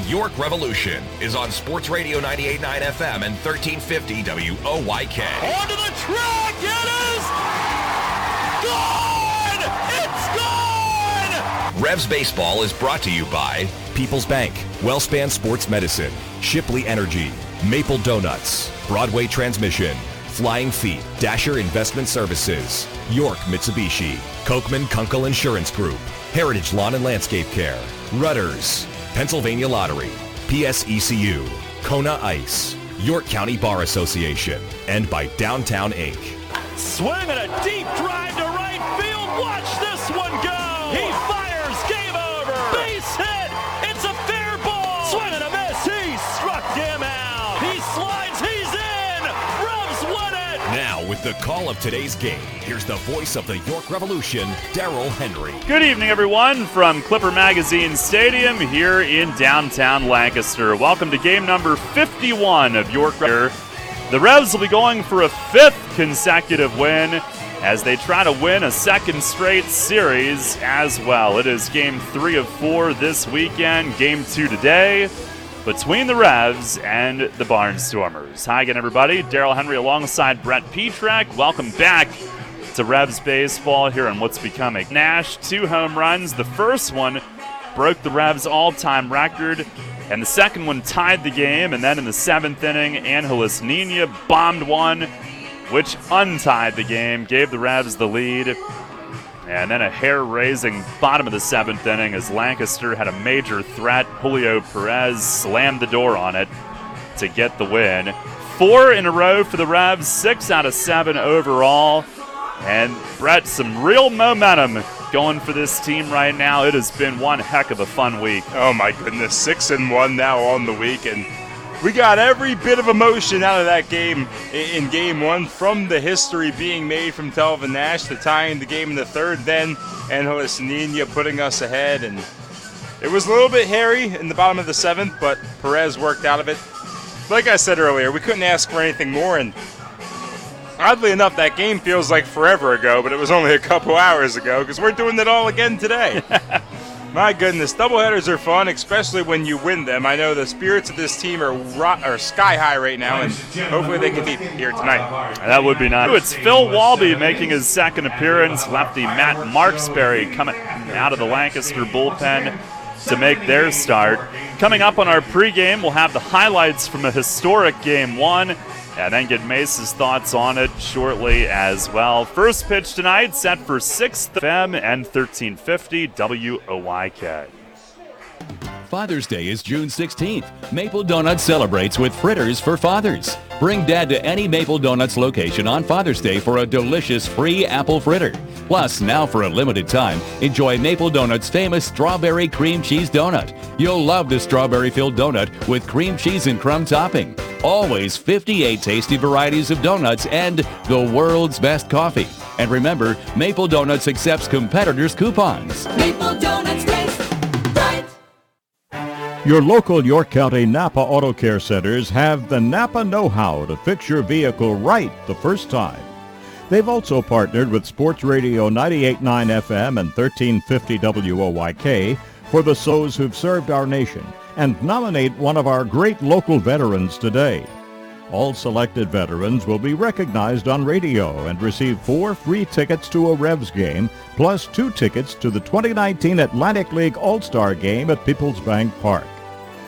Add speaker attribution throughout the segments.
Speaker 1: York Revolution is on Sports Radio 98.9 FM and 1350 WOYK.
Speaker 2: Onto the track, it is gone! It's gone!
Speaker 1: Revs Baseball is brought to you by People's Bank, Wellspan Sports Medicine, Shipley Energy, Maple Donuts, Broadway Transmission, Flying Feet, Dasher Investment Services, York Mitsubishi, Kochman Kunkel Insurance Group, Heritage Lawn and Landscape Care, Rudders, Pennsylvania Lottery, PSECU, Kona Ice, York County Bar Association, and by Downtown Inc.
Speaker 2: Swing and a deep drive to right field. Watch this one go. He fires. Game over. Base hit. It's a fair ball. Swing and a miss. He struck him out. He slides. He's in. Revs win it.
Speaker 1: Now with the call of today's game, here's the voice of the York Revolution, Darrell Henry.
Speaker 3: Good evening, everyone, from Clipper Magazine Stadium here in downtown Lancaster. Welcome to game number 51 of York. The Revs will be going for a fifth consecutive win as they try to win a second straight series as well. It is game 3 of 4 this weekend, game 2 today, between the Revs and the Barnstormers. Hi again, everybody. Darrell Henry alongside Brett Petrak. Welcome back to Revs Baseball here on what's becoming Nash. 2 home runs. The first one broke the Revs all-time record, and the second one tied the game. And then in the 7th inning, Angeles Nina bombed one, which untied the game, gave the Revs the lead. And then a hair-raising bottom of the 7th inning as Lancaster had a major threat. Julio Perez slammed the door on it to get the win. 4 in a row for the Revs, 6 out of 7 overall. And Brett, some real momentum going for this team right now. It has been one heck of a fun week.
Speaker 4: Oh my goodness, 6-1 now on the week, and we got every bit of emotion out of that game in game 1, from the history being made from Telvin Nash to tying the game in the 3rd, then Angeles Nina putting us ahead, and it was a little bit hairy in the bottom of the 7th, but Perez worked out of it. Like I said earlier, we couldn't ask for anything more, and oddly enough, that game feels like forever ago, but it was only a couple hours ago because we're doing it all again today. My goodness, doubleheaders are fun, especially when you win them. I know the spirits of this team are sky high right now, and hopefully they can be here tonight.
Speaker 3: That would be nice. It's Phil Walby making his second appearance. Lefty Matt Marksberry coming out of the Lancaster bullpen to make their start. Coming up on our pregame, we'll have the highlights from a historic Game 1, and then get Mace's thoughts on it shortly as well. First pitch tonight set for 6th FM and 1350 WOYK.
Speaker 5: Father's Day is June 16th. Maple Donuts celebrates with fritters for fathers. Bring Dad to any Maple Donuts location on Father's Day for a delicious free apple fritter. Plus, now for a limited time, enjoy Maple Donuts' famous strawberry cream cheese donut. You'll love the strawberry-filled donut with cream cheese and crumb topping. Always 58 tasty varieties of donuts and the world's best coffee. And remember, Maple Donuts accepts competitors' coupons.
Speaker 6: Maple Donuts taste right.
Speaker 7: Your local York County Napa Auto Care Centers have the Napa know-how to fix your vehicle right the first time. They've also partnered with Sports Radio 98.9 FM and 1350 WOYK for the SOs who've served our nation and nominate one of our great local veterans today. All selected veterans will be recognized on radio and receive 4 free tickets to a Revs game, plus 2 tickets to the 2019 Atlantic League All-Star Game at People's Bank Park.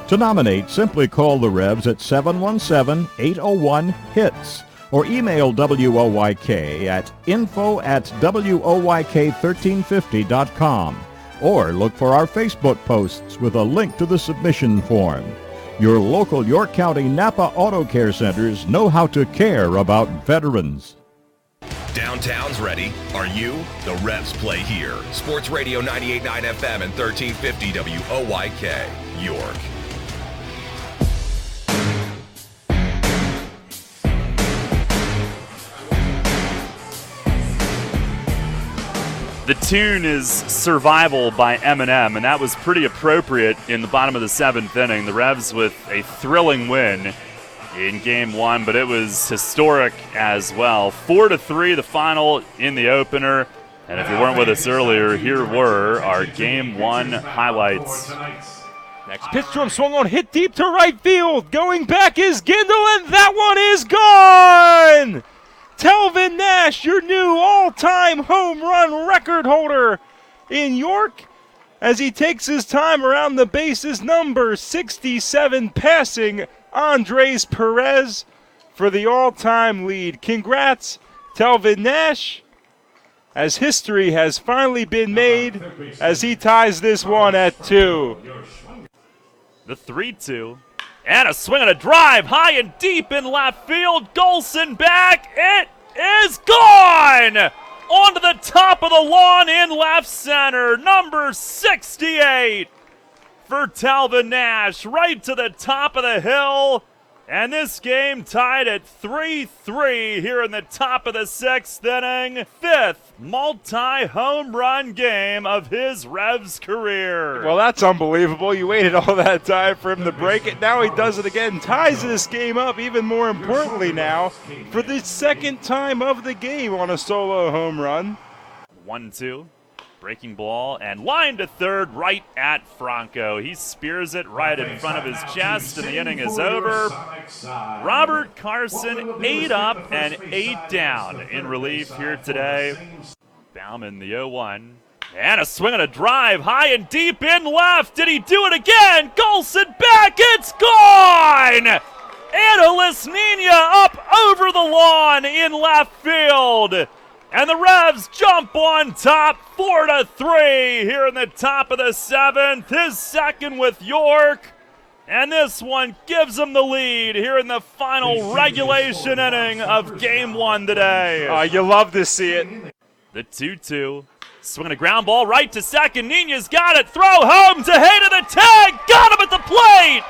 Speaker 7: To nominate, simply call the Revs at 717-801-HITS or email WOYK at info@WOYK1350.com or look for our Facebook posts with a link to the submission form. Your local York County Napa Auto Care Centers know how to care about veterans.
Speaker 1: Downtown's ready. Are you? The Revs play here. Sports Radio 98.9 FM and 1350 WOYK, York.
Speaker 3: The tune is Survival by Eminem, and that was pretty appropriate in the bottom of the 7th inning. The Revs with a thrilling win in Game 1, but it was historic as well. 4-3 the final in the opener. And if you weren't with us earlier, here were our Game 1 highlights.
Speaker 4: Next pitch to him, swung on, hit deep to right field. Going back is Gindel, and that one is gone! Telvin Nash, your new all-time home run record holder in York, as he takes his time around the bases, number 67, passing Andres Perez for the all-time lead. Congrats, Telvin Nash, as history has finally been made as he ties this one at 2.
Speaker 3: The 3-2. And a swing and a drive high and deep in left field. Golson back. It is gone! Onto the top of the lawn in left center. Number 68 for Telvin Nash. Right to the top of the hill. And this game tied at 3-3 here in the top of the 6th inning. 5th multi-home run game of his Revs career.
Speaker 4: Well, that's unbelievable. You waited all that time for him to break it. Now he does it again. Ties this game up, even more importantly now, for the 2nd time of the game on a solo home run.
Speaker 3: 1-2. Breaking ball and line to third right at Franco. He spears it right in front of his chest, and the inning is over. Robert Carson 8 up and 8 down in relief here today. Bauman, the 0-1. And a swing and a drive high and deep in left. Did he do it again? Golson back. It's gone! Angeles Nina up over the lawn in left field. And the Revs jump on top, 4-3 here in the top of the 7th. His second with York. And this one gives them the lead here in the final regulation inning of Game 1 today.
Speaker 4: You love to see it.
Speaker 3: The 2-2. Swinging a ground ball right to second. Nina's got it. Throw home to Hay to the tag. Got him at the plate.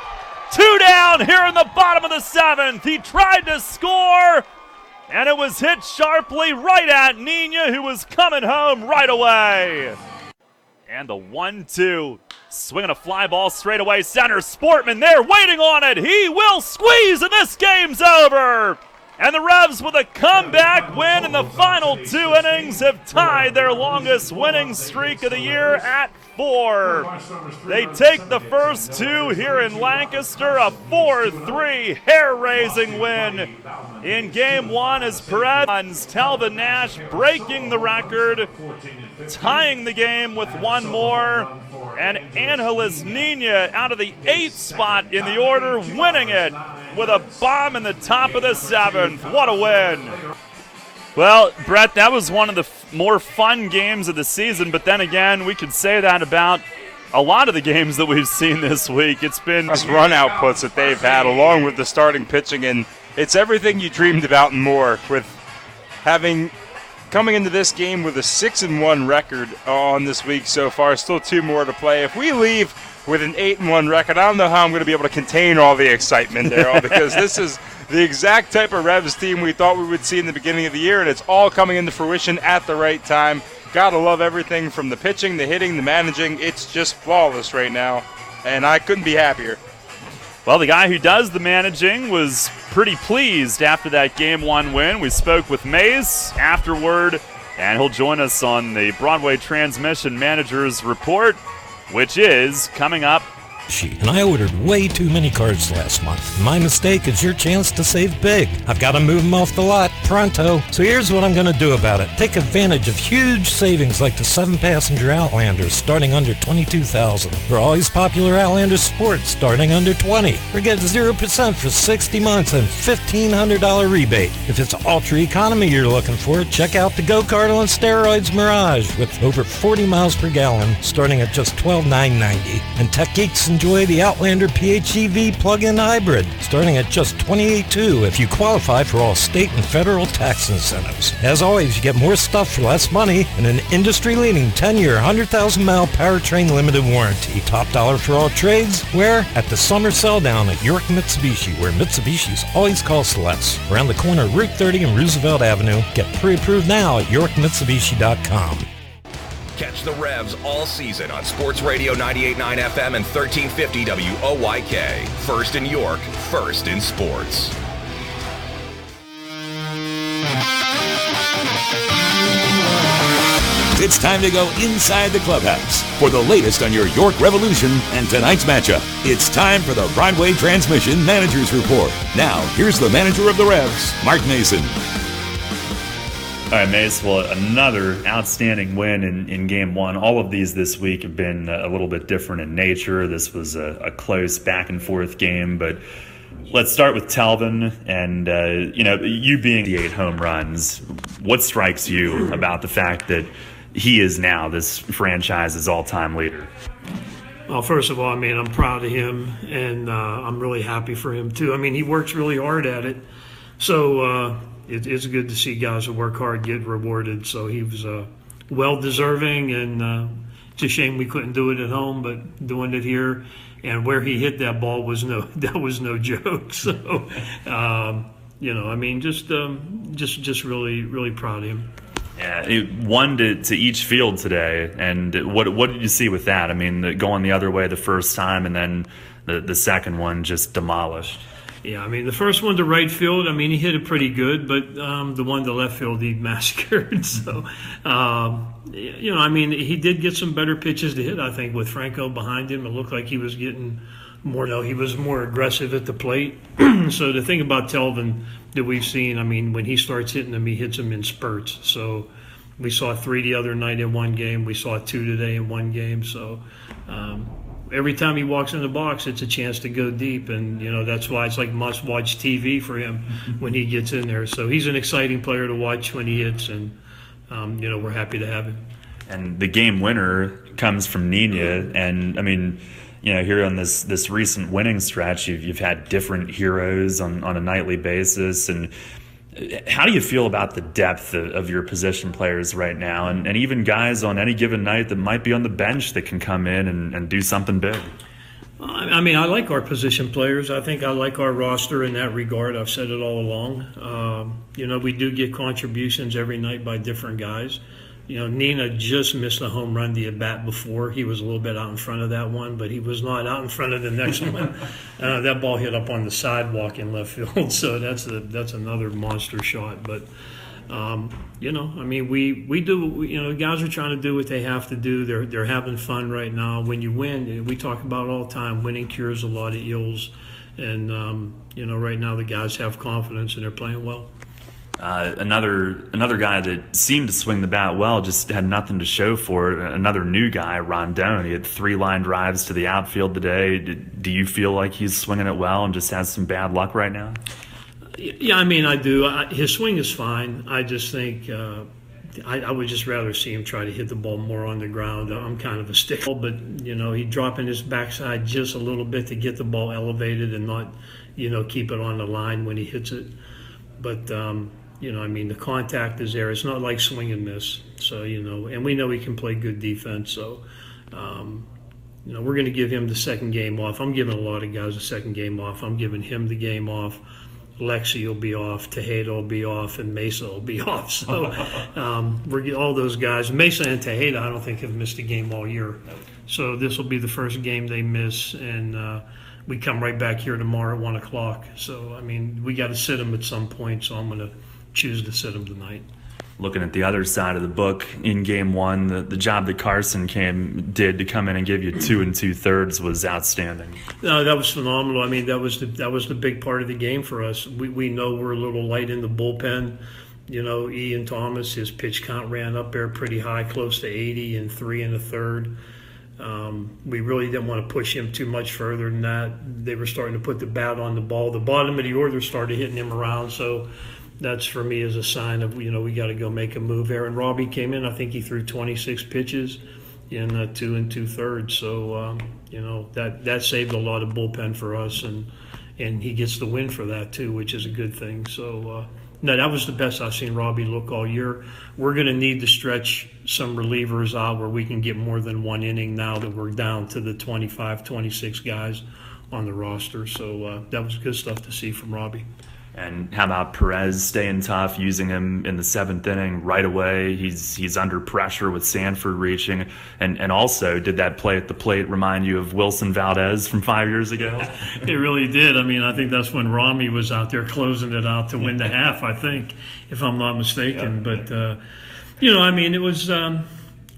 Speaker 3: 2 down here in the bottom of the 7th. He tried to score. And it was hit sharply right at Nina, who was coming home right away. And the 1-2. Swinging a fly ball straight away center. Sportman there waiting on it. He will squeeze, and this game's over. And the Revs, with a comeback win in the final 2 innings, have tied their longest winning streak of the year at 4. They take the first 2 here in Lancaster, a 4-3 hair-raising win in Game 1 as Perez runs. Telvin Nash breaking the record, tying the game with 1 more, and Angeles Nina out of the 8th spot in the order, winning it with a bomb in the top of the 7th. What a win. Well, Brett, that was one of the more fun games of the season, but then again, we could say that about a lot of the games that we've seen this week. It's been
Speaker 4: run outputs that they've had, along with the starting pitching, and it's everything you dreamed about and more, with coming into this game with a 6-1 record on this week so far. Still 2 more to play. If we leave with an 8-1 record, I don't know how I'm going to be able to contain all the excitement there, because this is the exact type of Revs team we thought we would see in the beginning of the year, and it's all coming into fruition at the right time. Gotta love everything from the pitching, the hitting, the managing. It's just flawless right now, and I couldn't be happier.
Speaker 3: Well, the guy who does the managing was pretty pleased after that Game 1 win. We spoke with Mace afterward, and he'll join us on the Broadway Transmission Manager's Report, which is coming up.
Speaker 8: And I ordered way too many cards last month. My mistake is your chance to save big. I've got to move them off the lot pronto. So here's what I'm going to do about it. Take advantage of huge savings like the 7-passenger Outlanders starting under $22,000. Or all these popular Outlander Sports starting under $20,000. Or get 0% for 60 months and $1,500 rebate. If it's ultra economy you're looking for, check out the Go-Kart on Steroids Mirage with over 40 miles per gallon starting at just $12,990. And Tech Geeks enjoy the Outlander PHEV plug-in hybrid, starting at just $28,200 if you qualify for all state and federal tax incentives. As always, you get more stuff for less money and an industry-leading 10-year, 100,000-mile powertrain limited warranty. Top dollar for all trades? Where? At the summer sell down at York Mitsubishi, where Mitsubishi's always cost less. Around the corner of Route 30 and Roosevelt Avenue. Get pre-approved now at YorkMitsubishi.com.
Speaker 1: Catch the Revs all season on Sports Radio 98.9 FM and 1350 WOYK. First in York, first in sports.
Speaker 5: It's time to go inside the clubhouse for the latest on your York Revolution and tonight's matchup. It's time for the Broadway Transmission Managers Report. Now, here's the manager of the Revs, Mark Mason.
Speaker 3: All right, Mace, well, another outstanding win in Game 1. All of these this week have been a little bit different in nature. This was a close back-and-forth game, but let's start with Telvin. And, you being the 8 home runs, what strikes you about the fact that he is now this franchise's all-time leader?
Speaker 9: Well, first of all, I'm proud of him, and I'm really happy for him, too. He works really hard at it. So it's good to see guys who work hard get rewarded. So he was well-deserving, and it's a shame we couldn't do it at home, but doing it here and where he hit that ball was no joke. So, just really, really proud of him.
Speaker 3: Yeah, one to each field today, and what did you see with that? Going the other way the first time, and then the second one just demolished.
Speaker 9: Yeah, the first one to right field, he hit it pretty good, but the one to left field he massacred. So, he did get some better pitches to hit, I think, with Franco behind him. It looked like he was getting more, he was more aggressive at the plate. So the thing about Telvin that we've seen, when he starts hitting them, he hits them in spurts. So we saw 3 the other night in one game. We saw 2 today in one game. So every time he walks in the box, it's a chance to go deep. And, that's why it's like must-watch TV for him when he gets in there. So he's an exciting player to watch when he hits, and, we're happy to have him.
Speaker 3: And the game winner comes from Nina. And, here on this recent winning stretch, you've had different heroes on a nightly basis. And how do you feel about the depth of your position players right now, and even guys on any given night that might be on the bench that can come in and do something big?
Speaker 9: I like our position players. I think I like our roster in that regard. I've said it all along. We do get contributions every night by different guys. Nina just missed a home run the at-bat before. He was a little bit out in front of that one, but he was not out in front of the next one. That ball hit up on the sidewalk in left field, so that's another monster shot. But, we do, guys are trying to do what they have to do. They're having fun right now. When you win, we talk about it all the time, winning cures a lot of ills. And, right now the guys have confidence and they're playing well.
Speaker 3: Another guy that seemed to swing the bat well, just had nothing to show for it. Another new guy, Rondon. He had 3 line drives to the outfield today. Do you feel like he's swinging it well and just has some bad luck right now?
Speaker 9: Yeah, I do. His swing is fine. I just think I would just rather see him try to hit the ball more on the ground. I'm kind of a stickler, but he's dropping his backside just a little bit to get the ball elevated and not, keep it on the line when he hits it. But the contact is there. It's not like swing and miss. So, and we know he can play good defense. So, we're going to give him the second game off. I'm giving a lot of guys the second game off. I'm giving him the game off. Lexi will be off. Tejeda will be off. And Mesa will be off. So, we're all those guys. Mesa and Tejeda, I don't think, have missed a game all year. So, this will be the first game they miss. And we come right back here tomorrow at 1 o'clock. So, we got to sit them at some point. So, I'm going to choose to sit them tonight.
Speaker 3: Looking at the other side of the book, in Game 1, the job that Carson did to come in and give you 2 2/3 was outstanding.
Speaker 9: No, that was phenomenal. That was the big part of the game for us. We know we're a little light in the bullpen. Ian Thomas, his pitch count ran up there pretty high, close to 80 in 3 1/3. We really didn't want to push him too much further than that. They were starting to put the bat on the ball. The bottom of the order started hitting him around, so that's for me is a sign of, we got to go make a move there. And Robbie came in, I think he threw 26 pitches in 2 2/3. So, that saved a lot of bullpen for us, and he gets the win for that too, which is a good thing. So, no, that was the best I've seen Robbie look all year. We're going to need to stretch some relievers out where we can get more than 1 inning now that we're down to the 25, 26 guys on the roster. So that was good stuff to see from Robbie.
Speaker 3: And how about Perez staying tough, using him in the 7th inning right away? He's under pressure with Sanford reaching. And also, did that play at the plate remind you of Wilson Valdez from 5 years ago?
Speaker 9: It really did. I think that's when Rami was out there closing it out to win the half, I think, if I'm not mistaken. Yeah. But, it was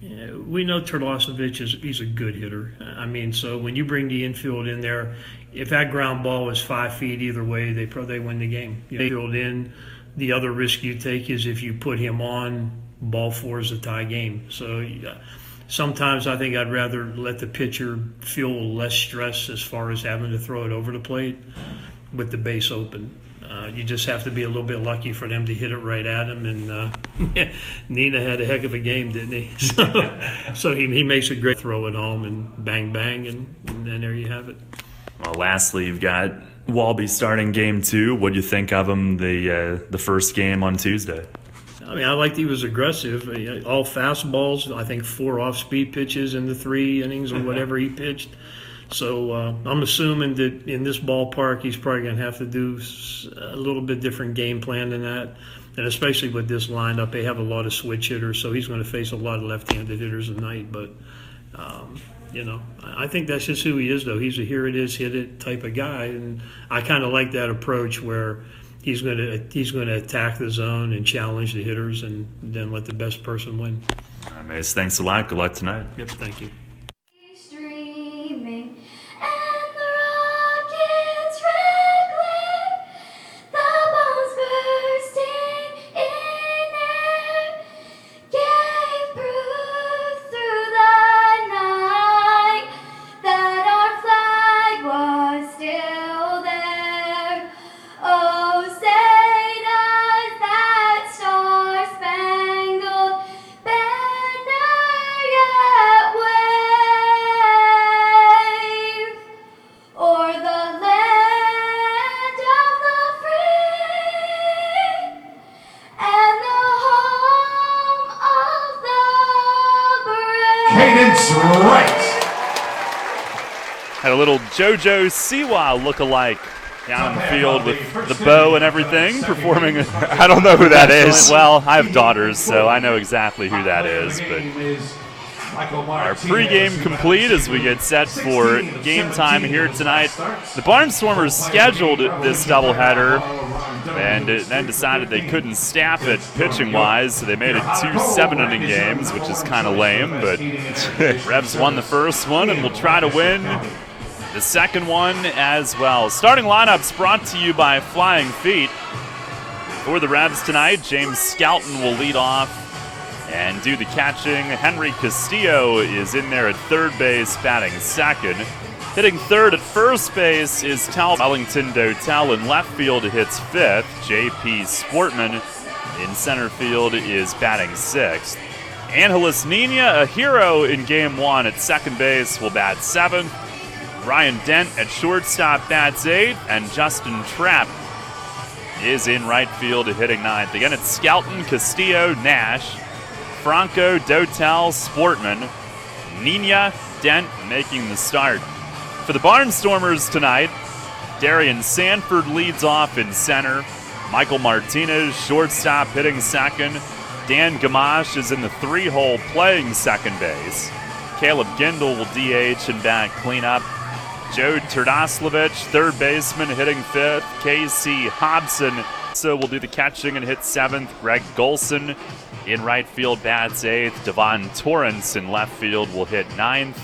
Speaker 9: Yeah, we know Terlasevich he's a good hitter. I mean, so when you bring the infield in there, if that ground ball is 5 feet either way, they win the game. You field in. The other risk you take is if you put him on, ball 4 is a tie game. So sometimes I think I'd rather let the pitcher feel less stress as far as having to throw it over the plate with the base open. You just have to be a little bit lucky for them to hit it right at him. And Nina had a heck of a game, didn't he? So he makes a great throw at home and bang, bang, and then there you have it.
Speaker 3: Well, lastly, you've got Walby starting game 2. What do you think of him the first game on Tuesday?
Speaker 9: I mean, I liked he was aggressive. All fastballs. I think 4 off-speed pitches in the 3 innings or whatever he pitched. So I'm assuming that in this ballpark, he's probably going to have to do a little bit different game plan than that. And especially with this lineup, they have a lot of switch hitters, so he's going to face a lot of left-handed hitters tonight. But, I think that's just who he is, though. He's a here it is, hit it type of guy. And I kind of like that approach where he's going to attack the zone and challenge the hitters and then let the best person win.
Speaker 3: All right, Mace, thanks a lot. Good luck tonight.
Speaker 9: Yep, thank you.
Speaker 6: Streaming and the rocket's red glare, the bombs bursting in air, gave proof through the night that our flag was still there. Oh, say does that star-spangled banner yet wave o'er the land of the free and the home of the brave?
Speaker 10: Cadence right.
Speaker 3: Had a little JoJo Siwa look-alike down in the field with the bow and everything, performing.
Speaker 4: I don't know who that is.
Speaker 3: Well, I have daughters, so I know exactly who that is. But our pregame complete as we get set for game time here tonight. The Barnstormers scheduled this doubleheader and then decided they couldn't staff it pitching-wise, so they made it 2 7-inning games, which is kind of lame. But Revs won the first one and will try to win the second one as well. Starting lineups brought to you by Flying Feet. For the Revs tonight, James Skelton will lead off and do the catching. Henry Castillo is in there at third base, batting second. Hitting third at first base is Wellington Dotel. In left field hits fifth. J.P. Sportman in center field is batting sixth. Angeles Nina, a hero in game 1 at second base, will bat seventh. Ryan Dent at shortstop bats 8th, and Justin Trapp is in right field hitting 9th. Again, it's Skelton, Castillo, Nash, Franco, Dotel, Sportman, Nina, Dent making the start. For the Barnstormers tonight, Darian Sanford leads off in center. Michael Martinez, shortstop, hitting second. Dan Gamache is in the 3-hole playing second base. Caleb Gindel will DH and bat cleanup. Joe Turdoslavich, third baseman, hitting fifth. Casey Hobson will do the catching and hit seventh. Greg Golson in right field bats 8th. Devon Torrance in left field will hit 9th.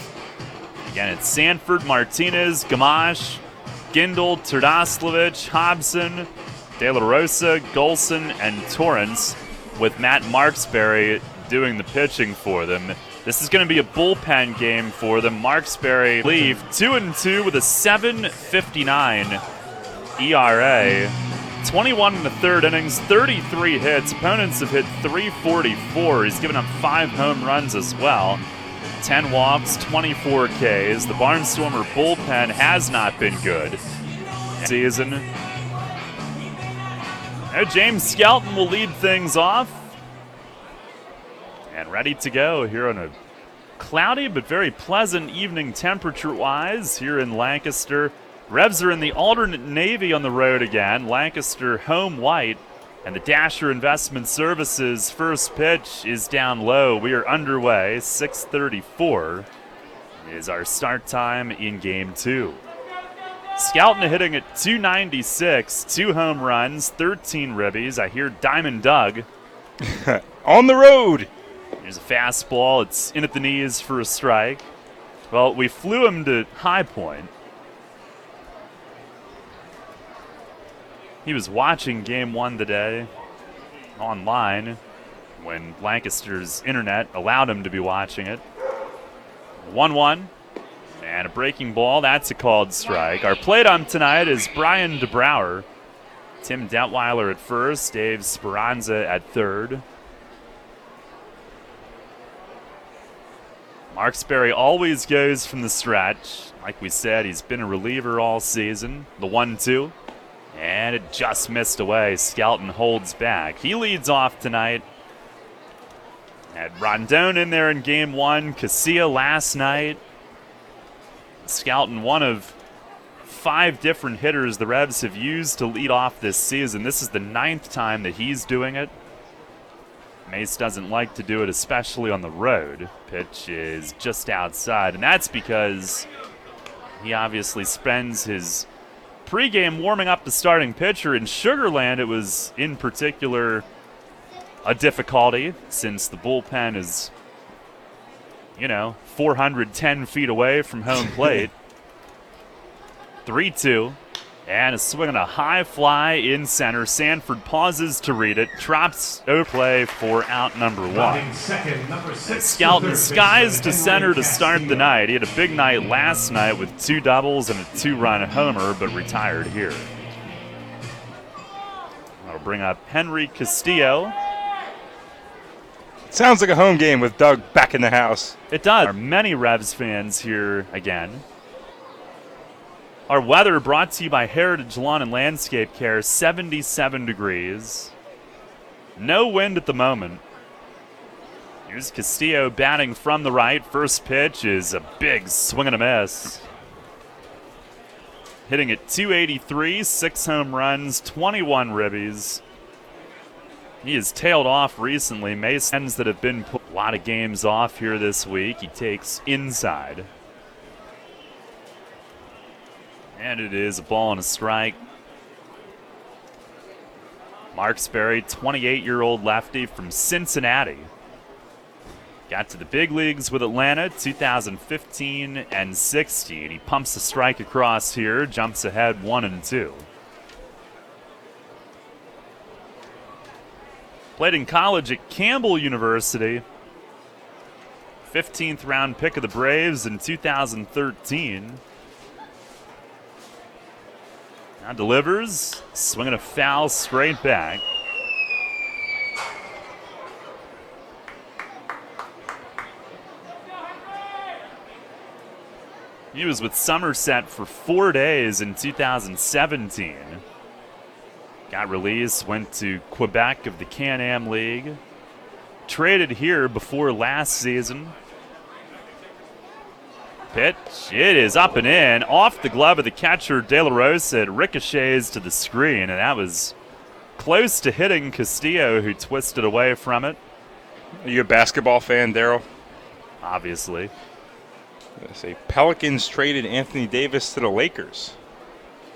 Speaker 3: Again, it's Sanford, Martinez, Gamache, Gindel, Turdoslavich, Hobson, De La Rosa, Golson, and Torrance, with Matt Marksberry doing the pitching for them. This is going to be a bullpen game for them. Marksberry leave 2-2 with a 7.59 ERA. 21 in the third innings, 33 hits. Opponents have hit 344. He's given up 5 home runs as well. 10 walks, 24 Ks. The Barnstormer bullpen has not been good this season. Now James Skelton will lead things off. And ready to go here on a cloudy but very pleasant evening temperature-wise here in Lancaster. Revs are in the alternate navy on the road again. Lancaster home white. And the Dasher Investment Services first pitch is down low. We are underway. 6:34 is our start time in game 2. Skelton hitting at .296, 2 home runs, 13 ribbies. I hear Diamond Doug
Speaker 4: on the road.
Speaker 3: There's a fastball. It's in at the knees for a strike. Well, we flew him to High Point. He was watching Game 1 today online when Lancaster's internet allowed him to be watching it. 1-1. And a breaking ball. That's a called strike. Our plate ump tonight is Brian DeBrouwer. Tim Detweiler at first. Dave Speranza at third. Mark Sperry always goes from the stretch. Like we said, he's been a reliever all season. The 1-2. And it just missed away. Skelton holds back. He leads off tonight. Had Rondon in there in Game 1. Casilla last night. Skelton, one of 5 different hitters the Revs have used to lead off this season. This is the 9th time that he's doing it. Mace doesn't like to do it, especially on the road. Pitch is just outside, and that's because he obviously spends his pregame warming up the starting pitcher. In Sugar Land, it was in particular a difficulty since the bullpen is, 410 feet away from home plate. 3-2. And a swing and a high fly in center. Sanford pauses to read it. Drops play for out number 1. Skelton skies to center to start the night. He had a big night last night with 2 doubles and a 2-run homer, but retired here. That'll bring up Henry Castillo.
Speaker 4: Sounds like a home game with Doug back in the house.
Speaker 3: It does. There are many Revs fans here again. Our weather brought to you by Heritage Lawn and Landscape Care, 77 degrees. No wind at the moment. Here's Castillo batting from the right. First pitch is a big swing and a miss. Hitting at 283, 6 home runs, 21 ribbies. He has tailed off recently. Masons that have been put a lot of games off here this week. He takes inside. And it is a ball and a strike. Mark Sperry, 28-year-old lefty from Cincinnati. Got to the big leagues with Atlanta, 2015 and 16. He pumps a strike across here, jumps ahead 1-2. Played in college at Campbell University. 15th round pick of the Braves in 2013. Now delivers, swinging a foul straight back. He was with Somerset for 4 days in 2017. Got released, went to Quebec of the Can-Am League. Traded here before last season. Pitch, it is up and in, off the glove of the catcher De La Rosa. It ricochets to the screen, and that was close to hitting Castillo, who twisted away from it.
Speaker 4: Are you a basketball fan, Daryl?
Speaker 3: Obviously.
Speaker 4: I say Pelicans traded Anthony Davis to the Lakers.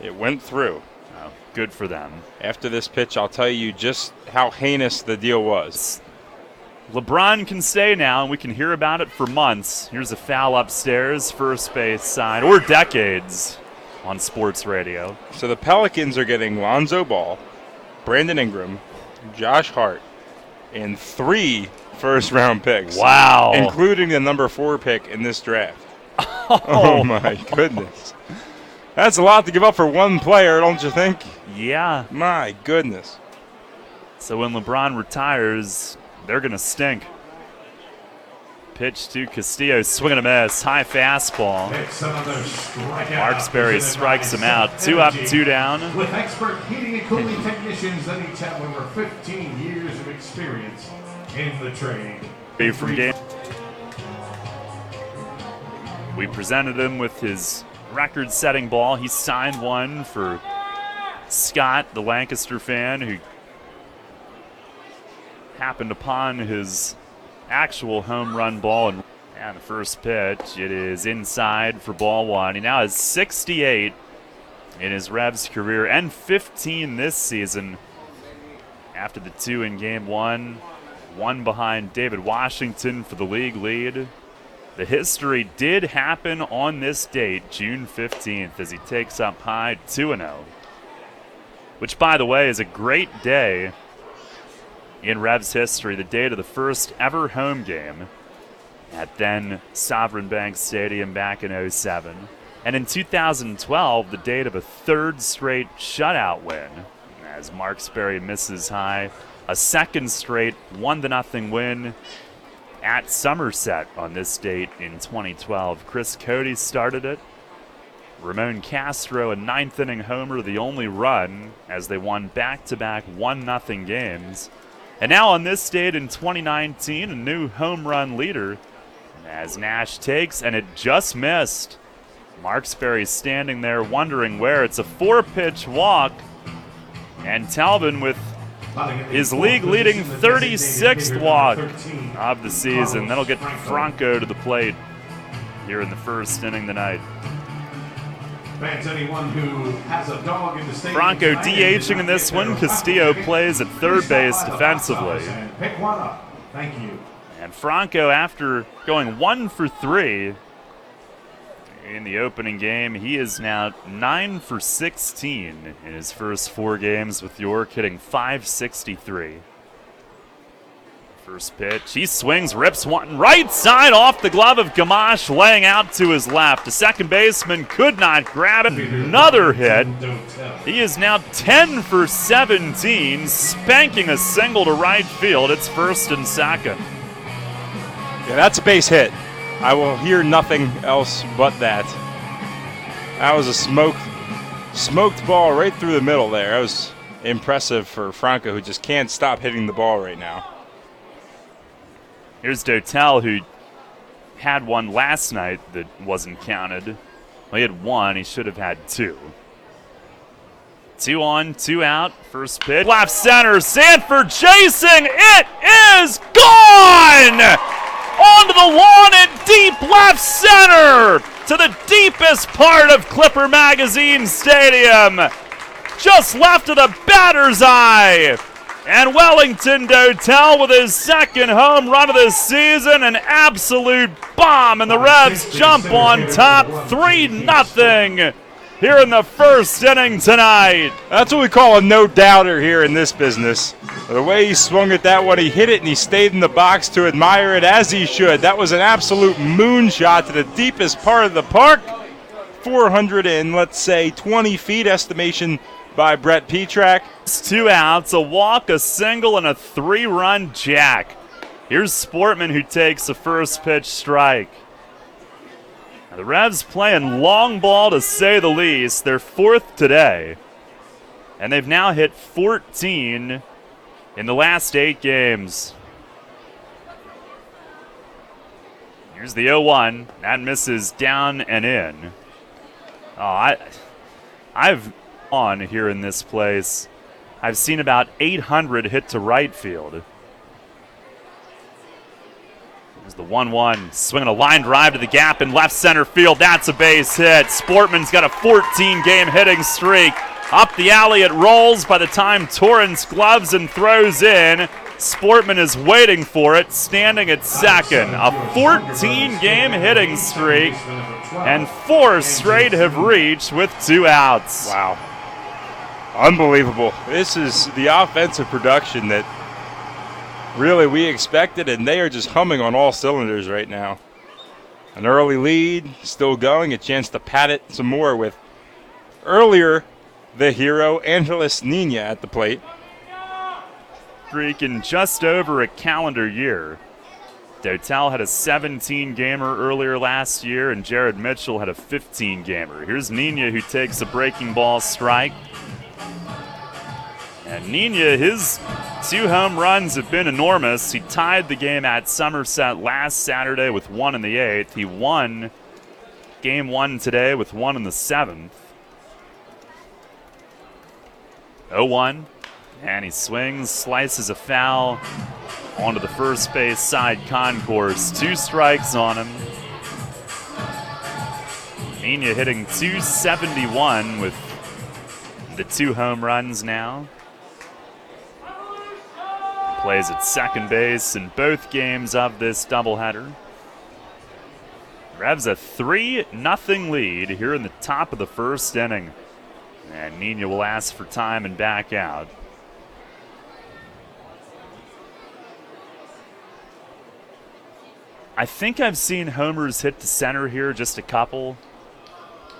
Speaker 4: It went through.
Speaker 3: Oh, good for them.
Speaker 4: After this pitch, I'll tell you just how heinous the deal was.
Speaker 3: LeBron can stay now, and we can hear about it for months. Here's a foul upstairs, first base side, or decades on sports radio.
Speaker 4: So the Pelicans are getting Lonzo Ball, Brandon Ingram, Josh Hart, and 3 first-round picks.
Speaker 3: Wow.
Speaker 4: Including the number 4 pick in this draft. Oh, my goodness. That's a lot to give up for one player, don't you think?
Speaker 3: Yeah.
Speaker 4: My goodness.
Speaker 3: So when LeBron retires, they're going to stink. Pitch to Castillo, swing and a miss, high fastball. Mark Sperry strikes him out. 2 up, 2 down.
Speaker 10: With expert heating and cooling technicians that each have over 15 years of experience in the trade.
Speaker 3: From game. We presented him with his record-setting ball. He signed one for Scott, the Lancaster fan, who happened upon his actual home run ball. And the first pitch, it is inside for ball 1. He now has 68 in his Revs career and 15 this season after the 2 in game 1. one behind David Washington for the league lead. The history did happen on this date, June 15th, as he takes up high 2-0. Which, by the way, is a great day in Revs history, the date of the first ever home game at then Sovereign Bank Stadium back in 07. And in 2012, the date of a third straight shutout win, as Marksbury misses high. A second straight 1-0 win at Somerset on this date in 2012. Chris Cody started it. Ramon Castro, a ninth-inning homer, the only run, as they won back-to-back 1-0 games. And now on this date in 2019, a new home run leader, as Nash takes, and it just missed. Marksbury standing there wondering where. It's a 4-pitch walk, and Talbot with his league-leading 36th walk of the season. That'll get Franco to the plate here in the first inning tonight. Franco DHing in this one. Castillo plays at third base defensively.
Speaker 10: Pick one up. Thank you.
Speaker 3: And Franco, after going 1 for 3 in the opening game, he is now 9 for 16 in his first 4 games with York, hitting .563. First pitch, he swings, rips one right side off the glove of Gamache, laying out to his left. The second baseman could not grab it. Another hit. He is now 10 for 17, spanking a single to right field. It's first and second.
Speaker 4: Yeah, that's a base hit. I will hear nothing else but that. That was a smoked ball right through the middle there. That was impressive for Franco, who just can't stop hitting the ball right now.
Speaker 3: Here's Dotel, who had one last night that wasn't counted. Well, he had 1. He should have had 2. 2 on, 2 out. First pitch. Left center. Sanford chasing. It is gone! Onto the lawn at deep left center, to the deepest part of Clipper Magazine Stadium, just left of the batter's eye. And Wellington Dotel with his second home run of the season, an absolute bomb, and the Revs jump on top 3-0 here in the first inning tonight.
Speaker 4: That's what we call a no-doubter here in this business. The way he swung at that one, he hit it and he stayed in the box to admire it, as he should. That was an absolute moonshot to the deepest part of the park. 420 feet estimation by Brett Petrak.
Speaker 3: 2 outs, a walk, a single, and a 3-run jack. Here's Sportman, who takes the first pitch strike. Now the Revs playing long ball, to say the least. They're 4th today, and they've now hit 14 in the last 8 games. Here's the 0-1. That misses down and in. Oh, I've on here in this place. I've seen about 800 hit to right field. There's the 1-1, swinging a line drive to the gap in left center field. That's a base hit. Sportman's got a 14-game hitting streak. Up the alley it rolls by the time Torrance gloves and throws in. Sportman is waiting for it, standing at second. A 14-game hitting streak, and 4 straight have reached with 2 outs.
Speaker 4: Wow. Unbelievable. This is the offensive production that really we expected, and they are just humming on all cylinders right now. An early lead, still going, a chance to pad it some more with earlier the hero, Angeles Nina, at the plate.
Speaker 3: Streak in just over a calendar year. Dotel had a 17-gamer earlier last year, and Jared Mitchell had a 15-gamer. Here's Nina, who takes a breaking ball strike. And Nina, his 2 home runs have been enormous. He tied the game at Somerset last Saturday with 1 in the 8th. He won game 1 today with 1 in the 7th. 0-1, and he swings, slices a foul onto the first base side concourse. 2 strikes on him. Nina hitting .271 with the 2 home runs now. plays at second base in both games of this doubleheader. Revs a 3-0 lead here in the top of the first inning. And Nina will ask for time and back out. I think I've seen homers hit to center here, just a couple.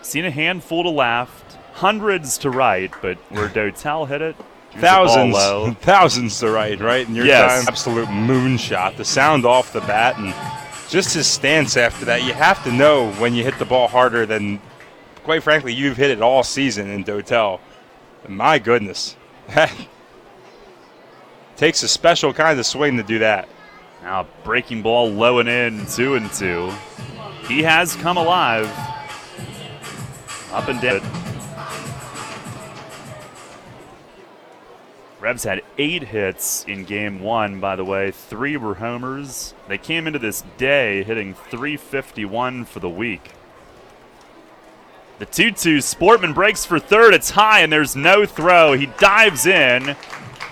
Speaker 3: Seen a handful to left, hundreds to right, but where Dotel hit it,
Speaker 4: thousands to right in your
Speaker 3: yes.
Speaker 4: time. Absolute moonshot. The sound off the bat and just his stance after that. You have to know when you hit the ball harder than, quite frankly, you've hit it all season in Dotel. My goodness. Takes a special kind of swing to do that.
Speaker 3: Now breaking ball low and in, 2-2. He has come alive. Up and down. Revs had 8 hits in game 1, by the way. 3 were homers. They came into this day hitting .351 for the week. The 2-2, Sportman breaks for third. It's high and there's no throw. He dives in.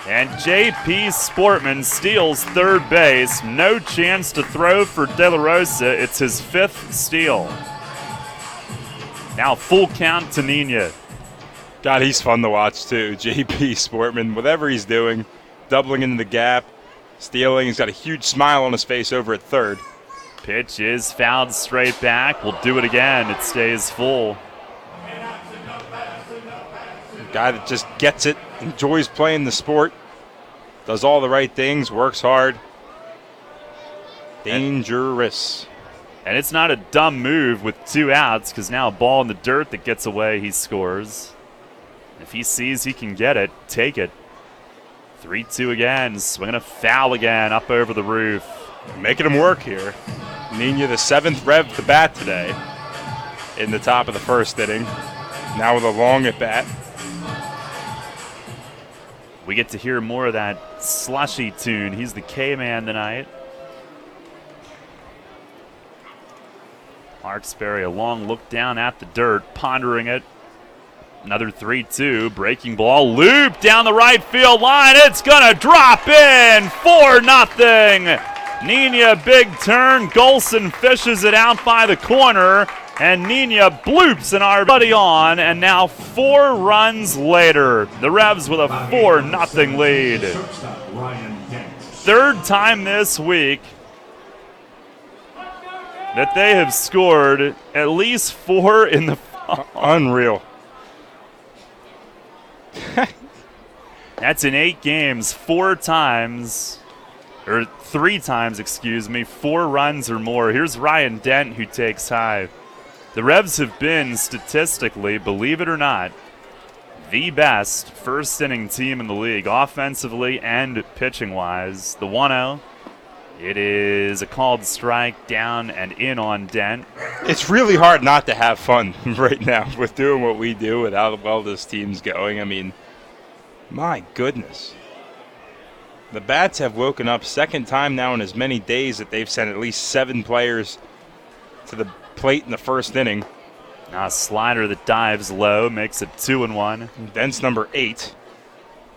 Speaker 3: And J.P. Sportman steals third base. No chance to throw for De La Rosa. It's his 5th steal. Now full count to Nina.
Speaker 4: God, he's fun to watch too. J.P. Sportman, whatever he's doing, doubling into the gap, stealing. He's got a huge smile on his face over at third.
Speaker 3: Pitch is fouled straight back. We'll do it again. It stays full.
Speaker 4: A guy that just gets it, enjoys playing the sport, does all the right things, works hard. Dangerous.
Speaker 3: And it's not a dumb move with 2 outs, because now a ball in the dirt that gets away, he scores. If he sees he can get it, take it. 3-2 again, swinging a foul again up over the roof.
Speaker 4: Making him work here. Nina, the 7th Rev to bat today in the top of the first inning. Now with a long at bat.
Speaker 3: We get to hear more of that slushy tune. He's the K-Man tonight. Marksberry, a long look down at the dirt, pondering it. Another 3-2, breaking ball, loop down the right field line. It's gonna drop in, 4-0. Nina, big turn. Golson fishes it out by the corner, and Nina bloops an RBI on, and now 4 runs later, the Revs with a 4-0 lead. 3rd time this week that they have scored at least 4 in the
Speaker 4: unreal.
Speaker 3: That's in 8 games, 4 times, or 3 times, excuse me, 4 runs or more. Here's Ryan Dent, who takes high. The Revs have been, statistically, believe it or not, the best first inning team in the league, offensively and pitching-wise. The 1-0. It is a called strike, down and in on Dent.
Speaker 4: It's really hard not to have fun right now with doing what we do with how well this team's going. I mean, my goodness. The Bats have woken up, 2nd time now in as many days that they've sent at least 7 players to the plate in the first inning.
Speaker 3: Now a slider that dives low, makes it 2-1.
Speaker 4: Dent's number 8.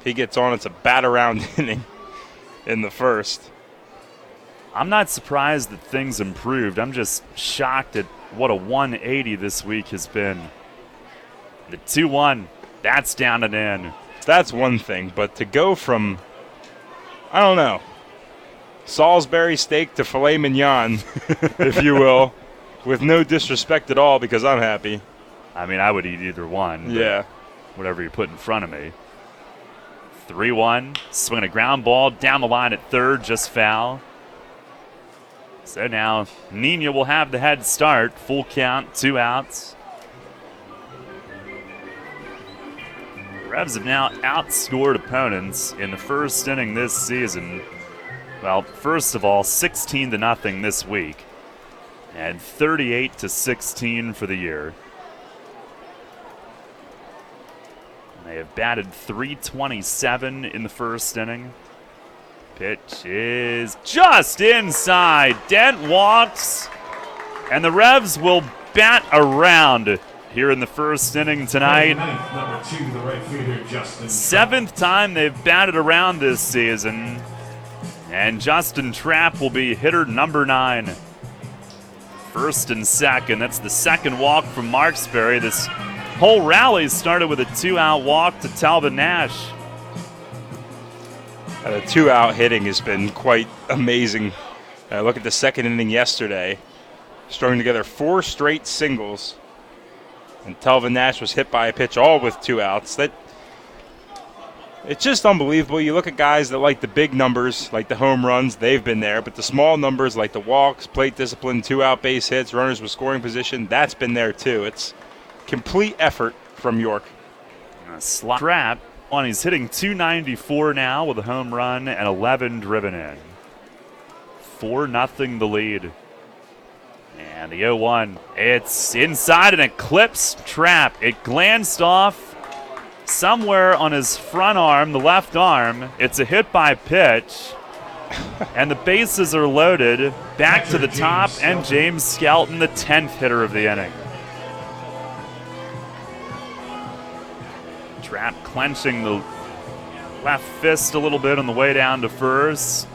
Speaker 4: If he gets on, it's a bat-around inning in the first.
Speaker 3: I'm not surprised that things improved. I'm just shocked at what a 180 this week has been. The 2-1, that's down and in.
Speaker 4: That's one thing, but to go from, I don't know, Salisbury steak to filet mignon, if you will, with no disrespect at all because I'm happy.
Speaker 3: I mean, I would eat either one.
Speaker 4: Yeah.
Speaker 3: Whatever you put in front of me. 3-1, swinging a ground ball down the line at third, just foul. So now Nina will have the head start. Full count, 2 outs. Revs have now outscored opponents in the first inning this season. Well, first of all, 16-0 this week, and 38-16 for the year. And they have batted .327 in the first inning. Pitch is just inside. Dent walks, and the Revs will bat around here in the first inning tonight.
Speaker 10: Number 2, the right fielder, Justin.
Speaker 3: 7th time they've batted around this season. And Justin Trapp will be hitter number 9. First and second. That's the second walk from Marksberry. This whole rally started with a 2-out walk to Talvin Nash.
Speaker 4: The 2-out hitting has been quite amazing. Look at the second inning yesterday. Strung together 4 straight singles. And Talvin Nash was hit by a pitch, all with 2 outs. It's just unbelievable. You look at guys that like the big numbers, like the home runs, they've been there. But the small numbers, like the walks, plate discipline, 2-out base hits, runners with scoring position, that's been there too. It's complete effort from York.
Speaker 3: Trapp, he's hitting .294 now with a home run and 11 driven in. 4-0 the lead. And the 0-1, it's inside and it clips Trapp. It glanced off somewhere on his front arm, the left arm. It's a hit by pitch. And the bases are loaded. Back to the top, and James Skelton, the 10th hitter of the inning. Trapp clenching the left fist a little bit on the way down to first.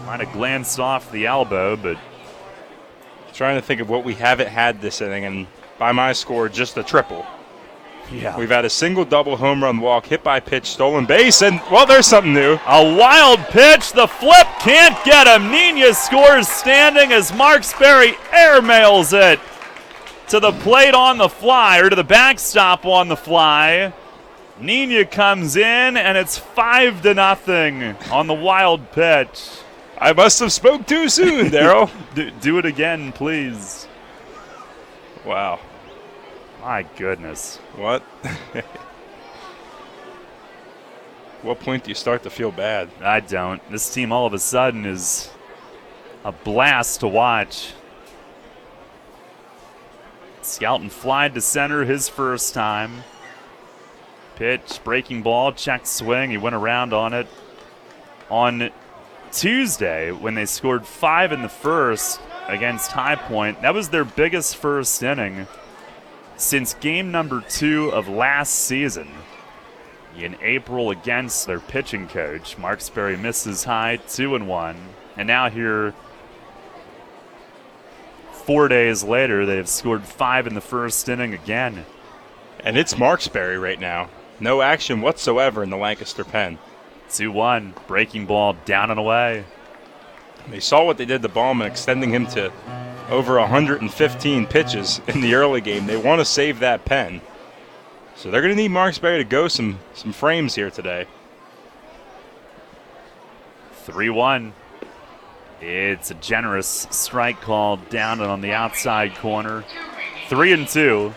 Speaker 3: Might have glanced off the elbow, but
Speaker 4: trying to think of what we haven't had this inning, and by my score, just a triple.
Speaker 3: Yeah.
Speaker 4: We've had a single, double, home run, walk, hit by pitch, stolen base, and, well, there's something new.
Speaker 3: A wild pitch. The flip can't get him. Nina scores standing as Marksberry airmails it to the plate on the fly, or to the backstop on the fly. Nina comes in, and it's 5-0 on the wild pitch.
Speaker 4: I must have spoke too soon, Daryl.
Speaker 3: Do it again, please.
Speaker 4: Wow.
Speaker 3: My goodness.
Speaker 4: What? What point do you start to feel bad?
Speaker 3: I don't. This team all of a sudden is a blast to watch. Skelton flied to center his first time. Pitch, breaking ball, check swing. He went around on it. On Tuesday, when they scored 5 in the first against High Point, that was their biggest first inning since game number 2 of last season. In April against their pitching coach, Marksberry misses high, 2-1. And now here, 4 days later, they have scored 5 in the first inning again.
Speaker 4: And it's Marksberry right now. No action whatsoever in the Lancaster pen.
Speaker 3: 2-1, breaking ball down and away.
Speaker 4: They saw what they did to Ballman, extending him to over 115 pitches in the early game. They want to save that pen. So they're going to need Marksberry to go some frames here today.
Speaker 3: 3-1. It's a generous strike called down and on the outside corner. 3-2.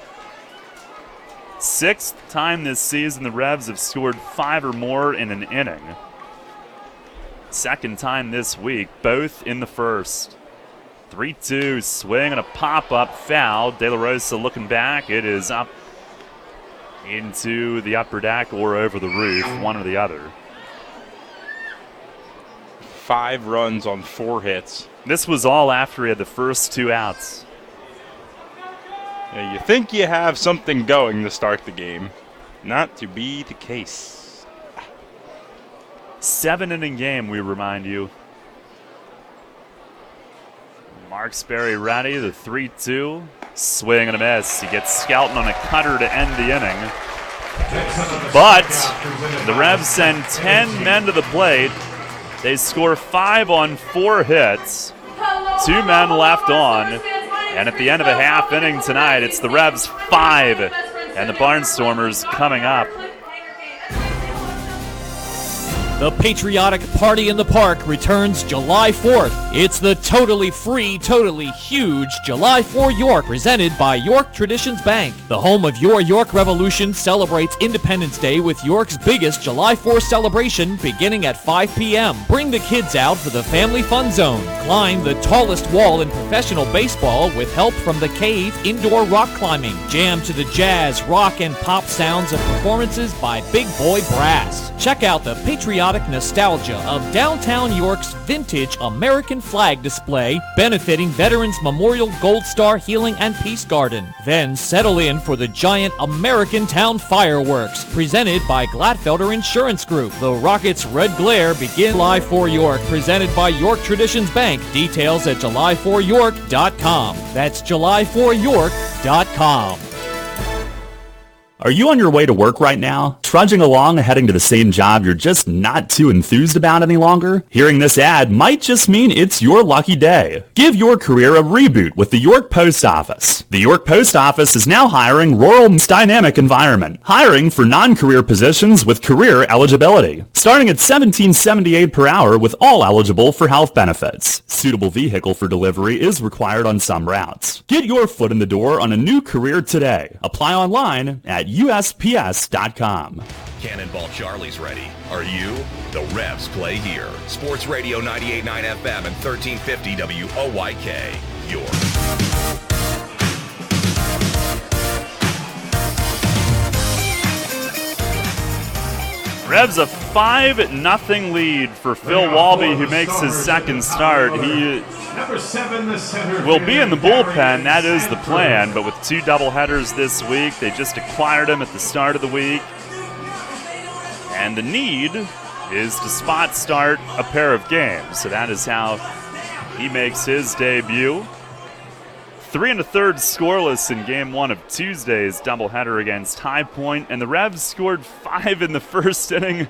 Speaker 3: 6th time this season the Revs have scored 5 or more in an inning. 2nd time this week, both in the first. 3-2, swing and a pop-up foul. De La Rosa looking back. It is up into the upper deck or over the roof, one or the other.
Speaker 4: 5 runs on 4 hits.
Speaker 3: This was all after he had the first 2 outs.
Speaker 4: Yeah, you think you have something going to start the game. Not to be the case.
Speaker 3: 7-inning game, we remind you. Marksberry ready, the 3-2. Swing and a miss. He gets Skelton on a cutter to end the inning. But the Revs send 10 men to the plate. They score 5 on 4 hits. 2 men left on. And at the end of a half inning tonight, it's the Revs 5 and the Barnstormers coming up.
Speaker 11: The Patriotic Party in the Park returns July 4th. It's the totally free, totally huge July 4 York, presented by York Traditions Bank. The home of your York Revolution celebrates Independence Day with York's biggest July 4 celebration beginning at 5 p.m. Bring the kids out for the Family Fun Zone. Climb the tallest wall in professional baseball with help from The Cave Indoor Rock Climbing. Jam to the jazz, rock, and pop sounds of performances by Big Boy Brass. Check out the Patriotic patriotic nostalgia of downtown York's vintage American flag display benefiting Veterans Memorial Gold Star Healing and Peace Garden. Then settle in for the giant American Town fireworks presented by Glatfelder Insurance Group. The rocket's red glare begins July 4 York, presented by York Traditions Bank. Details at july4york.com. That's july4york.com.
Speaker 12: Are you on your way to work right now? Trudging along and heading to the same job you're just not too enthused about any longer? Hearing this ad might just mean it's your lucky day. Give your career a reboot with the York Post Office. The York Post Office is now hiring rural dynamic environment, hiring for non-career positions with career eligibility, starting at $17.78 per hour with all eligible for health benefits. Suitable vehicle for delivery is required on some routes. Get your foot in the door on a new career today. Apply online at USPS.com.
Speaker 1: Cannonball Charlie's ready. Are you? The Revs play here. Sports Radio 98.9 FM and 1350 WOYK, York.
Speaker 3: Revs a 5-0 lead for Phil Walby, who makes his second start. He will be in the bullpen. That is the plan. But with 2 doubleheaders this week, they just acquired him at the start of the week. And the need is to spot start a pair of games. So that is how he makes his debut. 3 1/3 scoreless in Game 1 of Tuesday's doubleheader against High Point, and the Revs scored 5 in the first inning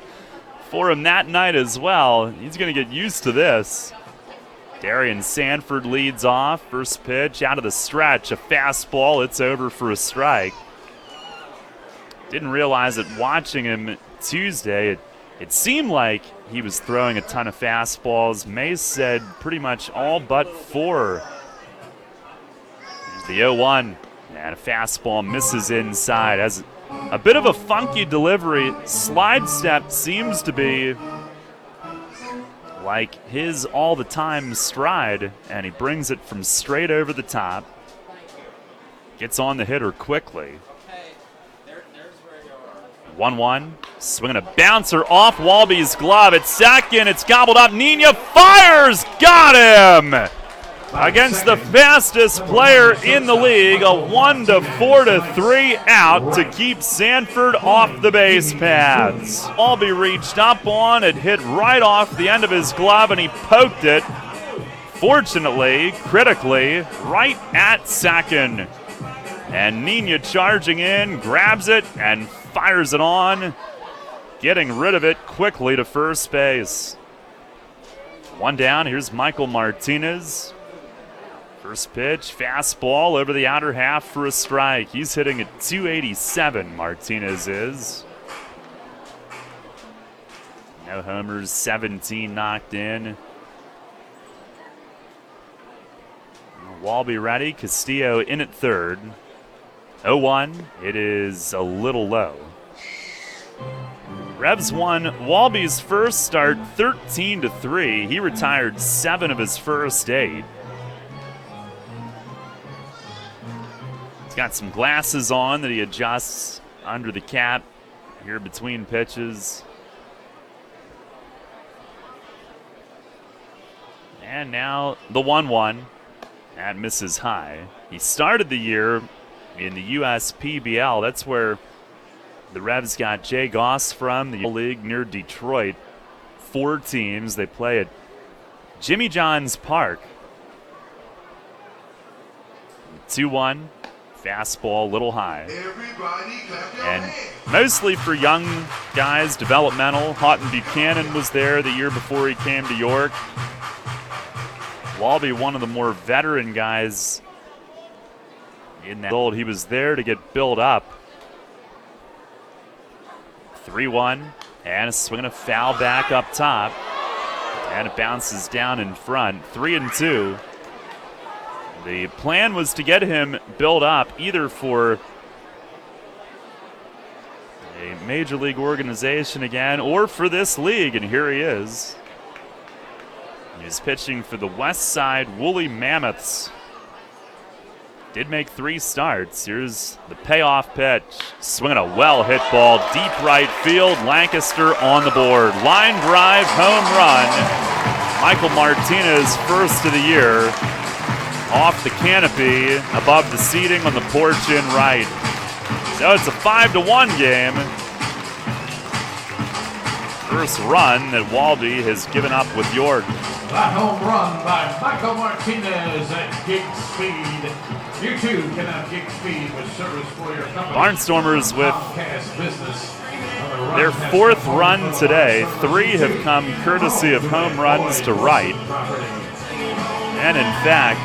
Speaker 3: for him that night as well. He's going to get used to this. Darian Sanford leads off. First pitch out of the stretch, a fastball. It's over for a strike. Didn't realize it watching him Tuesday. It seemed like he was throwing a ton of fastballs. Mace said pretty much all but 4. The 0-1, and a fastball misses inside. Has a bit of a funky delivery. Slide step seems to be like his all-the-time stride, and he brings it from straight over the top. Gets on the hitter quickly. 1-1, swinging a bouncer off Walby's glove at second. It's gobbled up. Nina fires, got him! Against the fastest player in the league, a 1-4-3 out to keep Sanford off the base paths. Walby reached up on it, hit right off the end of his glove, and he poked it, fortunately, critically, right at second. And Nina charging in, grabs it, and fires it on, getting rid of it quickly to first base. 1 down, here's Michael Martinez. First pitch, fastball over the outer half for a strike. He's hitting at 287, Martinez is. No homers, 17 knocked in. Walby ready, Castillo in at third. 0-1, it is a little low. Revs won Walby's first start 13-3. He retired 7 of his first 8. He's got some glasses on that he adjusts under the cap here between pitches. And now the 1-1. That misses high. He started the year in the USPBL. That's where the Revs got Jay Goss from, the league near Detroit. 4 teams. They play at Jimmy John's Park. 2-1. Fastball, a little high. And mostly for young guys, developmental. Houghton Buchanan was there the year before he came to York. Walby, one of the more veteran guys in that old. He was there to get built up. 3-1, and a swing and a foul back up top. And it bounces down in front. 3-2. The plan was to get him built up either for a major league organization again or for this league, and here he is. He's pitching for the West Side Woolly Mammoths. Did make 3 starts. Here's the payoff pitch. Swinging a well-hit ball, deep right field. Lancaster on the board. Line drive, home run. Michael Martinez, first of the year. Off the canopy, above the seating on the porch in right. So it's a 5-1 game. First run that Waldy has given up with York.
Speaker 10: That home run by Michael Martinez at gig speed. You too can have gig speed with service for your company.
Speaker 3: Barnstormers with
Speaker 10: business.
Speaker 3: their 4th run today. 3 have come courtesy of home runs to right. And in fact,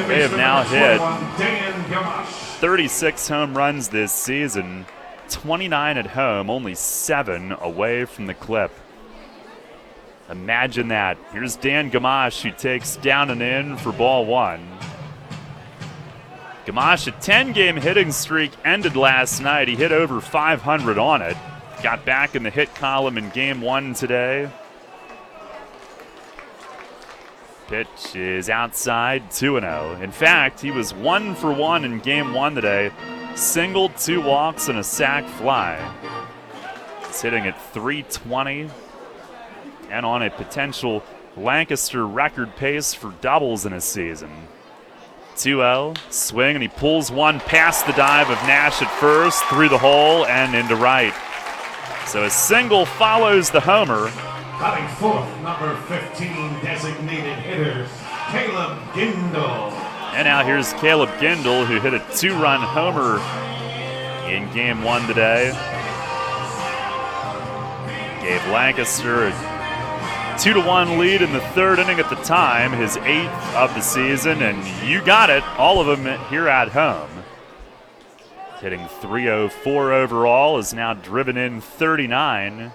Speaker 3: they have now hit 36 home runs this season. 29 at home, only 7 away from the clip. Imagine that. Here's Dan Gamache, who takes down and in for ball 1. Gamache, a 10-game hitting streak, ended last night. He hit over 500 on it. Got back in the hit column in game 1 today. Pitch is outside, 2-0. In fact, he was 1 for 1 in game 1 today. Singled, 2 walks, and a sac fly. He's hitting at .320 and on a potential Lancaster record pace for doubles in a season. 2-0, swing, and he pulls one past the dive of Nash at first, through the hole and into right. So a single follows the homer.
Speaker 10: Batting 4th, number 15 designated hitter, Caleb Gindle.
Speaker 3: And now here's Caleb Gindle, who hit a 2-run homer in game 1 today. Gave Lancaster a 2-1 lead in the 3rd inning at the time, his 8th of the season, and you got it, all of them here at home. Hitting .304 overall, is now driven in 39. And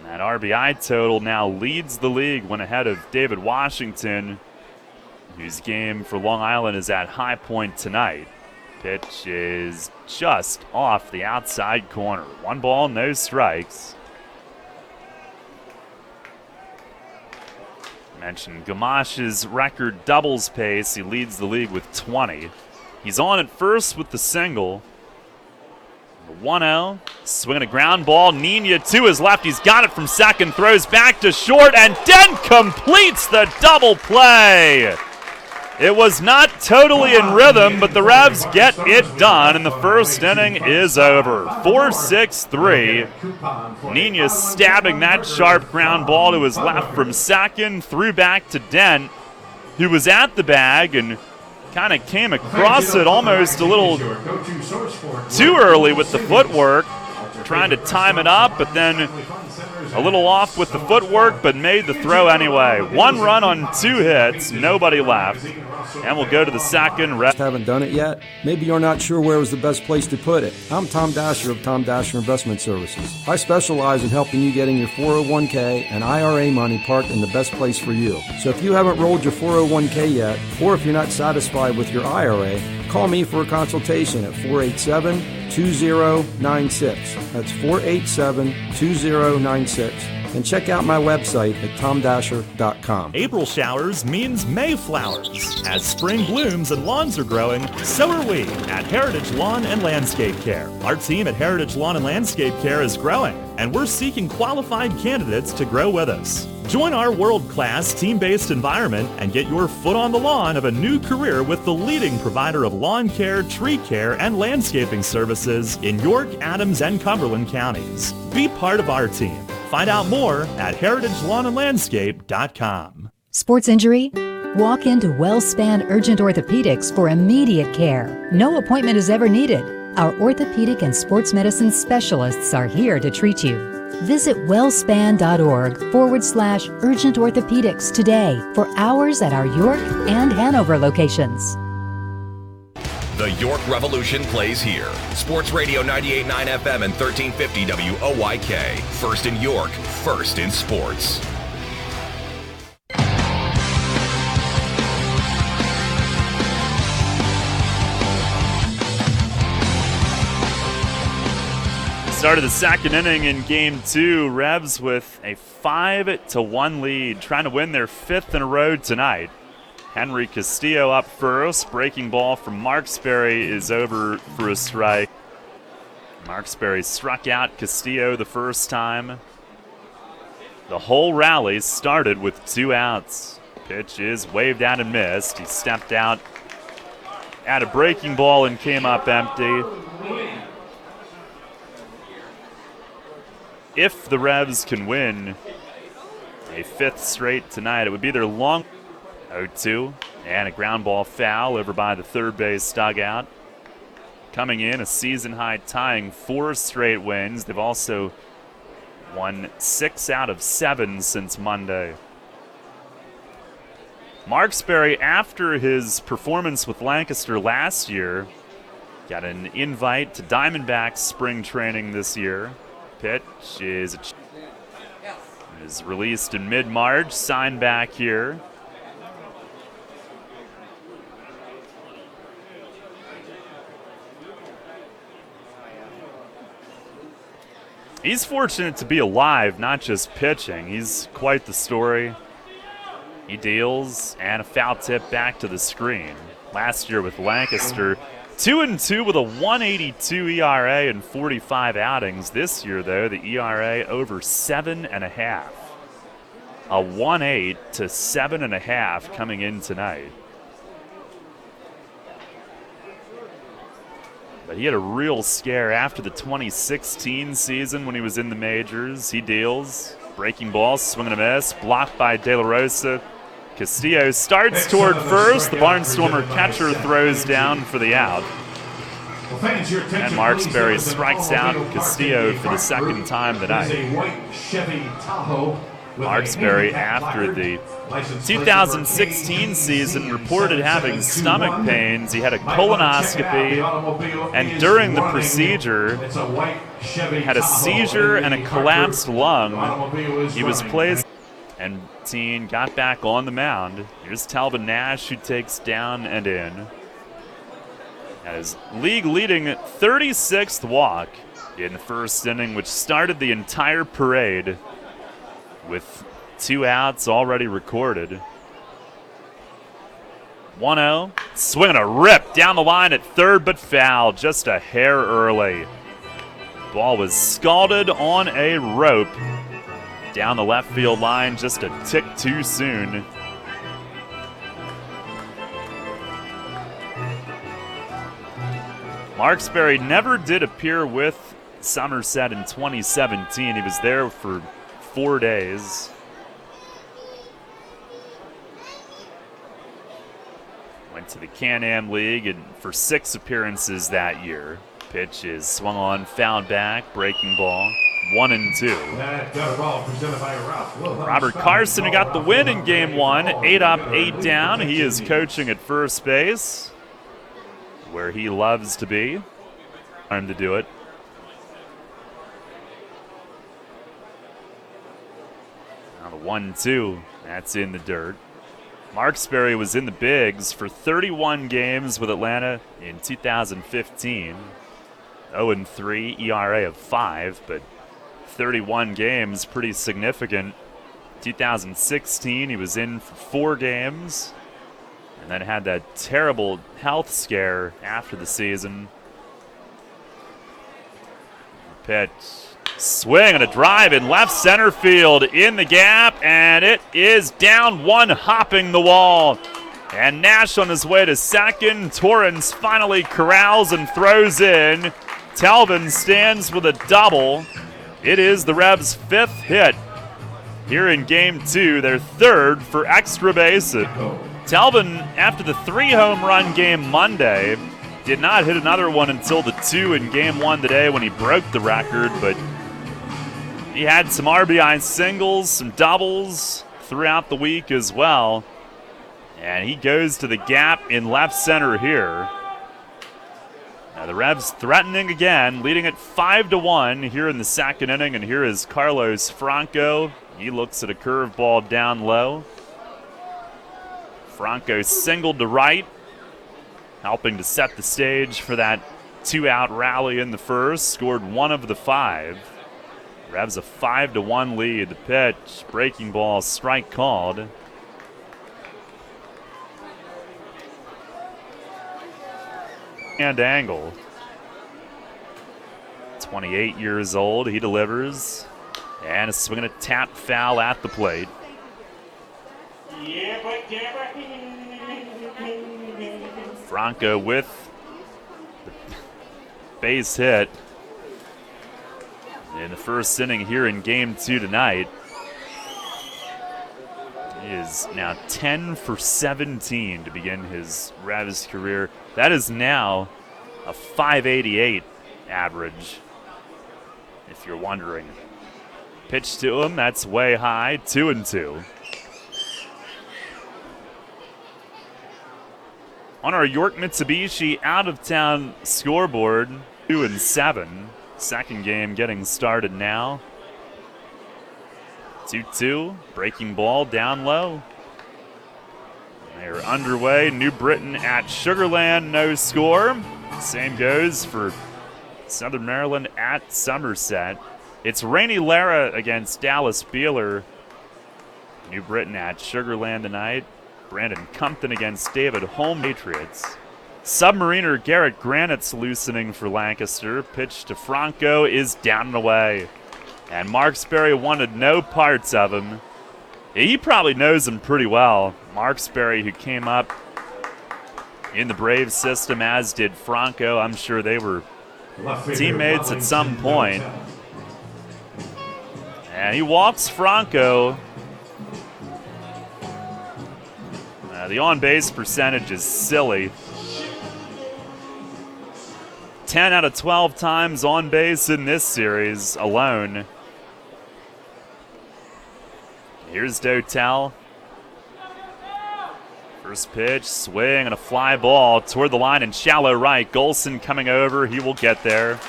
Speaker 3: that RBI total now leads the league, when ahead of David Washington, whose game for Long Island is at High Point tonight. Pitch is just off the outside corner. 1 ball, no strikes. Mentioned Gamache's record doubles pace. He leads the league with 20. He's on at first with the single. 1-0, swinging a ground ball. Nina to his left. He's got it from second. Throws back to short, and Dent completes the double play. It was not totally in rhythm, but the Revs get it done, and the first inning is over. 4-6-3. Nina stabbing that sharp ground ball to his left from second, threw back to Dent, who was at the bag and kind of came across it almost a little too early with the footwork, trying to time it up, but then a little off with the footwork, but made the throw anyway. 1 run on 2 hits, nobody left. And we'll go to the second.
Speaker 13: Haven't done it yet? Maybe you're not sure where was the best place to put it. I'm Tom Dasher of Tom Dasher Investment Services. I specialize in helping you getting your 401k and IRA money parked in the best place for you. So if you haven't rolled your 401k yet, or if you're not satisfied with your IRA, call me for a consultation at 487-2096. That's 487-2096. And check out my website at tomdasher.com.
Speaker 12: April showers means Mayflowers. As spring blooms and lawns are growing, so are we at Heritage Lawn and Landscape Care. Our team at Heritage Lawn and Landscape Care is growing, and we're seeking qualified candidates to grow with us. Join our world-class team-based environment and get your foot on the lawn of a new career with the leading provider of lawn care, tree care, and landscaping services in York, Adams, and Cumberland counties. Be part of our team. Find out more at heritagelandlandscape.com.
Speaker 14: Sports injury? Walk into WellSpan Urgent Orthopedics for immediate care. No appointment is ever needed. Our orthopedic and sports medicine specialists are here to treat you. Visit wellspan.org/urgent orthopedics today for hours at our York and Hanover locations.
Speaker 1: The York Revolution plays here. Sports Radio 98.9 FM and 1350 WOYK. First in York, first in sports.
Speaker 3: Start of the second inning in game 2. Revs with a 5-1 lead, trying to win their 5th in a row tonight. Henry Castillo up first. Breaking ball from Marksberry is over for a strike. Marksberry struck out Castillo the first time. The whole rally started with 2 outs. Pitch is waved out and missed. He stepped out at a breaking ball and came up empty. If the Revs can win a 5th straight tonight, it would be their long 0-2 and a ground ball foul over by the third base dugout. Coming in, a season-high tying 4 straight wins. They've also won 6 out of 7 since Monday. Marksberry, after his performance with Lancaster last year, got an invite to Diamondbacks spring training this year. Pitch is released in mid-March, signed back here. He's fortunate to be alive, not just pitching. He's quite the story. He deals, and a foul tip back to the screen. Last year with Lancaster, 2-2 with a 1.82 ERA in 45 outings. This year, though, the ERA over 7.5. A 1.8 to 7.5 coming in tonight. But he had a real scare after the 2016 season when he was in the majors. He deals, breaking ball, swing and a miss, blocked by De La Rosa. Castillo starts toward first. The Barnstormer catcher throws down for the out. And Marksberry strikes out Castillo for the second time tonight. Marksberry, after the 2016 season, reported having stomach pains. He had a colonoscopy, and during the procedure, had a seizure and a collapsed lung. He was placed, and Teen got back on the mound. Here's Talvin Nash, who takes down and in. As league-leading 36th walk in the first inning, which started the entire parade with 2 outs already recorded. 1-0, swinging a rip down the line at third, but foul, just a hair early. Ball was scalded on a rope down the left field line, just a tick too soon. Marksberry never did appear with Somerset in 2017. He was there for 4 days. Went to the Can-Am League and for 6 appearances that year. Pitch is swung on, fouled back, breaking ball, 1-2. Robert Carson, who got the win in Game 1, 8 up, 8 down. He is coaching at first base, where he loves to be. Time to do it. Now the 1-2, that's in the dirt. Marksberry was in the bigs for 31 games with Atlanta in 2015. 0-3, ERA of 5, but 31 games, pretty significant. 2016, he was in for 4 games, and then had that terrible health scare after the season. Pitch, swing and a drive in left center field in the gap, and it is down one, hopping the wall. And Nash on his way to second. Torrance finally corrals and throws in. Talvin stands with a double. It is the Revs' 5th hit here in Game 2, their 3rd for extra bases. Talvin, after the 3-home run game Monday, did not hit another one until the 2 in Game 1 today when he broke the record, but he had some RBI singles, some doubles throughout the week as well. And he goes to the gap in left center here. Now the Revs threatening again, leading it 5-1 here in the second inning, and here is Carlos Franco. He looks at a curveball down low. Franco singled to right, helping to set the stage for that 2-out rally in the first. Scored 1 of the 5. Revs a 5-1 lead. The pitch, breaking ball, strike called. and angle. 28 years old, he delivers. And a swing and a tap foul at the plate. Franco with the base hit in the first inning here in Game 2 tonight. He is now 10 for 17 to begin his Revs career. That is now a .588 average, if you're wondering. Pitch to him, that's way high, 2-2. On our York Mitsubishi out-of-town scoreboard, 2-7. Second game getting started now. 2-2, breaking ball down low. They're underway. New Britain at Sugarland, no score. Same goes for Southern Maryland at Somerset. It's Rainey Lara against Dallas Beeler. New Britain at Sugarland tonight. Brandon Compton against David Holm, Patriots. Submariner Garrett Granite's loosening for Lancaster. Pitch to Franco is down and away. And Marksberry wanted no parts of him. He probably knows him pretty well. Marksberry, who came up in the Braves system, as did Franco. I'm sure they were teammates at some point. And he walks Franco. The on-base percentage is silly. 10 out of 12 times on base in this series alone. Here's Dotel. First pitch, swing, and a fly ball toward the line in shallow right. Golson coming over, he will get there.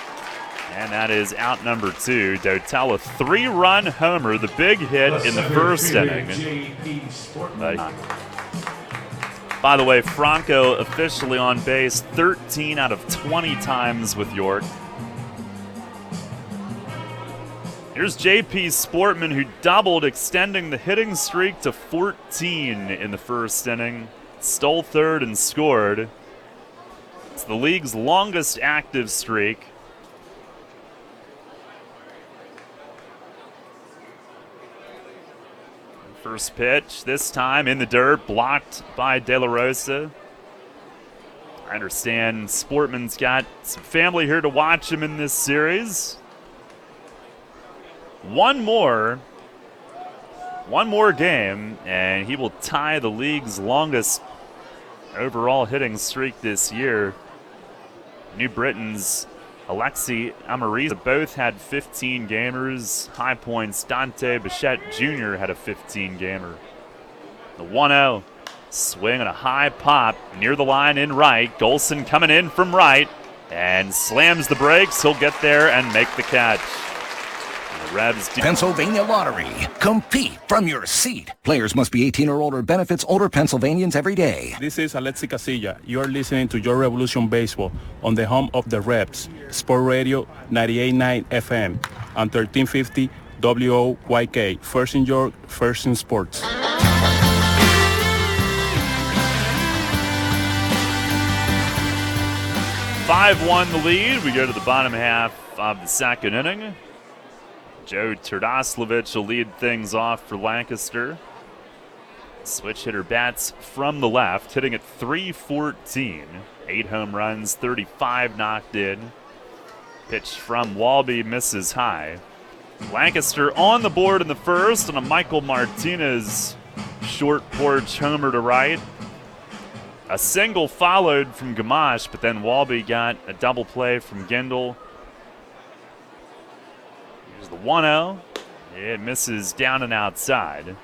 Speaker 3: And that is out number 2. Dotel, a 3-run homer, the big hit in the first inning. By the way, Franco officially on base 13 out of 20 times with York. Here's JP Sportman, who doubled, extending the hitting streak to 14 in the first inning. Stole third and scored. It's the league's longest active streak. First pitch, this time in the dirt, blocked by De La Rosa. I understand Sportman's got some family here to watch him in this series. One more game, and he will tie the league's longest overall hitting streak this year. New Britain's Alexi Amariza both had 15 gamers. High points, Dante Bichette Jr. had a 15-gamer. The 1-0, swing and a high pop near the line in right. Golson coming in from right and slams the brakes. He'll get there and make the catch. The Revs
Speaker 15: Pennsylvania Lottery. Compete from your seat. Players must be 18 or older. Benefits older Pennsylvanians every day.
Speaker 16: This is Alexi Casilla. You are listening to Your Revolution Baseball on the home of the Revs, Sport Radio 98.9 FM and 1350 WOYK. First in York, first in sports.
Speaker 3: 5-1 the lead. We go to the bottom half of the second inning. Joe Turdoslavich will lead things off for Lancaster. Switch hitter bats from the left, hitting at .314. 8 home runs, 35 knocked in. Pitch from Walby misses high. Lancaster on the board in the first on a Michael Martinez short porch homer to right. A single followed from Gamache, but then Walby got a double play from Gendel. Here's the 1-0. It misses down and outside.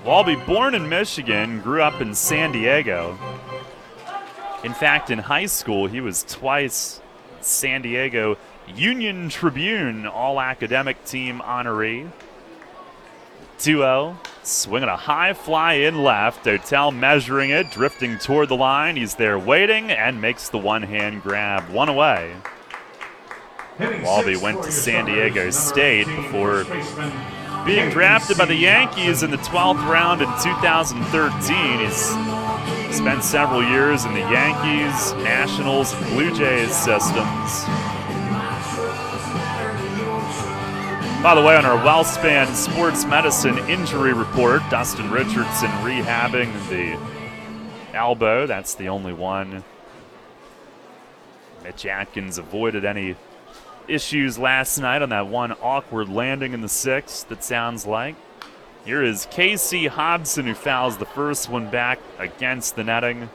Speaker 3: Walby, born in Michigan, grew up in San Diego. In fact, in high school, he was twice San Diego Union Tribune All-Academic Team honoree. 2-0. Swinging a high fly in left. Dotel measuring it, drifting toward the line. He's there waiting and makes the one-hand grab. One away. Walby went to San Diego State before being drafted by the Yankees in the 12th round in 2013. He's Spent several years in the Yankees, Nationals, and Blue Jays systems. By the way, on our WellSpan Sports Medicine injury report, Dustin Richardson rehabbing the elbow. That's the only one. Mitch Atkins avoided any issues last night on that one awkward landing in the sixth, that sounds like. Here is Casey Hobson, who fouls the first one back against the netting.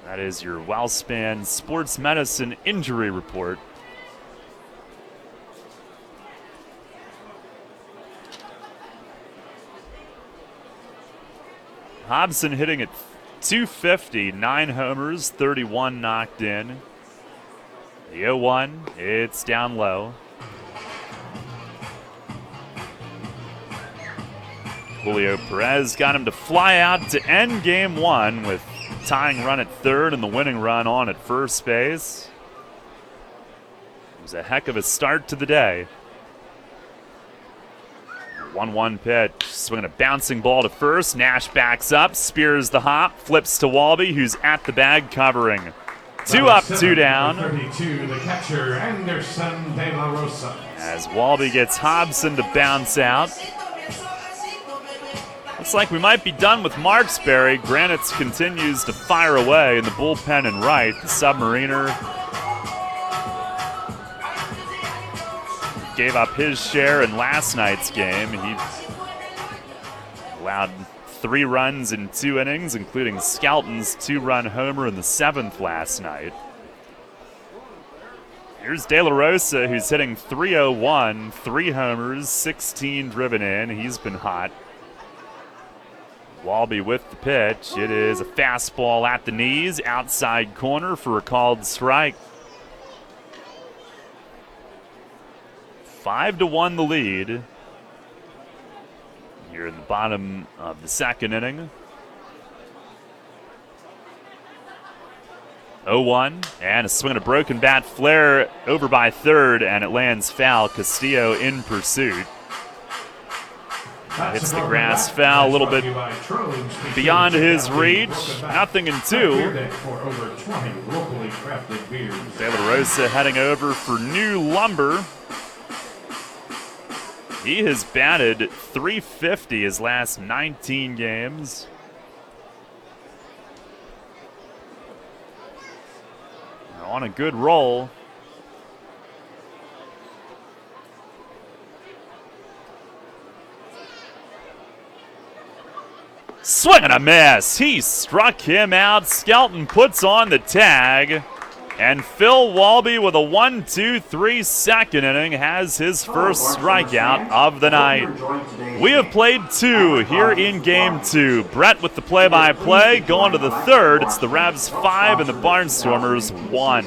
Speaker 3: That is your WellSpan Sports Medicine injury report. Hobson hitting at .250, 9 homers, 31 knocked in. The 0-1, it's down low. Julio Perez got him to fly out to end game one with tying run at third and the winning run on at first base. It was a heck of a start to the day. 1-1 pitch, swinging a bouncing ball to first. Nash backs up, spears the hop, flips to Walby, who's at the bag covering. 2 up, 2 down.
Speaker 10: 32, the catcher, Anderson De La Rosa.
Speaker 3: As Walby gets Hobson to bounce out. Looks like we might be done with Marksberry. Granitz continues to fire away in the bullpen and right. The Submariner gave up his share in last night's game. He allowed 3 runs in 2 innings, including Skelton's 2-run homer in the 7th last night. Here's De La Rosa, who's hitting .301, 3 homers, 16 driven in. He's been hot. Walby with the pitch. It is a fastball at the knees, outside corner for a called strike. 5-1 the lead here in the bottom of the second inning. 0-1, and a swing and a broken bat flare over by third, and it lands foul. Castillo in pursuit. Hits the grass foul a little bit beyond his reach. 0-2. De La Rosa heading over for New Lumber. He has batted .350 his last 19 games. On a good roll. Swing and a miss. He struck him out. Skelton puts on the tag. And Phil Walby with a 1-2-3 second inning has his first strikeout of the night. We have played 2 here in game 2. Brett with the play-by-play. Going to the third. It's the Revs 5 and the Barnstormers 1.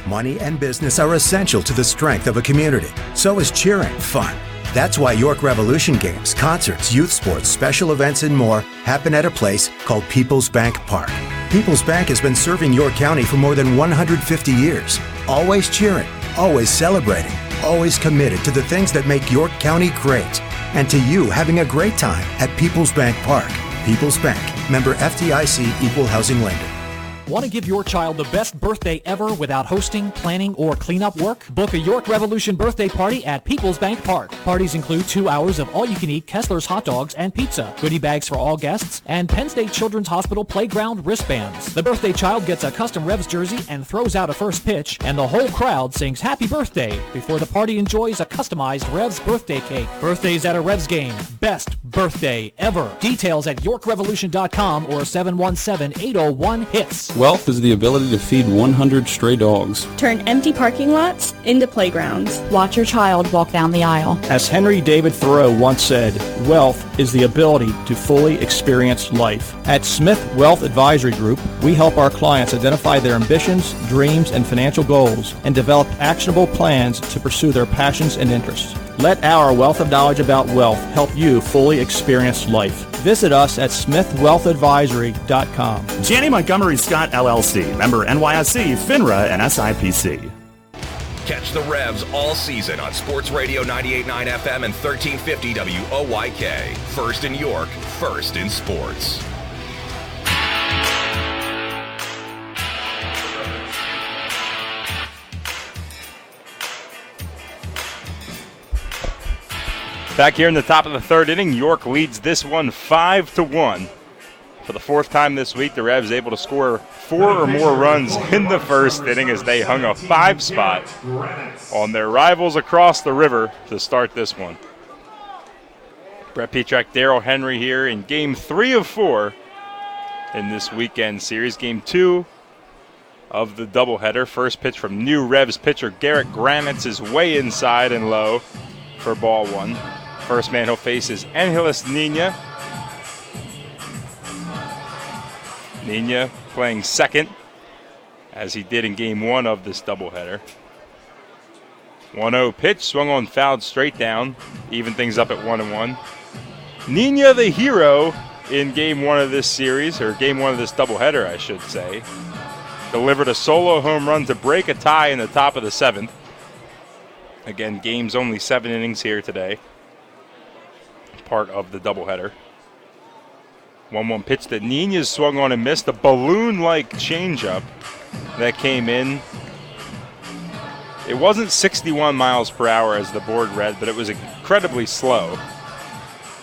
Speaker 17: Money and business are essential to the strength of a community. So is cheering fun. That's why York Revolution games, concerts, youth sports, special events, and more happen at a place called People's Bank Park. People's Bank has been serving York County for more than 150 years. Always cheering, always celebrating, always committed to the things that make York County great. And to you having a great time at People's Bank Park. People's Bank, member FDIC, equal housing lender.
Speaker 11: Want to give your child the best birthday ever without hosting, planning, or cleanup work? Book a York Revolution birthday party at People's Bank Park. Parties include 2 hours of all-you-can-eat Kessler's hot dogs and pizza, goodie bags for all guests, and Penn State Children's Hospital playground wristbands. The birthday child gets a custom Revs jersey and throws out a first pitch, and the whole crowd sings Happy Birthday before the party enjoys a customized Revs birthday cake. Birthdays at a Revs game. Best birthday ever. Details at YorkRevolution.com or 717-801-HITS.
Speaker 18: Wealth is the ability to feed 100 stray dogs.
Speaker 19: Turn empty parking lots into playgrounds.
Speaker 20: Watch your child walk down the aisle.
Speaker 21: As Henry David Thoreau once said, wealth is the ability to fully experience life. At Smith Wealth Advisory Group, we help our clients identify their ambitions, dreams, and financial goals and develop actionable plans to pursue their passions and interests. Let our wealth of knowledge about wealth help you fully experience life. Visit us at smithwealthadvisory.com.
Speaker 12: Janney Montgomery Scott LLC, member NYSE, FINRA, and SIPC.
Speaker 1: Catch the Revs all season on Sports Radio 98.9 FM and 1350 WOYK. First in York, first in sports.
Speaker 4: Back here in the top of the third inning, York leads this one 5-1. For the fourth time this week, the Revs able to score 4 or more runs in the first inning as they hung a 5 spot on their rivals across the river to start this one. Brett Petrak, Darrell Henry here in Game 3 of 4 in this weekend series. Game 2 of the doubleheader. First pitch from new Revs pitcher Garrett Granitz is way inside and low for ball 1. First man he'll face is Angeles Nina. Nina playing second, as he did in Game 1 of this doubleheader. 1-0 pitch, swung on, fouled straight down, even things up at 1-1. Nina, the hero in Game 1 of this series, or Game 1 of this doubleheader, I should say, delivered a solo home run to break a tie in the top of the 7th. Again, game's only 7 innings here today, part of the doubleheader. 1-1 pitch that Nunez swung on and missed. A balloon-like changeup that came in. It wasn't 61 miles per hour as the board read, but it was incredibly slow.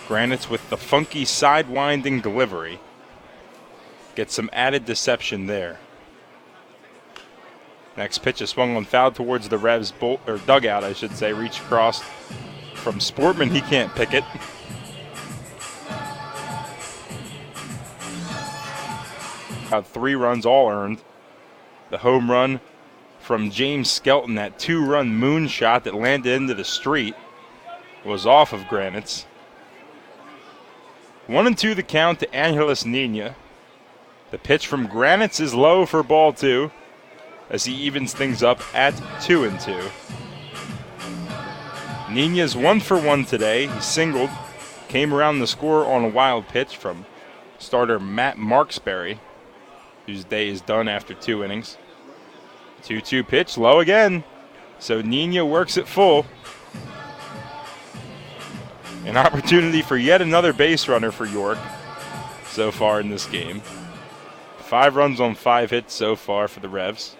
Speaker 4: Granitz with the funky side-winding delivery. Gets some added deception there. Next pitch is swung on, foul towards the Revs dugout, I should say. Reach across from Sportman. He can't pick it. About 3 runs all earned. The home run from James Skelton, that 2-run moonshot that landed into the street, was off of Granitz. 1-2 the count to Angeles Nina. The pitch from Granitz is low for ball 2 as he evens things up at 2-2. Nina's 1 for 1 today. He singled, came around the score on a wild pitch from starter Matt Marksberry, whose day is done after 2 innings. 2-2 pitch, low again. So Nina works it full. An opportunity for yet another base runner for York so far in this game. 5 runs on 5 hits so far for the Revs.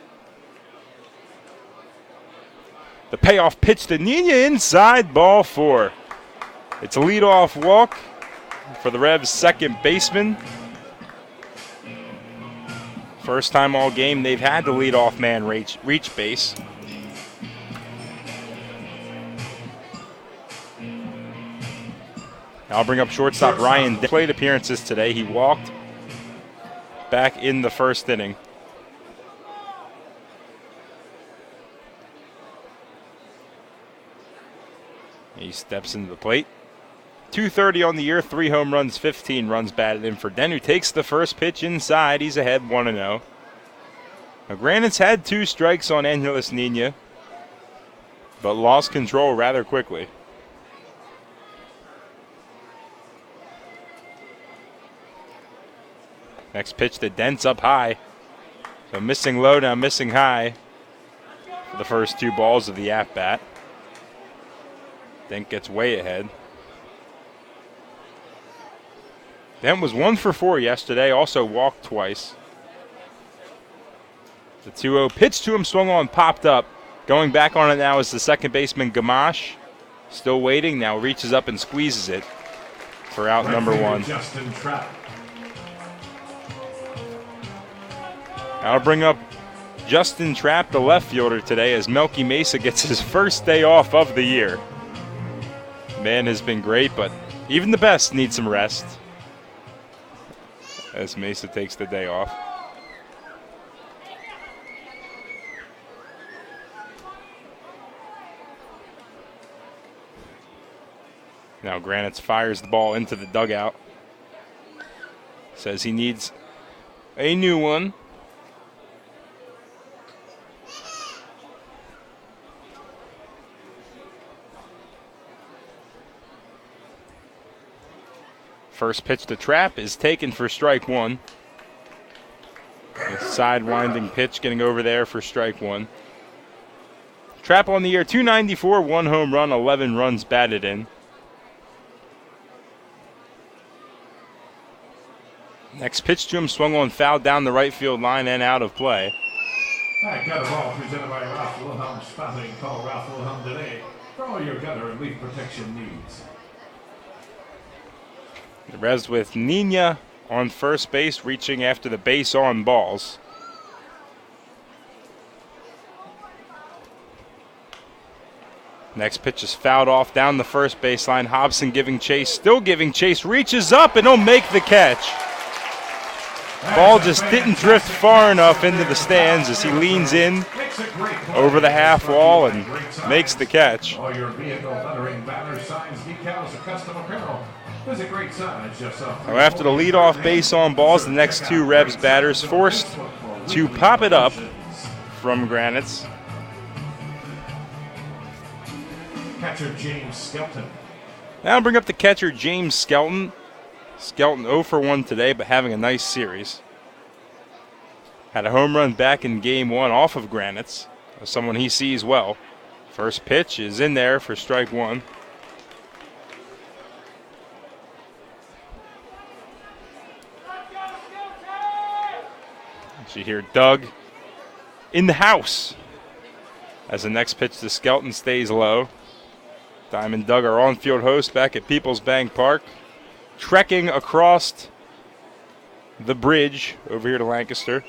Speaker 4: The payoff pitch to Nina inside, ball 4. It's a leadoff walk for the Revs' second baseman. First time all game they've had the leadoff man reach base. I'll bring up shortstop Ryan. Plate appearances today. He walked back in the first inning. He steps into the plate. .230 on the year, 3 home runs, 15 runs batted in for Den, who takes the first pitch inside. He's ahead 1-0. Now, Granitz had 2 strikes on Angeles Nina, but lost control rather quickly. Next pitch to Dent's up high. So missing low, now missing high for the first 2 balls of the at-bat. Dent gets way ahead. Dent was 1 for 4 yesterday, also walked twice. The 2-0 pitch to him, swung on, popped up. Going back on it now is the second baseman Gamache. Still waiting, now reaches up and squeezes it for out number 1. I'll bring up Justin Trapp, the left fielder today, as Melky Mesa gets his first day off of the year. Man has been great, but even the best need some rest as Mesa takes the day off. Now Granitz fires the ball into the dugout. Says he needs a new one. First pitch to Trapp is taken for strike 1. A side-winding pitch getting over there for strike 1. Trap on the year, 294, 1 home run, 11 runs batted in. Next pitch to him, swung on, foul down the right field line and out of play.
Speaker 10: That gutter ball presented by Ralph Wilhelm Spotting. Call Ralph Wilhelm today for all your gutter and leaf protection needs.
Speaker 4: The Revs with Nina on first base, reaching after the base on balls. Next pitch is fouled off down the first baseline. Hobson giving chase, still giving chase, reaches up and he'll make the catch. Ball just didn't drift far enough into the stands as he leans in over the half wall and makes the catch.
Speaker 10: All your vehicle lettering, banners, signs, decals, and custom apparel. Visit Great Signs just off.
Speaker 4: Now after the leadoff base on balls, the next two Revs batters forced to pop it up from Granites.
Speaker 10: Catcher James Skelton.
Speaker 4: Now bring up the catcher James Skelton. Skelton 0 for 1 today, but having a nice series. Had a home run back in game 1 off of Granites, someone he sees well. First pitch is in there for strike 1. As you hear Doug in the house as the next pitch to Skelton stays low. Diamond Doug, our on-field host back at Peoples Bank Park, trekking across the bridge over here to Lancaster,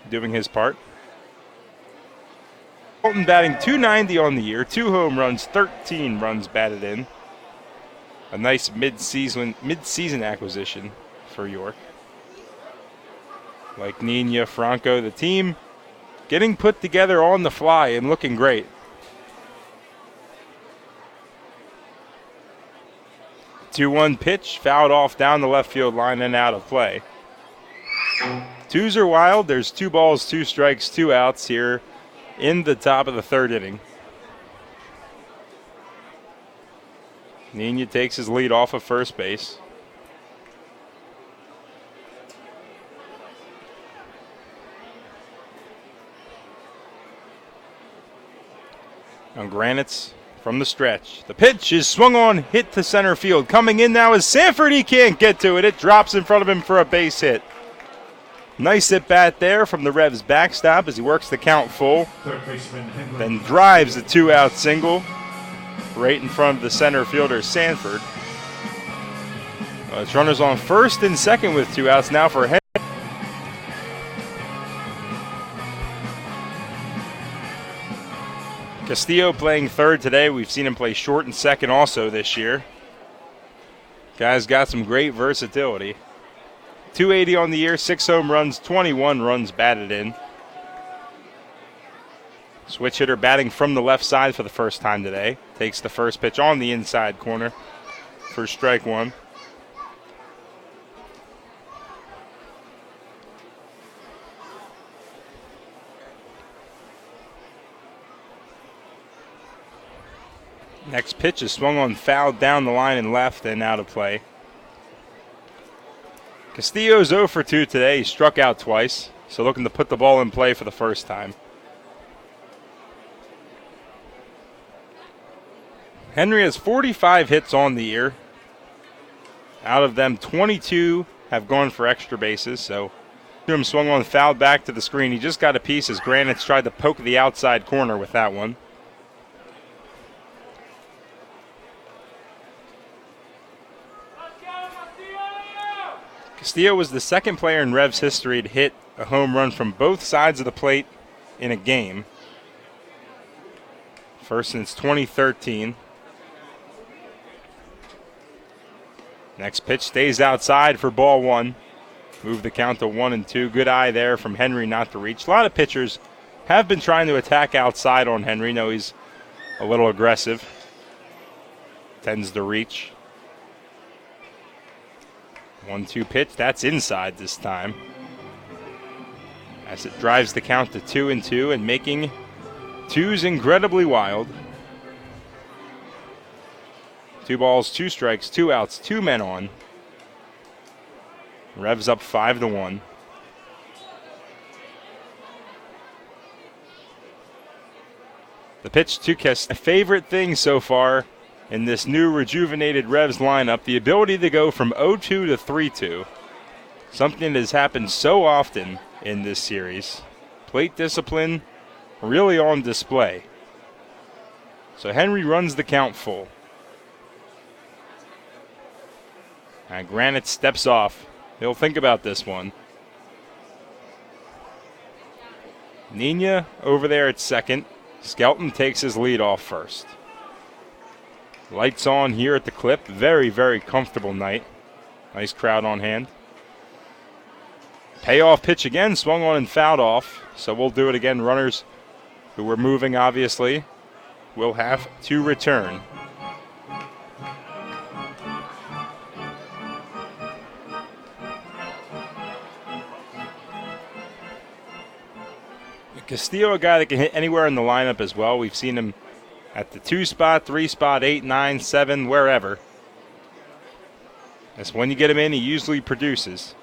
Speaker 4: doing his part. Colton batting .290 on the year, 2 home runs, 13 runs batted in. A nice mid-season acquisition for York. Like Nina, Franco, the team getting put together on the fly and looking great. 2-1 pitch, fouled off down the left field line and out of play. Twos are wild. There's 2 balls, 2 strikes, 2 outs here in the top of the 3rd inning. Nina takes his lead off of first base. On Granites from the stretch. The pitch is swung on, hit to center field. Coming in now is Sanford. He can't get to it. It drops in front of him for a base hit. Nice at bat there from the Revs backstop as he works the count full. Then drives the 2-out single right in front of the center fielder Sanford. It's runners on first and second with 2 outs now for Henry. Castillo playing third today. We've seen him play short and second also this year. Guy's got some great versatility. 280 on the year, 6 home runs, 21 runs batted in. Switch hitter batting from the left side for the first time today. Takes the first pitch on the inside corner for strike 1. Next pitch is swung on, fouled down the line and left and out of play. Castillo's 0 for 2 today. He struck out twice, so looking to put the ball in play for the first time. Henry has 45 hits on the year. Out of them, 22 have gone for extra bases, so him swung on, fouled back to the screen. He just got a piece as Granites tried to poke the outside corner with that one. Castillo was the second player in Revs history to hit a home run from both sides of the plate in a game. First since 2013. Next pitch stays outside for ball 1. Move the count to 1-2. Good eye there from Henry not to reach. A lot of pitchers have been trying to attack outside on Henry. No, he's a little aggressive. Tends to reach. 1-2 pitch, that's inside this time. As it drives the count to 2-2 and making twos incredibly wild. 2 balls, 2 strikes, 2 outs, 2 men on. Revs up 5-1. The pitch to Kess. My favorite thing so far in this new rejuvenated Revs lineup, the ability to go from 0-2 to 3-2. Something that has happened so often in this series. Plate discipline really on display. So Henry runs the count full. And Granite steps off. He'll think about this one. Nina over there at second. Skelton takes his lead off first. Lights on here at the Clip. Very, very comfortable night. Nice crowd on hand. Payoff pitch again, swung on and fouled off. So we'll do it again. Runners who were moving, obviously, will have to return. Castillo, a guy that can hit anywhere in the lineup as well. We've seen him at the 2 spot, 3 spot, 8, 9, 7, wherever. That's when you get him in, he usually produces.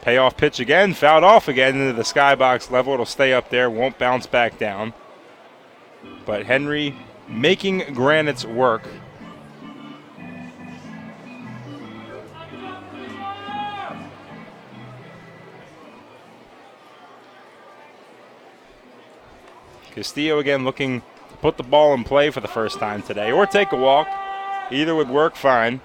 Speaker 4: Payoff pitch again, fouled off again into the skybox level. It'll stay up there, won't bounce back down. But Henry making Granite's work. Castillo again looking to put the ball in play for the first time today, or take a walk. Either would work fine.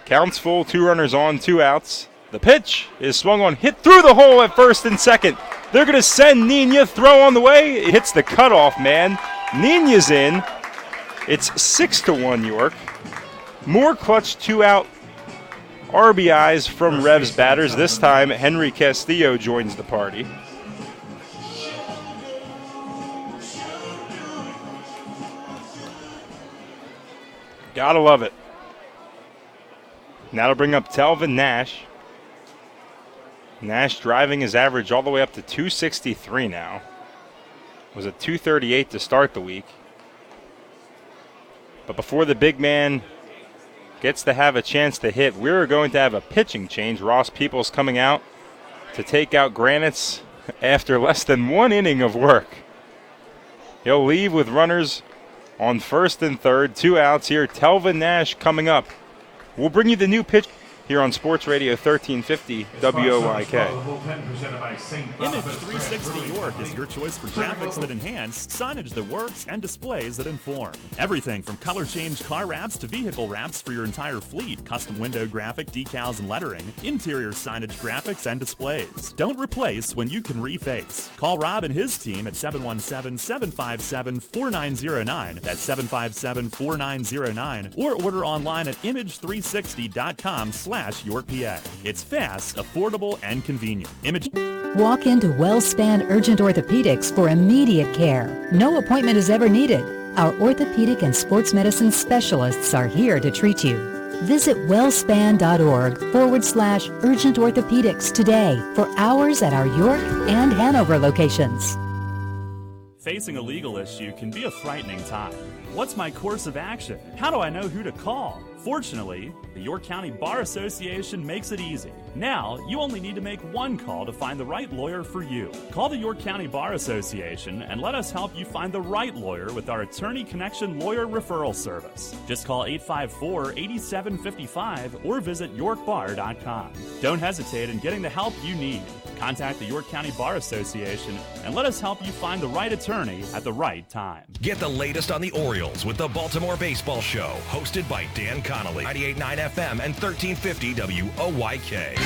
Speaker 4: Counts full, 2 runners on, 2 outs. The pitch is swung on, hit through the hole at first and second. They're going to send Nina, throw on the way. It hits the cutoff man. Nina's in. It's 6-1 York. More clutch 2-out RBIs from Revs batters. This time Henry Castillo joins the party. Gotta love it. Now to bring up Telvin Nash. Nash driving his average all the way up to 263 now. Was at 238 to start the week. But before the big man gets to have a chance to hit, we're going to have a pitching change. Ross Peoples coming out to take out Granites after less than 1 inning of work. He'll leave with runners on first and third, 2 outs here. Telvin Nash coming up. We'll bring you the new pitch here on Sports Radio 1350 WOYK.
Speaker 12: Image 360 York is your choice for graphics that enhance, signage that works, and displays that inform. Everything from color change car wraps to vehicle wraps for your entire fleet, custom window graphic, decals and lettering, interior signage graphics and displays. Don't replace when you can reface. Call Rob and his team at 717-757-4909. That's 757-4909. Or order online at image360.com/YorkPA. It's fast, affordable, and convenient.
Speaker 14: Walk into WellSpan Urgent Orthopedics for immediate care. No appointment is ever needed. Our orthopedic and sports medicine specialists are here to treat you. Visit wellspan.org/urgent orthopedics today for hours at our York and Hanover locations.
Speaker 12: Facing a legal issue can be a frightening time. What's my course of action? How do I know who to call? Fortunately, the York County Bar Association makes it easy. Now, you only need to make one call to find the right lawyer for you. Call the York County Bar Association and let us help you find the right lawyer with our Attorney Connection Lawyer Referral Service. Just call 854-8755 or visit yorkbar.com. Don't hesitate in getting the help you need. Contact the York County Bar Association and let us help you find the right attorney at the right time.
Speaker 1: Get the latest on the Orioles with the Baltimore Baseball Show, hosted by Dan Connolly, 98.9 FM and 1350 WOYK.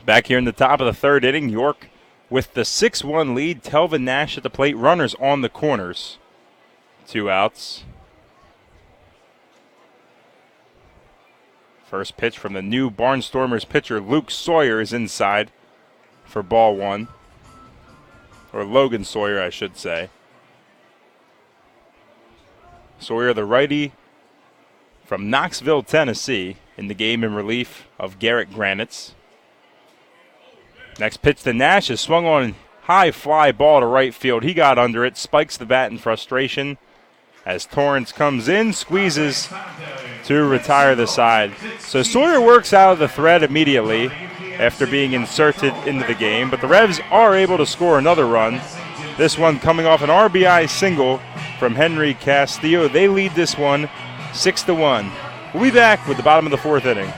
Speaker 4: Back here in the top of the third inning, York with the 6-1 lead. Telvin Nash at the plate, runners on the corners. 2 outs. First pitch from the new Barnstormers pitcher, Luke Sawyer, is inside for ball 1. Or Logan Sawyer, I should say. Sawyer, the righty from Knoxville, Tennessee, in the game in relief of Garrett Granites. Next pitch to Nash is swung on, high fly ball to right field. He got under it, spikes the bat in frustration as Torrance comes in, squeezes to retire the side. So Sawyer works out of the thread immediately after being inserted into the game, but the Revs are able to score another run. This one coming off an RBI single from Henry Castillo. They lead this one 6-1. We'll be back with the bottom of the fourth inning.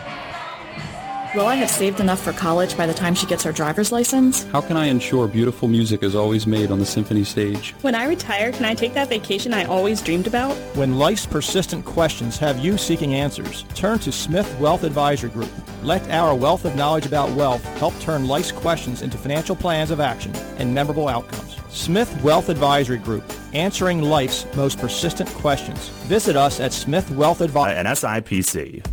Speaker 20: Will I have saved enough for college by the time she gets her driver's license?
Speaker 18: How can I ensure beautiful music is always made on the symphony stage?
Speaker 19: When I retire, can I take that vacation I always dreamed about?
Speaker 21: When life's persistent questions have you seeking answers, turn to Smith Wealth Advisory Group. Let our wealth of knowledge about wealth help turn life's questions into financial plans of action and memorable outcomes. Smith Wealth Advisory Group, answering life's most persistent questions. Visit us at Smith Wealth Advisory.
Speaker 12: An SIPC.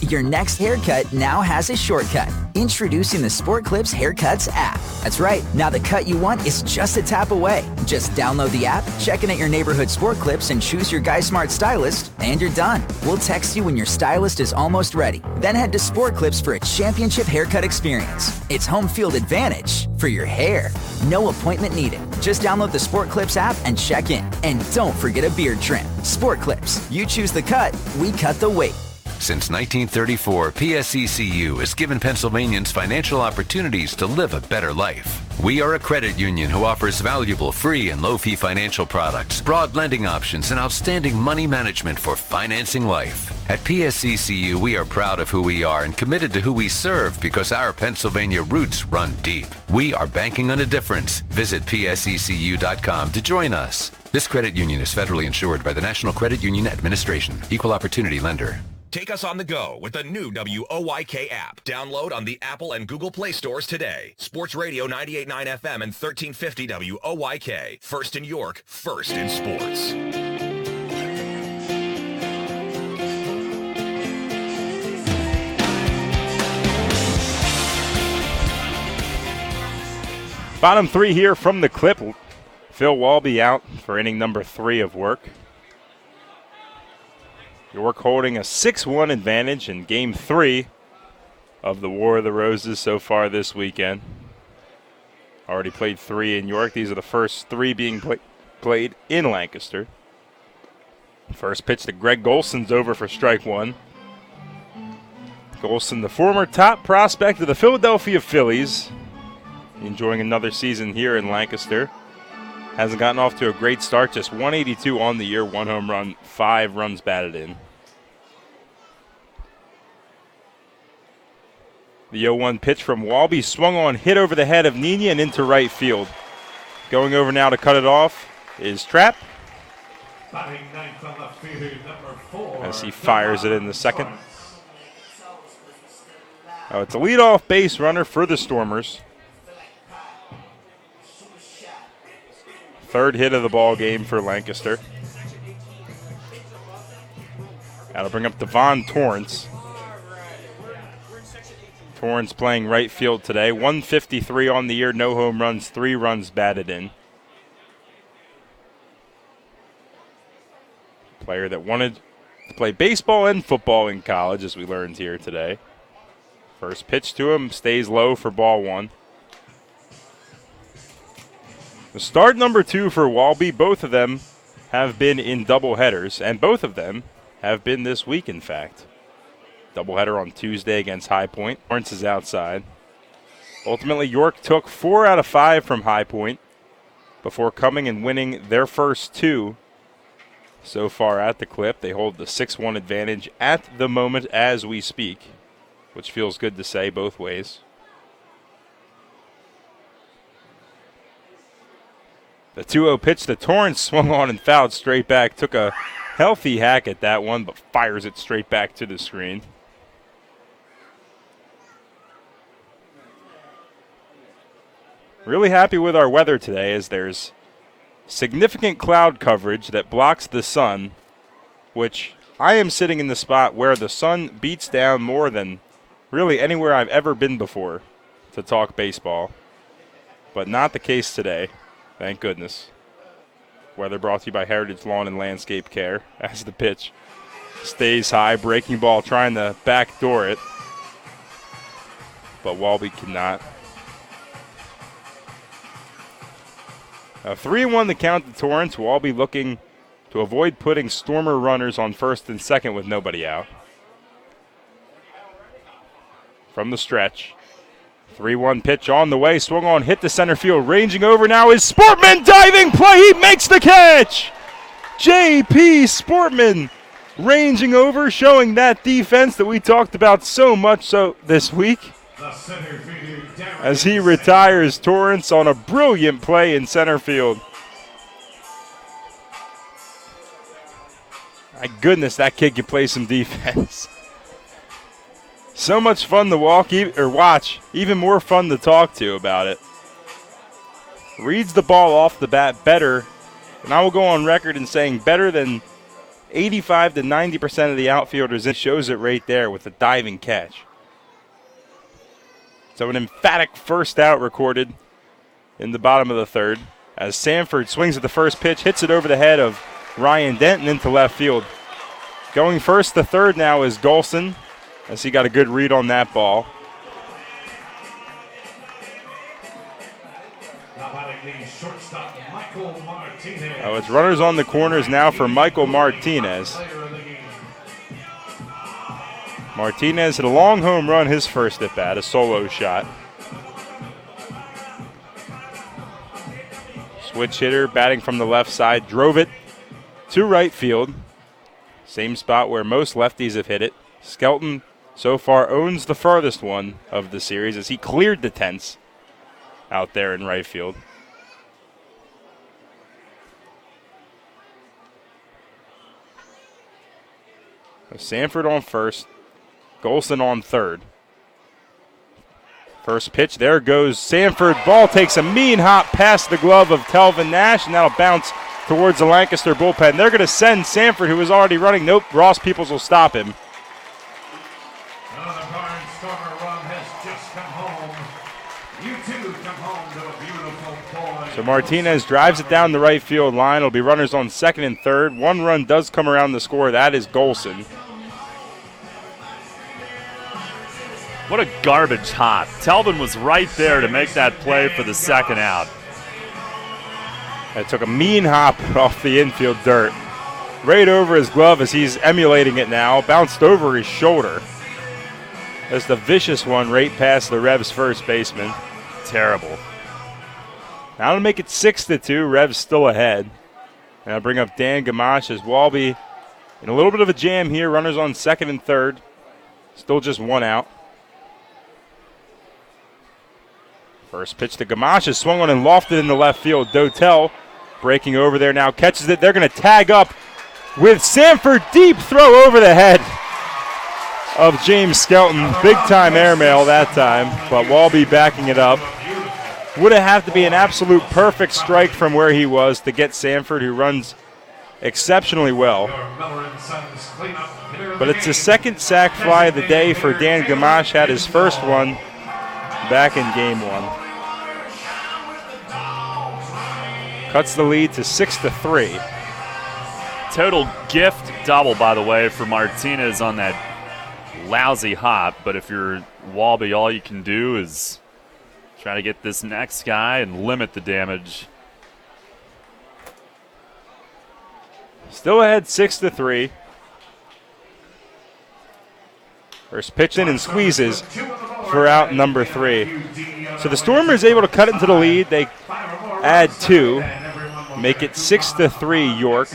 Speaker 2: Your next haircut now has a shortcut. Introducing the Sport Clips Haircuts app. That's right, now the cut you want is just a tap away. Just download the app, check in at your neighborhood Sport Clips, and choose your Guy Smart stylist, and you're done. We'll text you when your stylist is almost ready. Then head to Sport Clips for a championship haircut experience. It's home field advantage for your hair. No appointment needed. Just download the Sport Clips app and check in. And don't forget a beard trim. Sport Clips. You choose the cut, we cut the weight.
Speaker 22: Since 1934, PSECU has given Pennsylvanians financial opportunities to live a better life. We are a credit union who offers valuable free and low-fee financial products, broad lending options, and outstanding money management for financing life. At PSECU, we are proud of who we are and committed to who we serve because our Pennsylvania roots run deep. We are banking on a difference. Visit PSECU.com to join us. This credit union is federally insured by the National Credit Union Administration. Equal Opportunity Lender.
Speaker 1: Take us on the go with the new WOYK app. Download on the Apple and Google Play stores today. Sports Radio 98.9 FM and 1350 WOYK. First in York, first in sports.
Speaker 4: Bottom three here from the clip. Phil Walby out for inning number 3 of work. York holding a 6-1 advantage in Game 3 of the War of the Roses so far this weekend. Already played 3 in York. These are the first 3 being played in Lancaster. First pitch to Greg Golson's over for strike 1. Golson, the former top prospect of the Philadelphia Phillies, enjoying another season here in Lancaster. Hasn't gotten off to a great start, just 182 on the year, 1 home run, 5 runs batted in. The 0-1 pitch from Walby swung on, hit over the head of Nina and into right field. Going over now to cut it off is Trapp. As he fires it in the second. Oh, it's a leadoff base runner for the Stormers. Third hit of the ball game for Lancaster. That'll bring up Devon Torrance. Torrance playing right field today. 153 on the year, no home runs, 3 runs batted in. Player that wanted to play baseball and football in college, as we learned here today. First pitch to him stays low for ball 1. The start number 2 for Walby, both of them have been in doubleheaders, and both of them have been this week, in fact. Doubleheader on Tuesday against High Point. Lawrence is outside. Ultimately, York took 4 out of 5 from High Point before coming and winning their first 2 so far at the clip. They hold the 6-1 advantage at the moment as we speak, which feels good to say both ways. The 2-0 pitch to Torrance swung on and fouled straight back. Took a healthy hack at that one, but fires it straight back to the screen. Really happy with our weather today, as there's significant cloud coverage that blocks the sun, which I am sitting in the spot where the sun beats down more than really anywhere I've ever been before to talk baseball. But not the case today. Thank goodness. Weather brought to you by Heritage Lawn and Landscape Care. As the pitch stays high, breaking ball trying to backdoor it, but Walby cannot. 3-1 the count to Torrance. Walby looking to avoid putting Stormer runners on first and second with nobody out. From the stretch. 3-1 pitch on the way, swung on, hit the center field, ranging over now is Sportman, diving play, he makes the catch! J.P. Sportman ranging over, showing that defense that we talked about so much so this week. As he retires Torrance on a brilliant play in center field. My goodness, that kid can play some defense. So much fun to watch, even more fun to talk to about it. Reads the ball off the bat better, and I will go on record in saying better than 85 to 90% of the outfielders. It shows it right there with the diving catch. So an emphatic first out recorded in the bottom of the third as Sanford swings at the first pitch, hits it over the head of Ryan Denton into left field. Going first to third now is Golson, as he got a good read on that ball. Oh, it's runners on the corners now for Michael Martinez. Martinez hit a long home run his first at bat, a solo shot. Switch hitter batting from the left side, drove it to right field. Same spot where most lefties have hit it. Skelton so far owns the farthest one of the series as he cleared the tents out there in right field. Sanford on first, Golson on third. First pitch, there goes Sanford. Ball takes a mean hop past the glove of Telvin Nash, and that'll bounce towards the Lancaster bullpen. They're going to send Sanford, who is already running. Nope, Ross Peoples will stop him.
Speaker 10: Another Barnstormer run has just come home. You too come home to a beautiful boy.
Speaker 4: So Martinez drives it down the right field line. It'll be runners on second and third. One run does come around the score. That is Golson.
Speaker 3: What a garbage hop. Telvin was right there to make that play for the second out.
Speaker 4: It took a mean hop off the infield dirt. Right over his glove as he's emulating it now. Bounced over his shoulder. That's the vicious one right past the Revs first baseman.
Speaker 3: Terrible.
Speaker 4: Now to make it 6-2, Revs still ahead. And I'll bring up Dan Gamache as Walby in a little bit of a jam here. Runners on second and third. Still just one out. First pitch to Gamache is swung on and lofted in the left field. Dotel breaking over there now, catches it. They're going to tag up with Sanford. Deep throw over the head of James Skelton. Big time airmail that time, but Walby backing it up. Would have to be an absolute perfect strike from where he was to get Sanford, who runs exceptionally well. But it's the second sack fly of the day for Dan Gamache. Had his first one back in game one. Cuts the lead to 6-3.
Speaker 3: Total gift double, by the way, for Martinez on that lousy hop. But if you're Walby, all you can do is try to get this next guy and limit the damage.
Speaker 4: Still ahead 6-3. First pitch in and squeezes for out number 3. So the Stormers able to cut into the lead. They add 2, make it 6-3 York,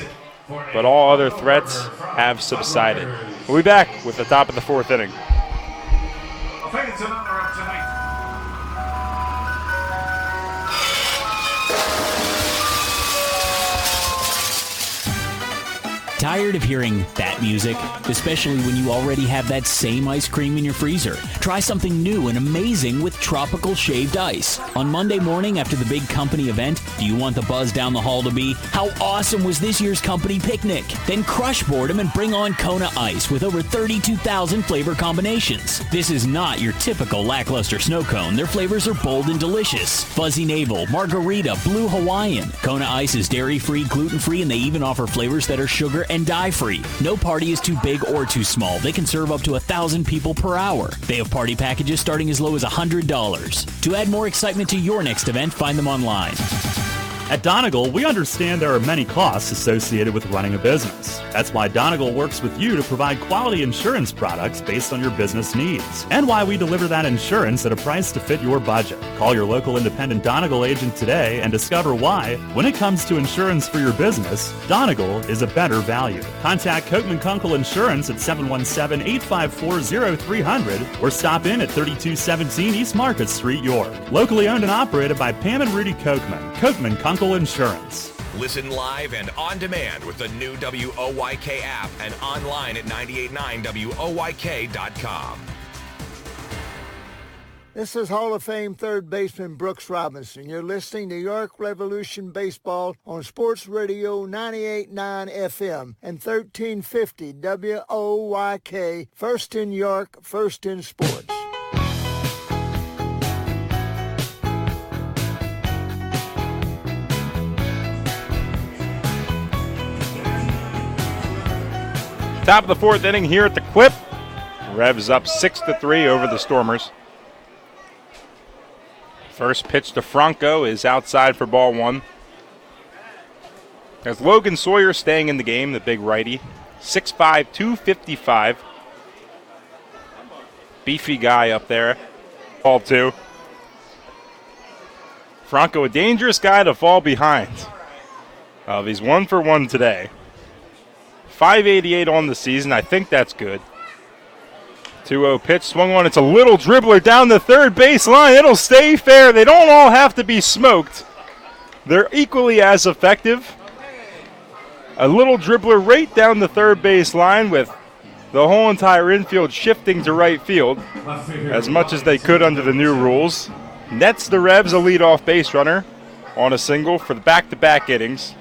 Speaker 4: but all other threats have subsided. We'll be back with the top of the fourth inning.
Speaker 7: Tired of hearing that music? Especially when you already have that same ice cream in your freezer. Try something new and amazing with Tropical Shaved Ice. On Monday morning after the big company event, do you want the buzz down the hall to be, how awesome was this year's company picnic? Then crush boredom and bring on Kona Ice with over 32,000 flavor combinations. This is not your typical lackluster snow cone. Their flavors are bold and delicious. Fuzzy Navel, Margarita, Blue Hawaiian. Kona Ice is dairy-free, gluten-free, and they even offer flavors that are sugar and dye-free. No party is too big or too small. They can serve up to 1,000 people per hour. They have party packages starting as low as $100. To add more excitement to your next event, find them online.
Speaker 12: At Donegal, we understand there are many costs associated with running a business. That's why Donegal works with you to provide quality insurance products based on your business needs, and why we deliver that insurance at a price to fit your budget. Call your local independent Donegal agent today and discover why, when it comes to insurance for your business, Donegal is a better value. Contact Kochman Kunkel Insurance at 717-854-0300 or stop in at 3217 East Market Street, York. Locally owned and operated by Pam and Rudy Kochman. Kochman Kunkel Insurance.
Speaker 1: Listen live and on demand with the new WOYK app and online at 989WOYK.com.
Speaker 5: This is Hall of Fame third baseman Brooks Robinson. You're listening to York Revolution Baseball on Sports Radio 98.9 FM and 1350 WOYK. First in York, first in sports.
Speaker 4: Top of the fourth inning here at the Clip. Revs up 6-3 over the Stormers. First pitch to Franco is outside for ball one. There's Logan Sawyer staying in the game, the big righty. 6'5", 255. Beefy guy up there. Ball two. Franco, a dangerous guy to fall behind. He's 1 for 1 today. 588 on the season. I think that's good. 2-0 pitch, swung on. It's a little dribbler down the third base line. It'll stay fair. They don't all have to be smoked. They're equally as effective. A little dribbler right down the third base line with the whole entire infield shifting to right field as much as they could under the new rules. Nets the Revs a leadoff base runner on a single for the back-to-back innings.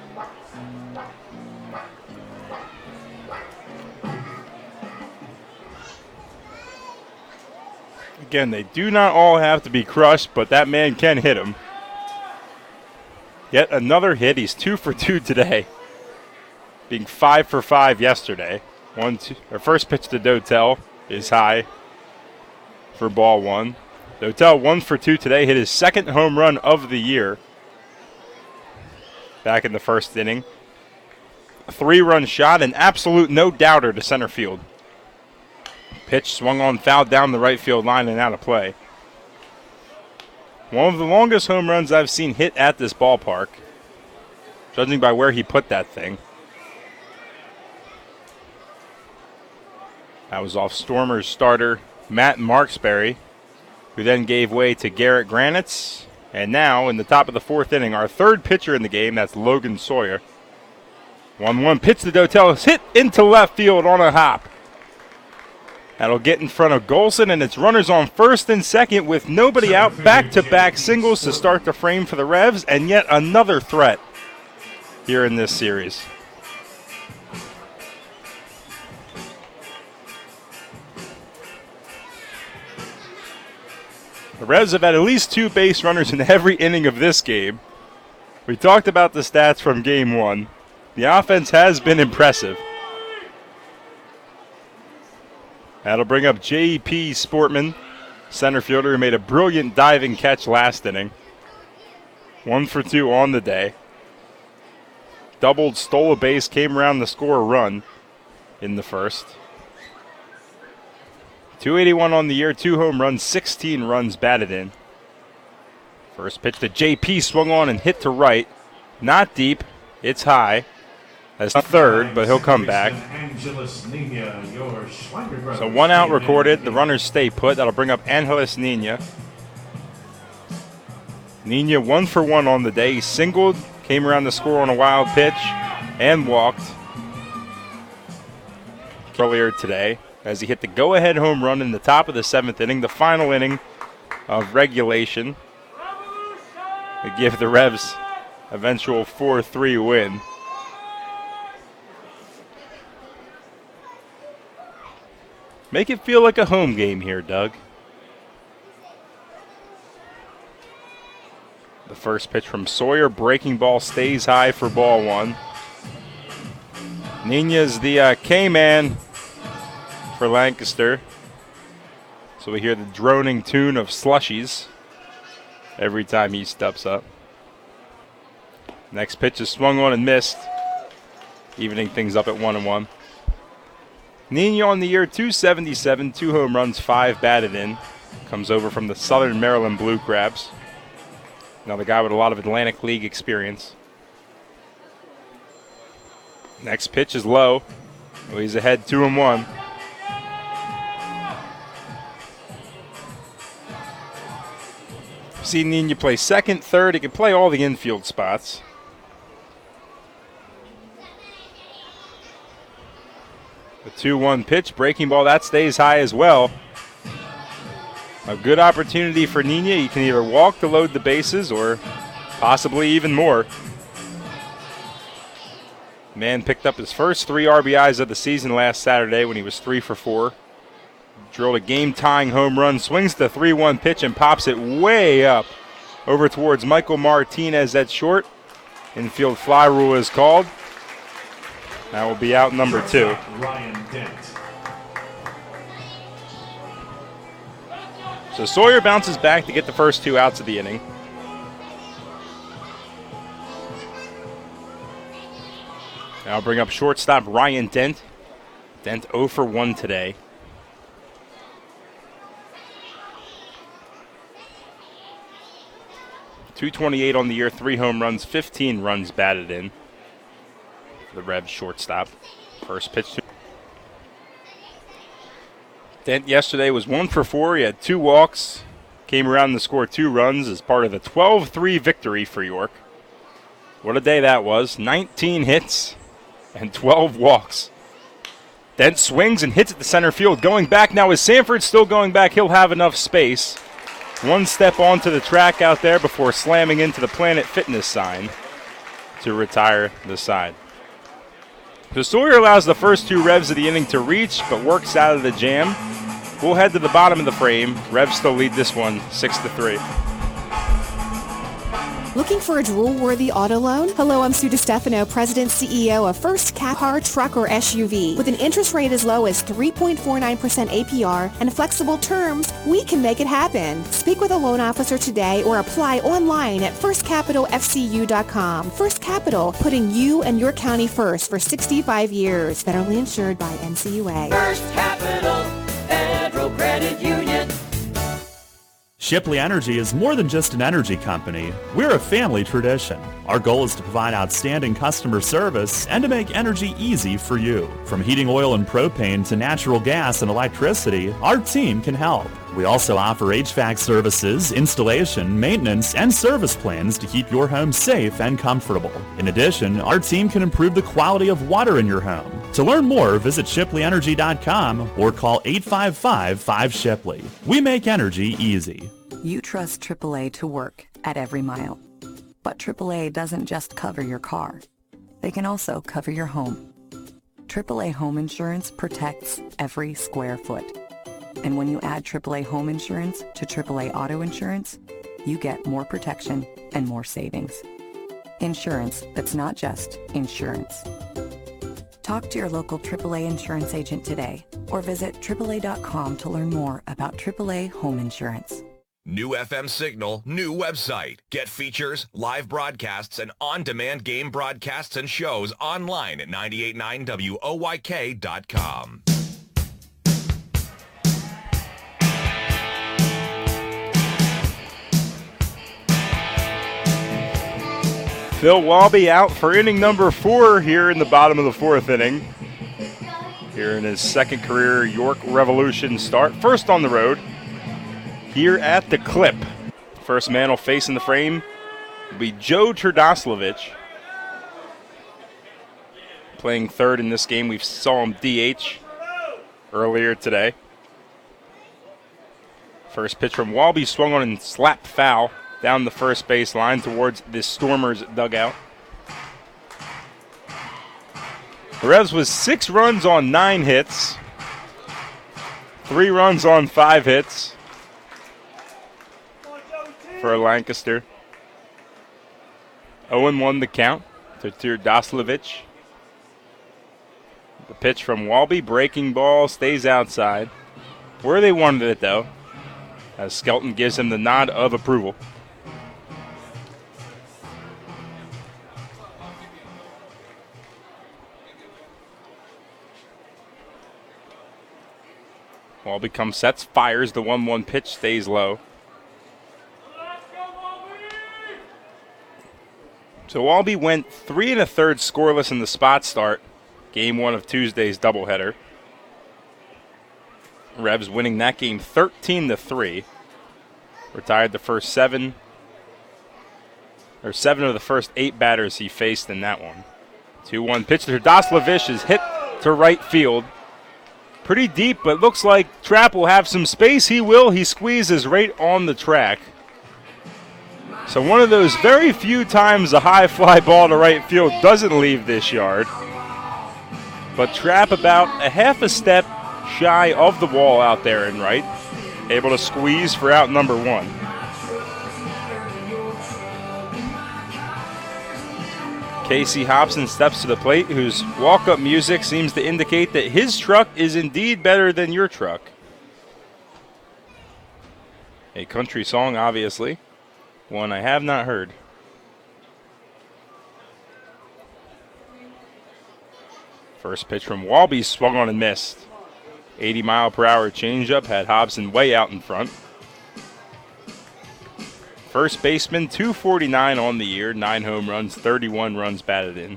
Speaker 4: Again, they do not all have to be crushed, but that man can hit him. Yet another hit. He's 2 for 2 today, being 5 for 5 yesterday. First pitch to Dotel is high for ball one. Dotel 1 for 2 today, hit his second home run of the year back in the first inning. A 3-run shot, an absolute no-doubter to center field. Pitch swung on, fouled down the right field line and out of play. One of the longest home runs I've seen hit at this ballpark, judging by where he put that thing. That was off Stormers starter Matt Marksberry, who then gave way to Garrett Granitz. And now, in the top of the fourth inning, our third pitcher in the game, that's Logan Sawyer. 1-1 pitch to Dotel, is hit into left field on a hop. That'll get in front of Golson, and it's runners on first and second with nobody out. Back-to-back singles to start the frame for the Revs, and yet another threat here in this series. The Revs have had at least 2 base runners in every inning of this game. We talked about the stats from game 1. The offense has been impressive. That'll bring up J.P. Sportman, center fielder, who made a brilliant diving catch last inning. 1 for 2 on the day. Doubled, stole a base, came around to score a run in the first. 281 on the year, 2 home runs, 16 runs batted in. First pitch to J.P. swung on and hit to right. Not deep, it's high. That's third, but he'll come back. So 1 out recorded. The runners stay put. That'll bring up Angeles Nina. Nina 1 for 1 on the day. He singled, came around to score on a wild pitch, and walked earlier today as he hit the go-ahead home run in the top of the 7th inning, the final inning of regulation, to give the Revs eventual 4-3 win. Make it feel like a home game here, Doug. The first pitch from Sawyer, breaking ball, stays high for ball 1. Nina's the K-man for Lancaster. So we hear the droning tune of Slushies every time he steps up. Next pitch is swung on and missed, evening things up at 1-1. Nina on the year, 277, 2 home runs, 5 batted in. Comes over from the Southern Maryland Blue Crabs. Another guy with a lot of Atlantic League experience. Next pitch is low. Oh, he's ahead 2-1. See Nina play second, third. He can play all the infield spots. The 2-1 pitch, breaking ball, that stays high as well. A good opportunity for Nina. He can either walk to load the bases or possibly even more. Man picked up his first 3 RBIs of the season last Saturday when he was 3 for 4. Drilled a game-tying home run, swings the 3-1 pitch and pops it way up over towards Michael Martinez at short. Infield fly rule is called. That will be out number 2.
Speaker 10: Ryan Dent.
Speaker 4: So Sawyer bounces back to get the first 2 outs of the inning. Now bring up shortstop Ryan Dent. Dent 0 for 1 today. .228 on the year, 3 home runs, 15 runs batted in. The Revs shortstop. First pitch to Dent yesterday was 1 for 4. He had 2 walks. Came around to score 2 runs as part of the 12-3 victory for York. What a day that was. 19 hits and 12 walks. Dent swings and hits at the center field. Going back now is Sanford still going back. He'll have enough space. 1 step onto the track out there before slamming into the Planet Fitness sign to retire the side. So Sawyer allows the first 2 Revs of the inning to reach, but works out of the jam. We'll head to the bottom of the frame. Revs still lead this one 6-3.
Speaker 8: Looking for a drool-worthy auto loan? Hello, I'm Sue DiStefano, President CEO of First Cap Car, Truck, or SUV. With an interest rate as low as 3.49% APR and flexible terms, we can make it happen. Speak with a loan officer today or apply online at firstcapitalfcu.com. First Capital, putting you and your county first for 65 years. Federally insured by NCUA.
Speaker 9: First Capital Federal Credit Union.
Speaker 12: Shipley Energy is more than just an energy company. We're a family tradition. Our goal is to provide outstanding customer service and to make energy easy for you. From heating oil and propane to natural gas and electricity, our team can help. We also offer HVAC services, installation, maintenance, and service plans to keep your home safe and comfortable. In addition, our team can improve the quality of water in your home. To learn more, visit ShipleyEnergy.com or call 855-5-SHIPLEY. We make energy easy.
Speaker 23: You trust AAA to work at every mile. But AAA doesn't just cover your car. They can also cover your home. AAA Home Insurance protects every square foot. And when you add AAA Home Insurance to AAA Auto Insurance, you get more protection and more savings. Insurance that's not just insurance. Talk to your local AAA insurance agent today or visit AAA.com to learn more about AAA Home Insurance.
Speaker 1: New FM signal, new website. Get features, live broadcasts, and on-demand game broadcasts and shows online at 989WOYK.com.
Speaker 4: Phil Walby out for inning number 4 here in the bottom of the 4th inning. Here in his second career York Revolution start. First on the road here at the Clip. First man will face in the frame will be Joe Turdoslavich. Playing third in this game. We saw him DH earlier today. First pitch from Walby swung on and slapped foul down the first base line towards the Stormers dugout. The Revs was 6 runs on 9 hits. 3 runs on 5 hits for Lancaster. 0-1 the count to Turdoslavich. The pitch from Walby, breaking ball, stays outside. Where they wanted it though, as Skelton gives him the nod of approval. Walby comes, sets, fires. The 1-1 pitch stays low. So Walby went 3 1/3 scoreless in the spot start, game 1 of Tuesday's doubleheader. Revs winning that game 13-3. Retired the first 7 of the first 8 batters he faced in that one. 2-1 pitch to Dostlovich is hit to right field. Pretty deep, but looks like Trapp will have some space. He will. He squeezes right on the track. So one of those very few times a high fly ball to right field doesn't leave this yard. But Trapp about a half a step shy of the wall out there in right. Able to squeeze for out number 1. Casey Hobson steps to the plate, whose walk-up music seems to indicate that his truck is indeed better than your truck. A country song, obviously. One I have not heard. First pitch from Walby swung on and missed. 80-mile-per-hour changeup had Hobson way out in front. First baseman, 249 on the year, 9 home runs, 31 runs batted in.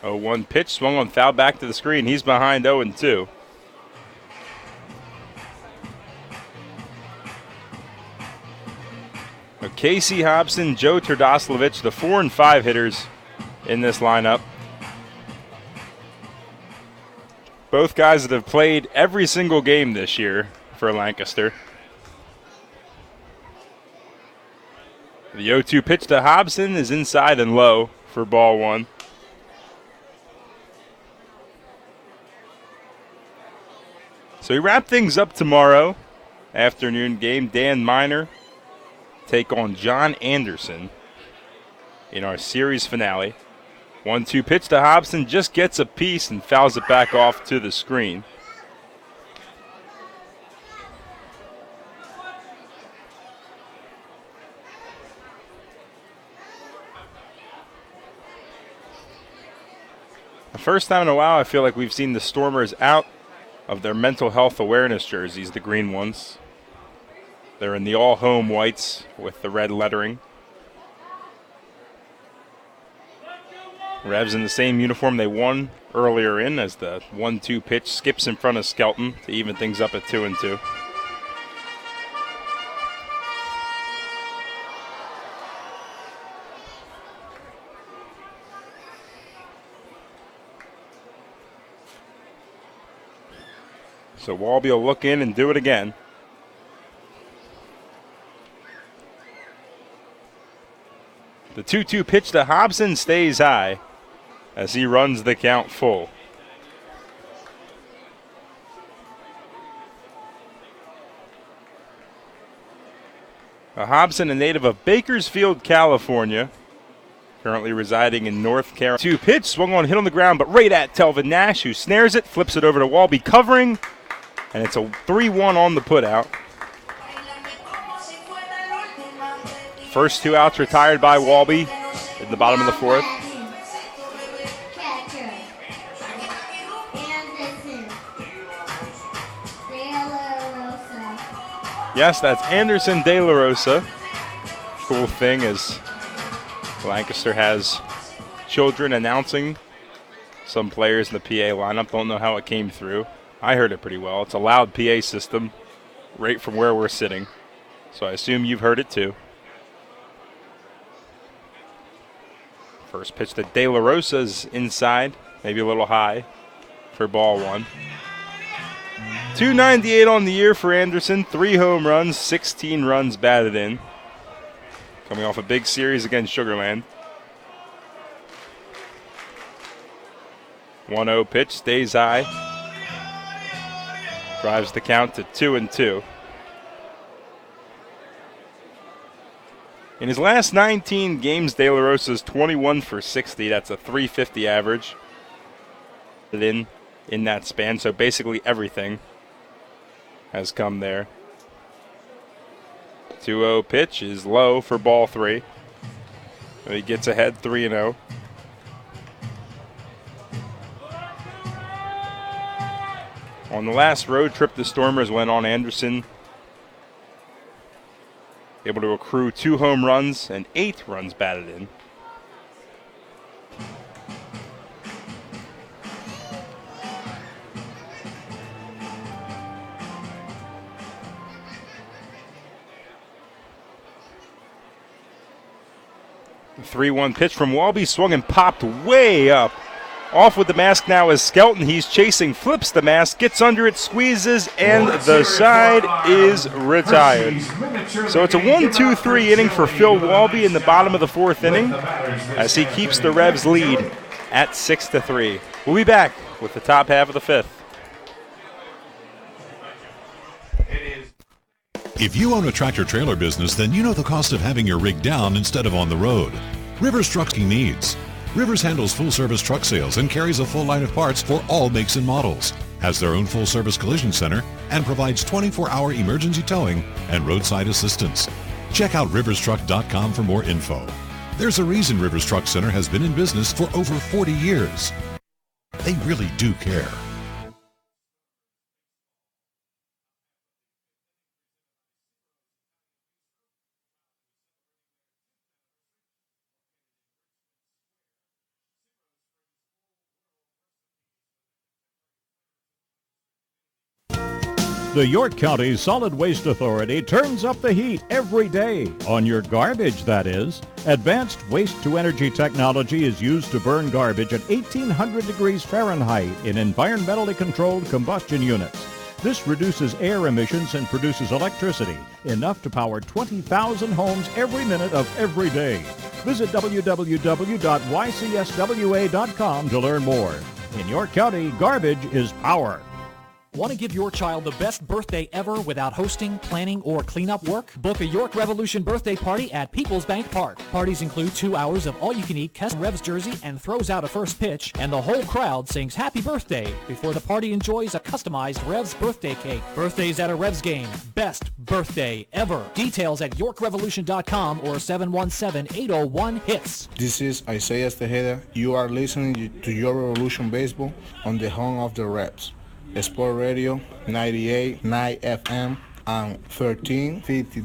Speaker 4: Oh, 1 pitch, swung on, foul back to the screen. He's behind 0-2. Casey Hobson, Joe Turdoslavich, the 4 and 5 hitters in this lineup. Both guys that have played every single game this year for Lancaster. The 0-2 pitch to Hobson is inside and low for ball 1. So we wrap things up tomorrow afternoon game. Dan Miner take on John Anderson in our series finale. 1-2 pitch to Hobson, just gets a piece and fouls it back off to the screen. The first time in a while I feel like we've seen the Stormers out of their mental health awareness jerseys, the green ones. They're in the all-home whites with the red lettering. Revs in the same uniform they won earlier in, as the 1-2 pitch skips in front of Skelton to even things up at 2-2. So Walby will look in and do it again. The 2-2 pitch to Hobson stays high as he runs the count full. Hobson, a native of Bakersfield, California, currently residing in North Carolina. 2 pitch, swung on, hit on the ground, but right at Telvin Nash, who snares it, flips it over to Walby, covering, and it's a 3-1 on the putout. First 2 outs retired by Walby in the bottom of the 4th. Yes, that's Anderson De La Rosa. Cool thing is Lancaster has children announcing some players in the PA lineup. Don't know how it came through. I heard it pretty well. It's a loud PA system right from where we're sitting. So I assume you've heard it too. First pitch to De La Rosa's inside, maybe a little high for ball 1. 298 on the year for Anderson, 3 home runs, 16 runs batted in. Coming off a big series against Sugar Land. 1-0 pitch, stays high. Drives the count to 2-2. In his last 19 games, De La Rosa's 21 for 60. That's a .350 average. In that span, so basically everything has come there. 2-0 pitch is low for ball 3. He gets ahead 3-0. On the last road trip, the Stormers went on Anderson, able to accrue 2 home runs and 8 runs batted in. The 3-1 pitch from Walby, swung and popped way up. Off with the mask now is Skelton. He's chasing, flips the mask, gets under it, squeezes, and the side is retired. So it's a 1-2-3 inning for Phil Walby in the bottom of the 4th inning as he keeps the Revs lead at 6-3. We'll be back with the top half of the 5th.
Speaker 6: If you own a tractor-trailer business, then you know the cost of having your rig down instead of on the road. Rivers Trucking needs. Rivers handles full-service truck sales and carries a full line of parts for all makes and models, has their own full-service collision center, and provides 24-hour emergency towing and roadside assistance. Check out riverstruck.com for more info. There's a reason Rivers Truck Center has been in business for over 40 years. They really do care.
Speaker 13: The York County Solid Waste Authority turns up the heat every day, on your garbage, that is. Advanced waste-to-energy technology is used to burn garbage at 1,800 degrees Fahrenheit in environmentally controlled combustion units. This reduces air emissions and produces electricity, enough to power 20,000 homes every minute of every day. Visit www.ycswa.com to learn more. In York County, garbage is power.
Speaker 11: Want to give your child the best birthday ever without hosting, planning, or cleanup work? Book a York Revolution birthday party at Peoples Bank Park. Parties include 2 hours of all-you-can-eat custom Revs jersey and throws out a first pitch, and the whole crowd sings Happy Birthday before the party enjoys a customized Revs birthday cake. Birthdays at a Revs game. Best birthday ever. Details at YorkRevolution.com or 717-801-HITS.
Speaker 15: This is Isaiah Tejeda. You are listening to Your Revolution Baseball on the home of the Revs. Sport Radio 98.9 FM and 1350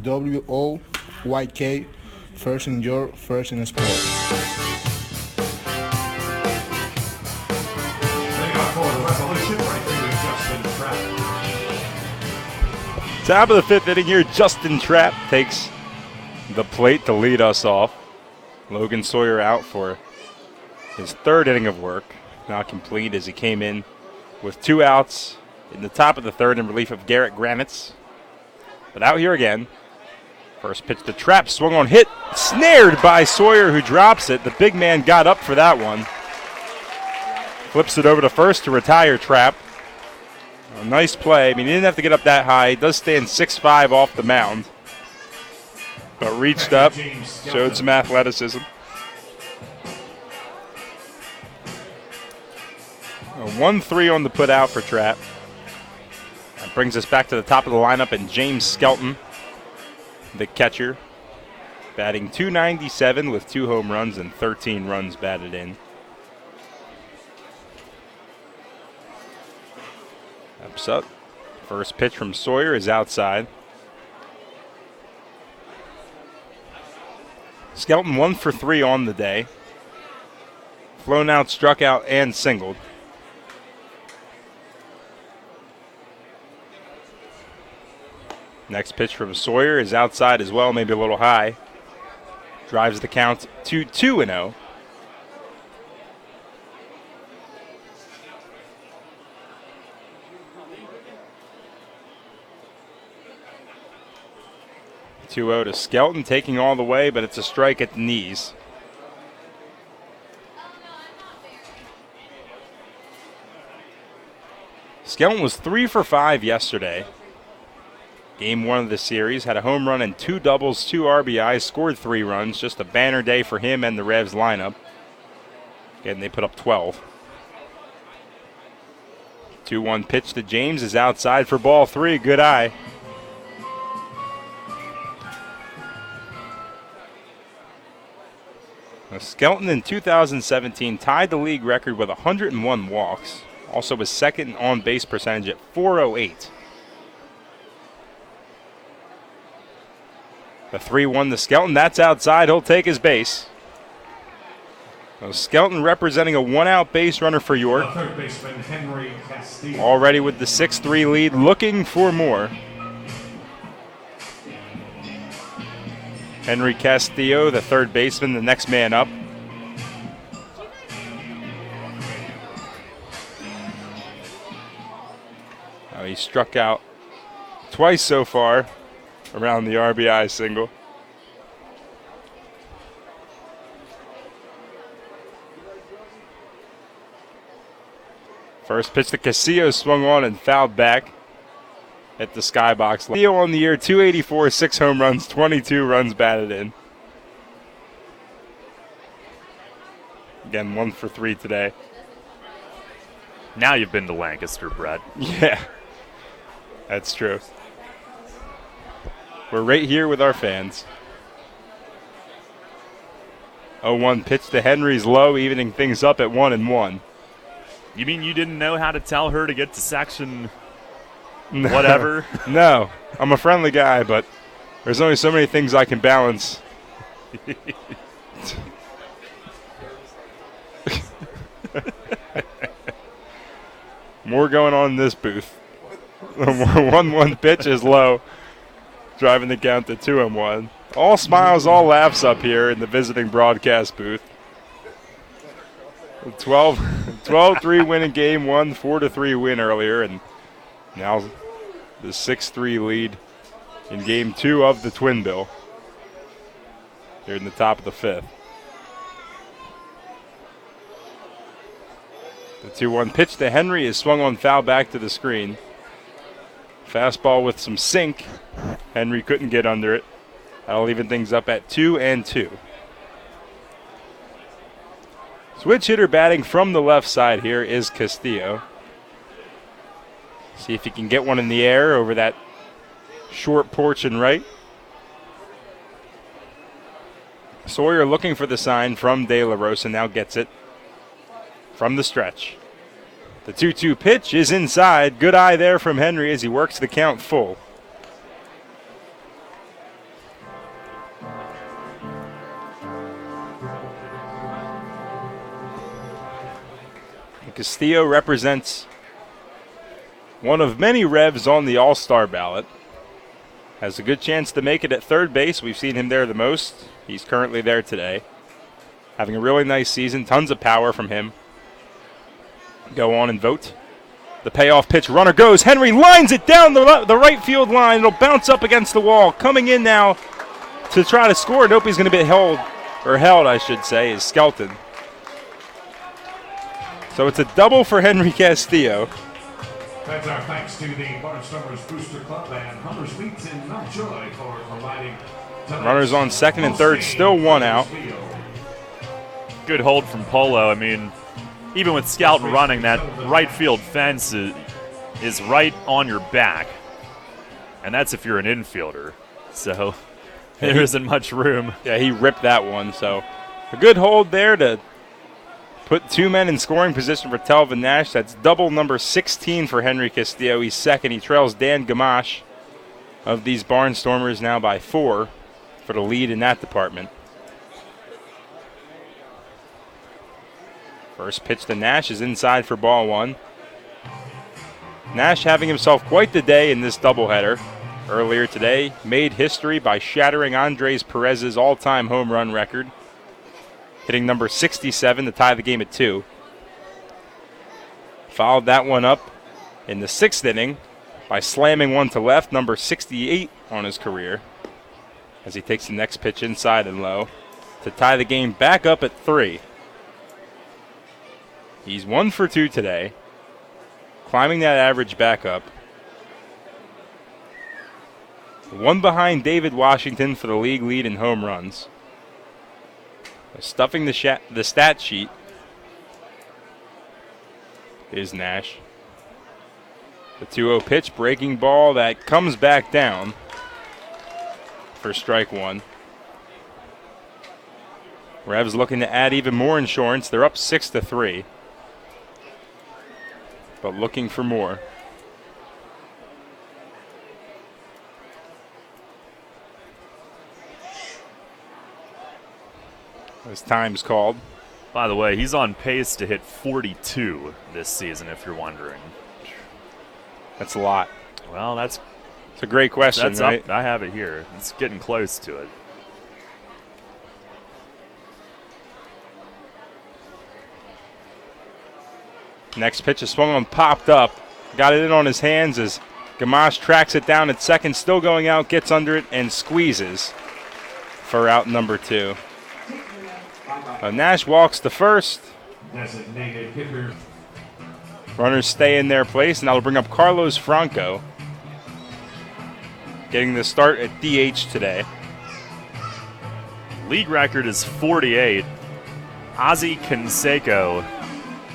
Speaker 15: WOYK. First in York, first in sport.
Speaker 4: Top of the 5th inning here, Justin Trapp takes the plate to lead us off. Logan Sawyer out for his 3rd inning of work, not complete as he came in with 2 outs in the top of the 3rd in relief of Garrett Granitz. But out here again. First pitch to Trapp, swung on, hit, snared by Sawyer, who drops it. The big man got up for that one. Flips it over to first to retire Trapp. A nice play. I mean, he didn't have to get up that high. He does stand 6'5" off the mound. But reached up, showed some athleticism. A 1-3 on the put out for Trapp. That brings us back to the top of the lineup, and James Skelton, the catcher, batting .297 with 2 home runs and 13 runs batted in. Ups up. First pitch from Sawyer is outside. Skelton 1 for 3 on the day. Flown out, struck out, and singled. Next pitch from Sawyer is outside as well, maybe a little high. Drives the count to 2-0. To Skelton, taking all the way, but it's a strike at the knees. Skelton was 3 for 5 yesterday. Game 1 of the series, had a home run and 2 doubles, 2 RBIs, scored 3 runs. Just a banner day for him and the Revs lineup. Again, they put up 12. 2-1 pitch to James is outside for ball 3. Good eye. Skelton in 2017 tied the league record with 101 walks. Also was second in on-base percentage at .408. The 3-1 to Skelton. That's outside. He'll take his base. So Skelton representing a one-out base runner for York.
Speaker 10: The third baseman, Henry Castillo.
Speaker 4: Already with the 6-3 lead, looking for more. Henry Castillo, the third baseman, the next man up. He struck out twice so far around the RBI single. First pitch to Castillo, swung on and fouled back at the skybox. Castillo on the year, 284, 6 home runs, 22 runs batted in. Again, 1 for 3 today.
Speaker 3: Now you've been to Lancaster, Brett.
Speaker 4: Yeah, that's true. We're right here with our fans. 0-1 pitch to Henry's low, evening things up at 1-1.
Speaker 3: You mean you didn't know how to tell her to get to section whatever?
Speaker 4: No, I'm a friendly guy, but there's only so many things I can balance. More going on in this booth. 1-1 pitch is low, driving the count to 2-1. All smiles, all laughs up here in the visiting broadcast booth. 12-3 win in game 1, 4-3 win earlier, and now the 6-3 lead in game 2 of the Twin Bill here in the top of the 5th. The 2-1 pitch to Henry is swung on foul back to the screen. Fastball with some sink. Henry couldn't get under it. That'll even things up at 2-2. Switch hitter batting from the left side here is Castillo. See if he can get one in the air over that short porch and right. Sawyer looking for the sign from De La Rosa, now gets it from the stretch. The 2-2 pitch is inside. Good eye there from Henry as he works the count full. Castillo represents one of many Revs on the All-Star ballot. Has a good chance to make it at third base. We've seen him there the most. He's currently there today. Having a really nice season. Tons of power from him. Go on and vote. The payoff pitch. Runner goes. Henry lines it down the right field line. It'll bounce up against the wall. Coming in now to try to score. Nope, he's going to be held, I should say, is Skelton. So it's a double for Henry Castillo.
Speaker 10: That's our thanks to the Barnstormers Booster Club and Hunters Meats in Mountjoy for providing.
Speaker 4: Runners on second and third, still one out.
Speaker 3: Good hold from Polo. I mean, even with Skelton running, that right field fence is right on your back. And that's if you're an infielder. So there isn't much room.
Speaker 4: Yeah, he ripped that one. So a good hold there to put 2 men in scoring position for Telvin Nash. That's double number 16 for Henry Castillo. He's second. He trails Dan Gamache of these Barnstormers now by 4 for the lead in that department. First pitch to Nash is inside for ball 1. Nash having himself quite the day in this doubleheader. Earlier today, made history by shattering Andres Perez's all-time home run record, hitting number 67 to tie the game at 2. Followed that one up in the 6th inning by slamming one to left, number 68 on his career, as he takes the next pitch inside and low to tie the game back up at 3. He's 1 for 2 today, climbing that average back up. One behind David Washington for the league lead in home runs. Stuffing the stat sheet is Nash. The 2-0 pitch, breaking ball that comes back down for strike 1. Revs looking to add even more insurance. They're up 6-3. But looking for more. As time's called.
Speaker 3: By the way, he's on pace to hit 42 this season, if you're wondering.
Speaker 4: That's a lot.
Speaker 3: Well, it's
Speaker 4: a great question, right?
Speaker 3: I have it here. It's getting close to it.
Speaker 4: Next pitch is swung on, popped up. Got it in on his hands as Gamache tracks it down at second, still going out, gets under it, and squeezes for out number 2. Nash walks to first.
Speaker 10: Designated hitter.
Speaker 4: Runners stay in their place, and that'll bring up Carlos Franco. Getting the start at DH today.
Speaker 3: League record is 48. Ozzie Canseco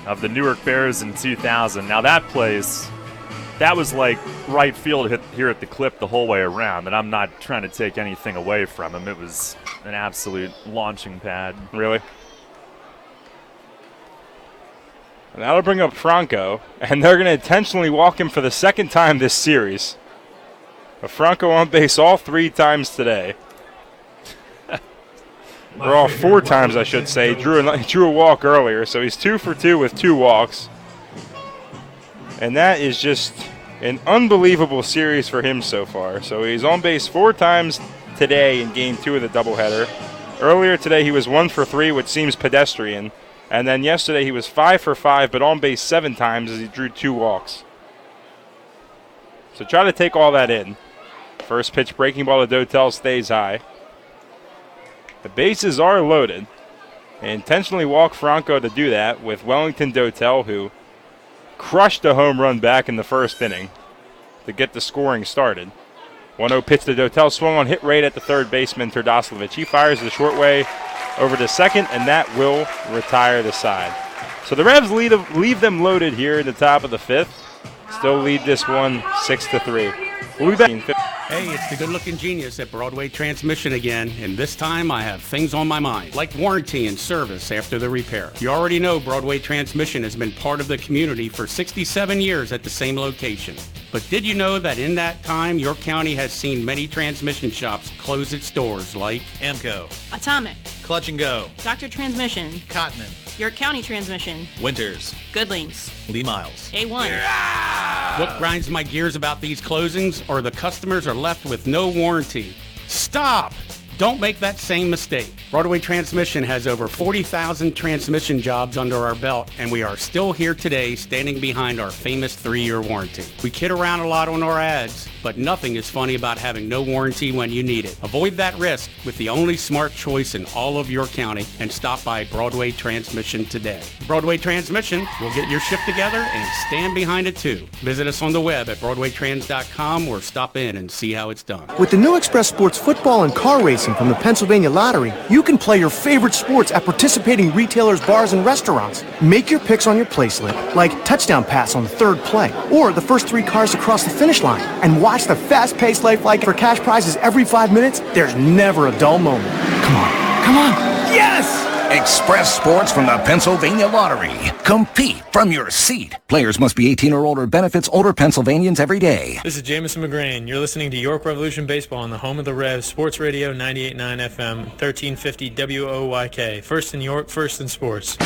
Speaker 3: of the Newark Bears in 2000. Now that place, that was like right field hit here at the Clip the whole way around, and I'm not trying to take anything away from him. It was an absolute launching pad.
Speaker 4: Really? And that'll bring up Franco, and they're going to intentionally walk him for the second time this series. But Franco on base all 3 times today. Or all 4 times, I should say. He drew a walk earlier, so he's 2 for 2 with 2 walks. And that is just an unbelievable series for him so far. So he's on base 4 times today in Game 2 of the doubleheader. Earlier today, he was 1 for 3, which seems pedestrian. And then yesterday, he was 5 for 5, but on base 7 times as he drew 2 walks. So try to take all that in. First pitch breaking ball to Dotel stays high. The bases are loaded. They intentionally walk Franco to do that with Wellington Dotel, who crushed a home run back in the first inning to get the scoring started. 1-0 pitch to Dotel, swung on, hit right at the third baseman, Terdoslavich. He fires the short way over to second, and that will retire the side. So the Revs leave them loaded here in the top of the 5th. Still lead this one 6-3. We'll be back.
Speaker 14: Hey, it's the good-looking genius at Broadway Transmission again, and this time I have things on my mind, like warranty and service after the repair. You already know Broadway Transmission has been part of the community for 67 years at the same location. But did you know that in that time, your county has seen many transmission shops close its doors, like
Speaker 16: Amco,
Speaker 17: Atomic,
Speaker 16: Clutch and Go,
Speaker 17: Dr. Transmission,
Speaker 16: Cotman,
Speaker 17: York County Transmission,
Speaker 16: Winters,
Speaker 17: Goodlings,
Speaker 16: Lee Miles,
Speaker 17: A1.
Speaker 14: What grinds my gears about these closings are the customers are left with no warranty. Stop! Don't make that same mistake. Broadway Transmission has over 40,000 transmission jobs under our belt, and we are still here today standing behind our famous 3-year warranty. We kid around a lot on our ads, but nothing is funny about having no warranty when you need it. Avoid that risk with the only smart choice in all of your county and stop by Broadway Transmission today. Broadway Transmission will get your ship together and stand behind it too. Visit us on the web at BroadwayTrans.com or stop in and see how it's done.
Speaker 24: With the new Express Sports football and car racing from the Pennsylvania Lottery, you can play your favorite sports at participating retailers, bars, and restaurants. Make your picks on your play slip, like touchdown pass on the 3rd play, or the first 3 cars to cross the finish line, and watch the fast-paced lifelike for cash prizes every 5 minutes. There's never a dull moment. Come on. Yes!
Speaker 25: Express Sports from the Pennsylvania Lottery. Compete from your seat. Players must be 18 or older. Benefits older Pennsylvanians every day.
Speaker 26: This is Jamison McGrain. You're listening to York Revolution Baseball on the home of the Revs, Sports Radio 98.9 FM, 1350 WOYK. First in York, first in sports.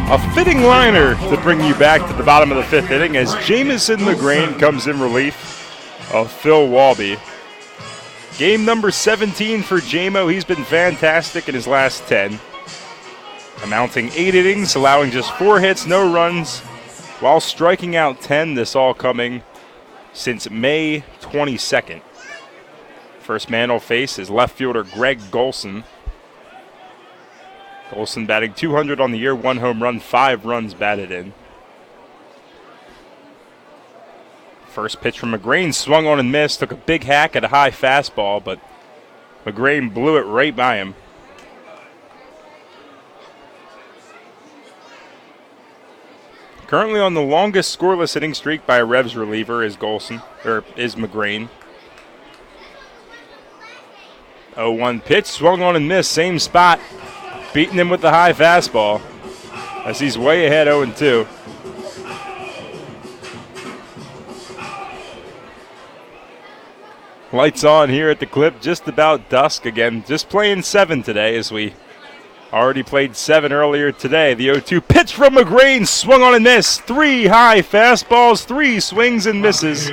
Speaker 4: A fitting liner to bring you back to the bottom of the 5th inning as Jamison LaGrange comes in relief of Phil Walby. Game number 17 for Jamo. He's been fantastic in his last 10. Amounting 8 innings, allowing just 4 hits, no runs, while striking out 10. This all coming since May 22nd. First man will face is left fielder Greg Golson. Golson batting .200 on the year, 1 home run, 5 runs batted in. First pitch from McGrain, swung on and missed, took a big hack at a high fastball, but McGrain blew it right by him. Currently on the longest scoreless hitting streak by a Revs reliever is McGrain. 0-1 pitch, swung on and missed, same spot. Beating him with the high fastball as he's way ahead 0-2. Lights on here at the Clip, just about dusk again. Just playing 7 today as we already played 7 earlier today. The 0-2 pitch from McGrain, swung on and missed. 3 high fastballs, 3 swings and misses.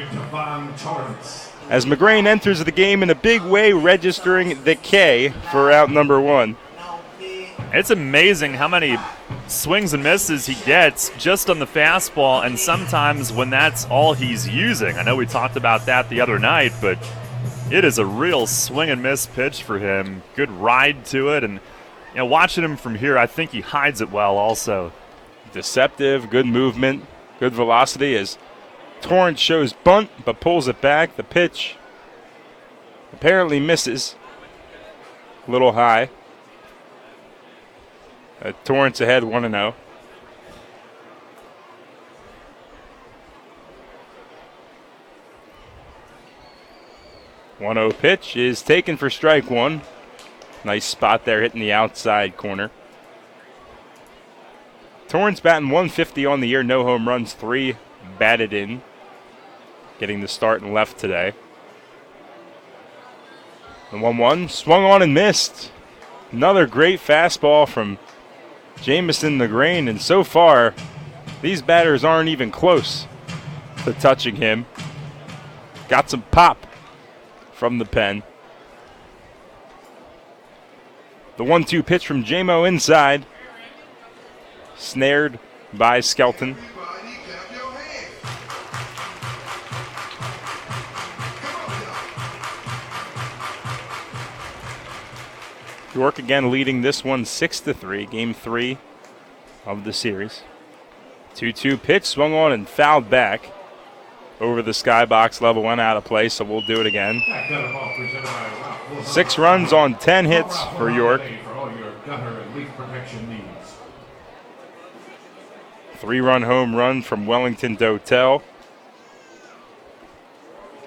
Speaker 4: As McGrain enters the game in a big way, registering the K for out number 1.
Speaker 3: It's amazing how many swings and misses he gets just on the fastball, and sometimes when that's all he's using. I know we talked about that the other night, but it is a real swing and miss pitch for him. Good ride to it, and watching him from here, I think he hides it well also.
Speaker 4: Deceptive, good movement, good velocity as Torrance shows bunt but pulls it back. The pitch apparently misses. A little high. Torrance ahead 1-0. One 0 pitch is taken for strike 1. Nice spot there hitting the outside corner. Torrance batting 150 on the year, no home runs, 3 batted in. Getting the start in left today. The 1-1 swung on and missed. Another great fastball from Jamison McGrain, and so far these batters aren't even close to touching him. Got some pop from the pen. The 1-2 pitch from J-Mo inside. Snared by Skelton. York again leading this one 6-3, game 3 of the series. 2-2 pitch, swung on and fouled back over the skybox level, went out of play, so we'll do it again. 6 runs on 10 hits for York. 3-run home run from Wellington Dotel.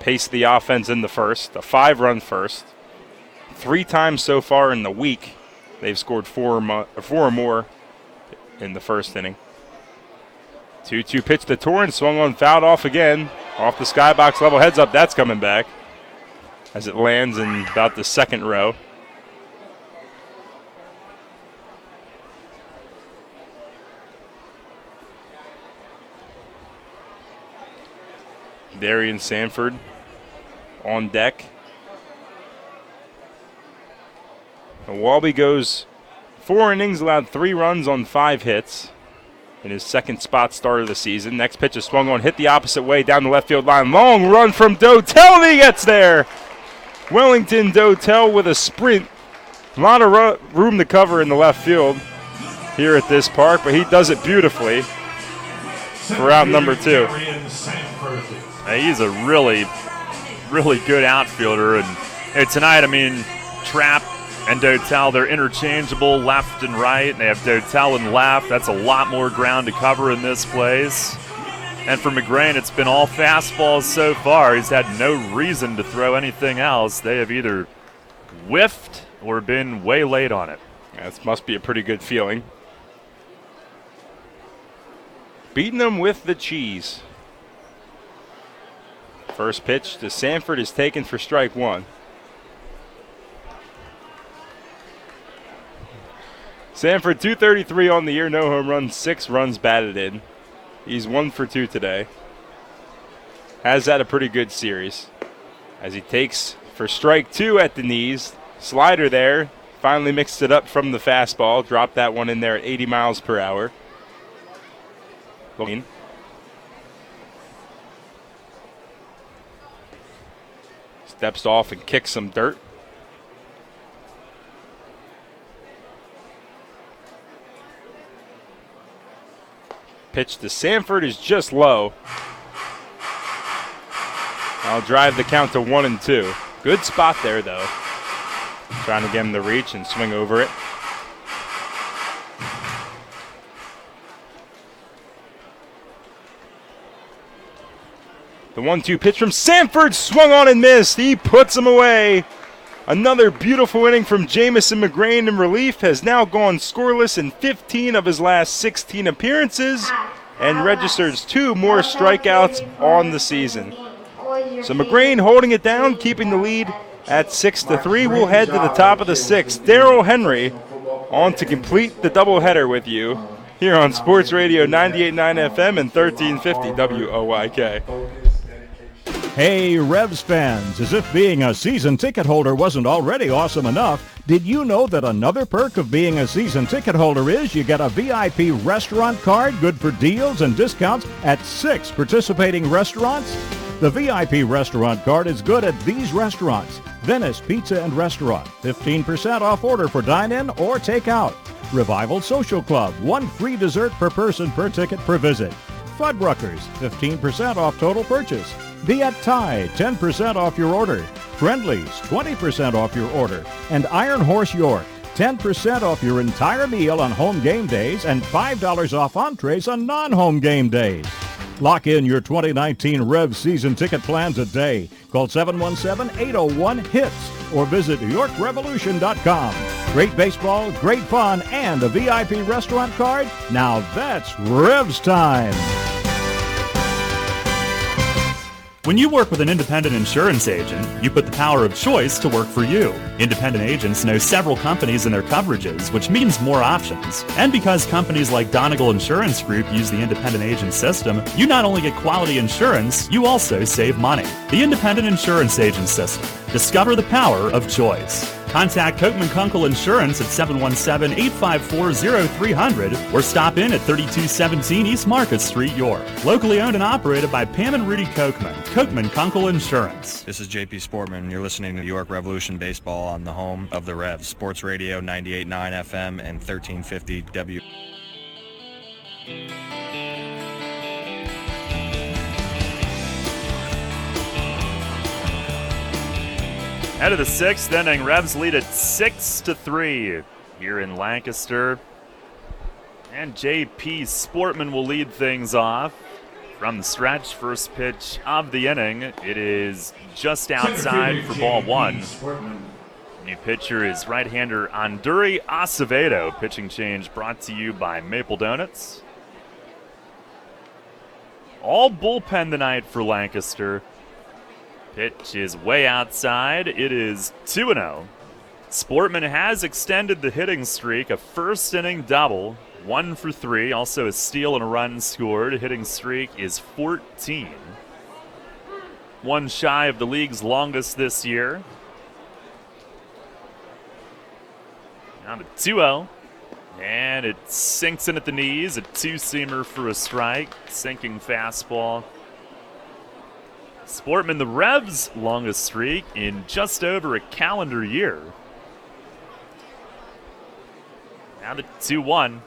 Speaker 4: Paced the offense in the first, a 5-run first. 3 times so far in the week, they've scored 4 or more in the first inning. 2-2 pitch to Torrance, swung on, fouled off again. Off the skybox level, heads up, that's coming back as it lands in about the second row. Darian Sanford on deck. And Walby goes 4 innings, allowed 3 runs on 5 hits in his second spot start of the season. Next pitch is swung on, hit the opposite way down the left field line. Long run from Dotel, and he gets there. Wellington Dotel with a sprint. A lot of room to cover in the left field here at this park, but he does it beautifully for out number 2.
Speaker 3: He's a really, really good outfielder. And tonight, I mean, Trapp and Dotel, they're interchangeable left and right. And they have Dotel in left. That's a lot more ground to cover in this place. And for McGrain, it's been all fastballs so far. He's had no reason to throw anything else. They have either whiffed or been way late on it.
Speaker 4: That must be a pretty good feeling. Beating them with the cheese. First pitch to Sanford is taken for strike 1. Sanford 233 on the year, no home runs, 6 runs batted in. He's 1 for 2 today. Has had a pretty good series as he takes for strike 2 at the knees. Slider there, finally mixed it up from the fastball, dropped that one in there at 80 miles per hour. Steps off and kicks some dirt. Pitch to Sanford is just low. I'll drive the count to 1-2. Good spot there, though. Trying to get him the reach and swing over it. The 1-2 pitch from Sanford, swung on and missed. He puts him away. Another beautiful inning from Jamison McGrain in relief, has now gone scoreless in 15 of his last 16 appearances and registers 2 more strikeouts on the season. So McGrain holding it down, keeping the lead at 6-3. We'll head to the top of the 6th. Darryl Henry on to complete the doubleheader with you here on Sports Radio 98.9 FM and 1350 WOYK.
Speaker 13: Hey, Revs fans, as if being a season ticket holder wasn't already awesome enough, did you know that another perk of being a season ticket holder is you get a VIP restaurant card good for deals and discounts at 6 participating restaurants? The VIP restaurant card is good at these restaurants: Venice Pizza and Restaurant, 15% off order for dine-in or take-out. Revival Social Club, 1 free dessert per person per ticket per visit. Fuddruckers, 15% off total purchase. Viet Thai, 10% off your order. Friendlies, 20% off your order. And Iron Horse York, 10% off your entire meal on home game days and $5 off entrees on non-home game days. Lock in your 2019 Rev season ticket plan today. Call 717-801-HITS or visit YorkRevolution.com. Great baseball, great fun, and a VIP restaurant card? Now that's Revs time.
Speaker 12: When you work with an independent insurance agent, you put the power of choice to work for you. Independent agents know several companies and their coverages, which means more options. And because companies like Donegal Insurance Group use the independent agent system, you not only get quality insurance, you also save money. The independent insurance agent system. Discover the power of choice. Contact Kochman Kunkel Insurance at 717-854-0300 or stop in at 3217 East Market Street, York. Locally owned and operated by Pam and Rudy Kochman. Kochman Kunkel Insurance.
Speaker 2: This is JP Sportman. You're listening to York Revolution Baseball on the home of the Revs. Sports Radio 98.9 FM and 1350 W.
Speaker 3: Head of the 6th inning, Revs lead at 6-3 here in Lancaster. And JP Sportman will lead things off from the stretch. First pitch of the inning. It is just outside for ball 1. New pitcher is right-hander Anduri Acevedo. Pitching change brought to you by Maple Donuts. All bullpen tonight for Lancaster. Pitch is way outside. It is 2-0. Sportman has extended the hitting streak, a first inning double, 1 for 3, also a steal and a run scored. Hitting streak is 14. One shy of the league's longest this year. Now to 2-0. And it sinks in at the knees, a two-seamer for a strike, sinking fastball. Sportman, the Revs' longest streak in just over a calendar year. Now the 2-1.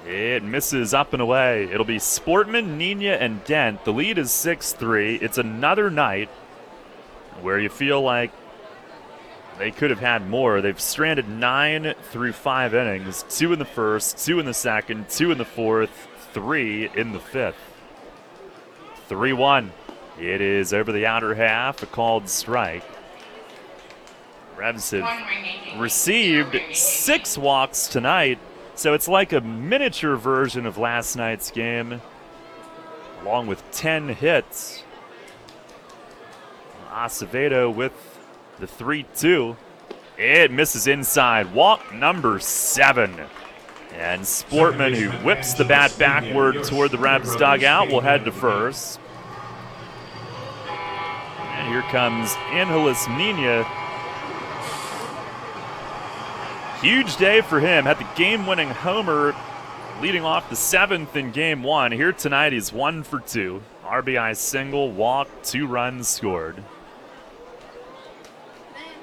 Speaker 3: It misses up and away. It'll be Sportman, Nina, and Dent. The lead is 6-3. It's another night where you feel like they could have had more. They've stranded 9 through 5 innings. 2 in the first, 2 in the second, 2 in the fourth, 3 in the fifth. 3-1. It is over the outer half, a called strike. Revs have received 6 walks tonight, so it's like a miniature version of last night's game, along with 10 hits. Acevedo with the 3-2. It misses inside. Walk number 7. And Sportman, who whips the bat backward toward the Revs dugout, will head to first. And here comes Angeles Nina. Huge day for him. Had the game-winning homer leading off the 7th in Game 1. Here tonight he's 1 for 2. RBI single, walk, 2 runs scored.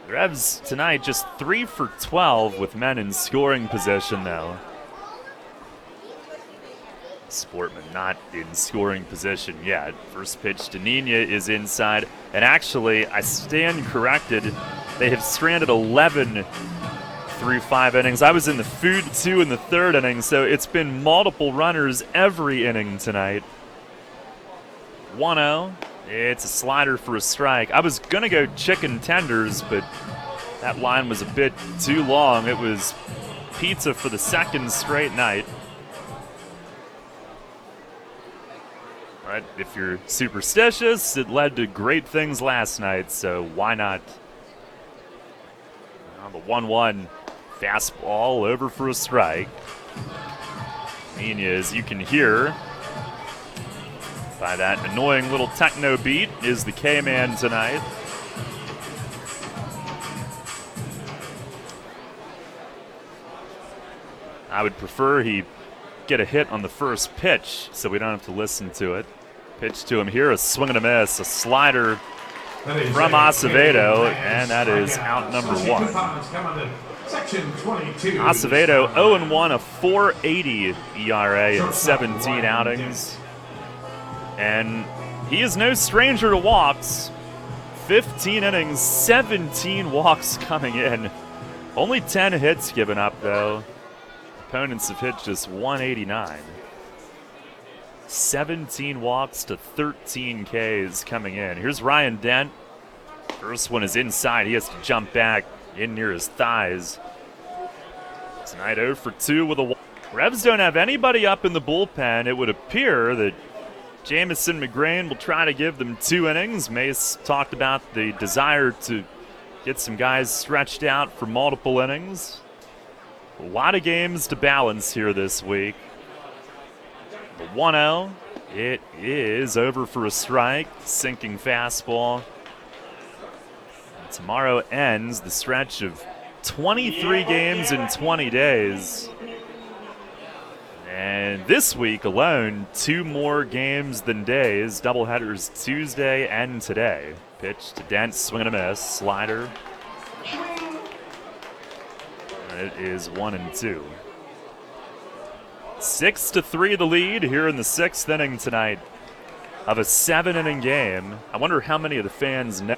Speaker 3: The Revs tonight just 3 for 12 with men in scoring position, though. Sportman not in scoring position yet. First pitch to Nina is inside. And actually, I stand corrected. They have stranded 11 through 5 innings. I was in the food 2 in the 3rd inning, so it's been multiple runners every inning tonight. 1-0. It's a slider for a strike. I was going to go chicken tenders, but that line was a bit too long. It was pizza for the second straight night. But if you're superstitious, it led to great things last night, so why not? Now the 1-1 fastball over for a strike. As you can hear by that annoying little techno beat, is the K-Man tonight. I would prefer he get a hit on the first pitch so we don't have to listen to it. Pitch to him here, a swing and a miss, a slider from Acevedo, and that is out number 1. Acevedo 0-1, a 4.80 ERA in 17 outings. And he is no stranger to walks. 15 innings, 17 walks coming in. Only 10 hits given up, though. Opponents have hit just 189. 17 walks to 13 Ks coming in. Here's Ryan Dent. First one is inside. He has to jump back in near his thighs. Tonight 0 for 2 with a walk. Revs don't have anybody up in the bullpen. It would appear that Jamison McGrain will try to give them 2 innings. Mace talked about the desire to get some guys stretched out for multiple innings. A lot of games to balance here this week. The 1-0, it is over for a strike. Sinking fastball. And tomorrow ends the stretch of 23 games in 20 days. And this week alone, 2 more games than days. Doubleheaders Tuesday and today. Pitch to Dent, swing and a miss. Slider. And it is 1-2. 6-3 the lead here in the 6th inning tonight of a 7-inning game. I wonder how many of the fans know.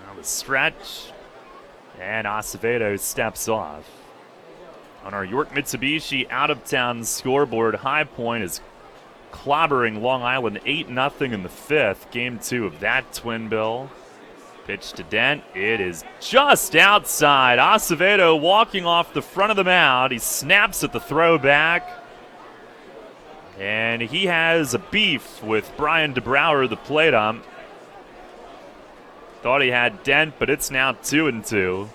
Speaker 3: Now the stretch. And Acevedo steps off. On our York Mitsubishi out-of-town scoreboard, High Point is clobbering Long Island 8-0 in the 5th. Game 2 of that twin bill. Pitch to Dent. It is just outside. Acevedo walking off the front of the mound. He snaps at the throwback. And he has a beef with Brian DeBrouwer, the plate ump. Thought he had Dent, but it's now 2-2.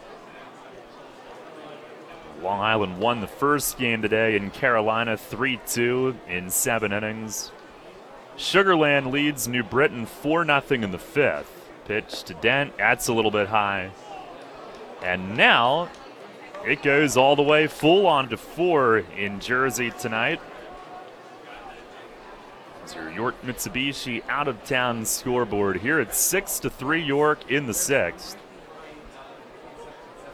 Speaker 3: Long Island won the first game today in Carolina 3-2 in 7 innings. Sugarland leads New Britain 4-0 in the 5th. Pitch to Dent, that's a little bit high. And now it goes all the way full on to 4 in Jersey tonight. It's your York Mitsubishi out-of-town scoreboard here at 6-3 York in the 6th.